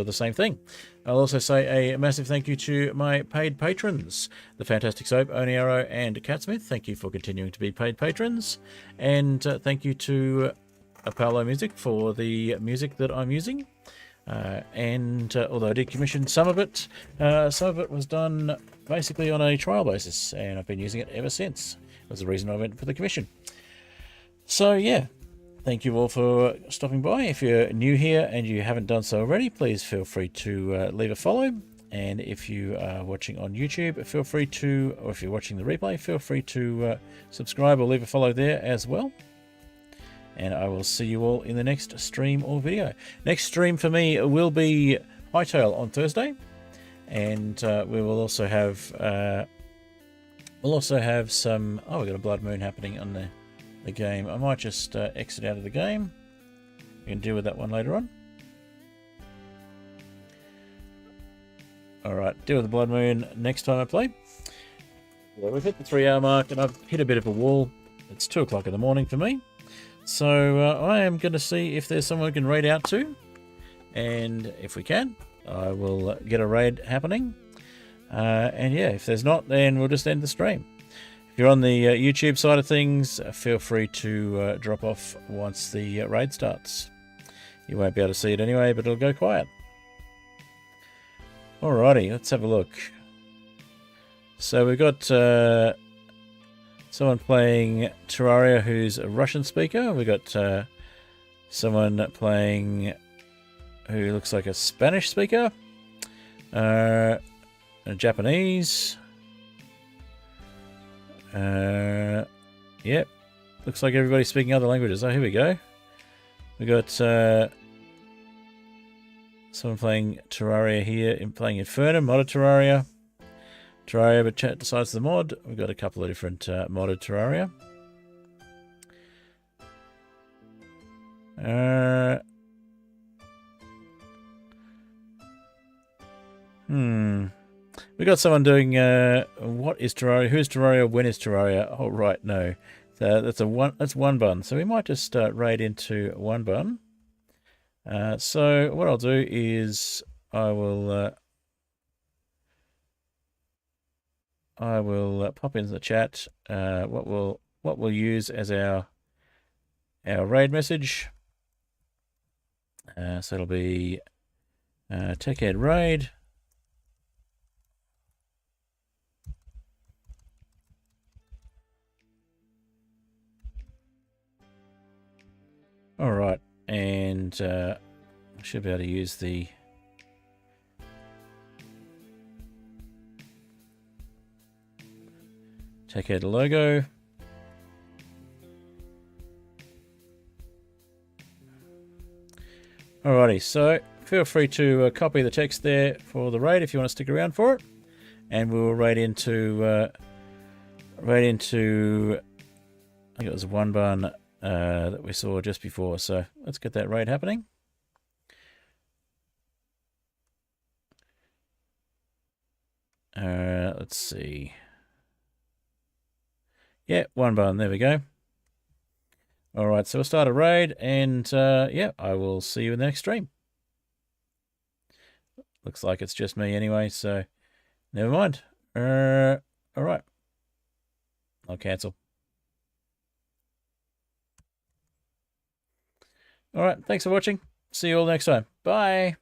the same thing. I'll also say a massive thank you to my paid patrons, the Fantastic Soap, Oniaro, and Catsmith. Thank you for continuing to be paid patrons. And thank you to Apollo Music for the music that I'm using. Although I did commission some of it was done basically on a trial basis, and I've been using it ever since. That was the reason I went for the commission. So yeah, thank you all for stopping by. If you're new here and you haven't done so already, please feel free to leave a follow. And if you are watching on YouTube, feel free to, or if you're watching the replay, feel free to subscribe or leave a follow there as well. And I will see you all in the next stream or video. Next stream for me will be Hightail on Thursday, and we will also have some. Oh, we got a blood moon happening on the game. I might just exit out of the game. We can deal with that one later on. All right, deal with the blood moon next time I play. Yeah, we've hit the 3-hour mark, and I've hit a bit of a wall. It's 2 o'clock in the morning for me. So I am going to see if there's someone we can raid out to, and if we can, I will get a raid happening. And yeah, if there's not, then we'll just end the stream. If you're on the YouTube side of things, feel free to drop off once the raid starts. You won't be able to see it anyway, but it'll go quiet. Alrighty, let's have a look. So we've got someone playing Terraria who's a Russian speaker. We've got someone playing who looks like a Spanish speaker. A Japanese. Yep. Looks like everybody's speaking other languages. Oh, here we go. We got someone playing Terraria here, playing Infernum, modded Terraria. Terraria, but chat decides the mod. We've got a couple of different modded Terraria. We got someone doing what is Terraria? Who's Terraria? When is Terraria? Oh right, no, that's one bun. So we might just raid into one bun. So what I'll do is I will pop into the chat what we'll use as our raid message. So it'll be TechEd raid. All right. And I should be able to use the take out the logo. Alrighty, so feel free to copy the text there for the raid if you want to stick around for it, and we'll raid into I think it was one barn that we saw just before. So let's get that raid happening. Let's see. Yeah, one barn. There we go. All right, so we'll start a raid, and yeah, I will see you in the next stream. Looks like it's just me anyway, so never mind. All right, I'll cancel. All right, thanks for watching. See you all next time. Bye.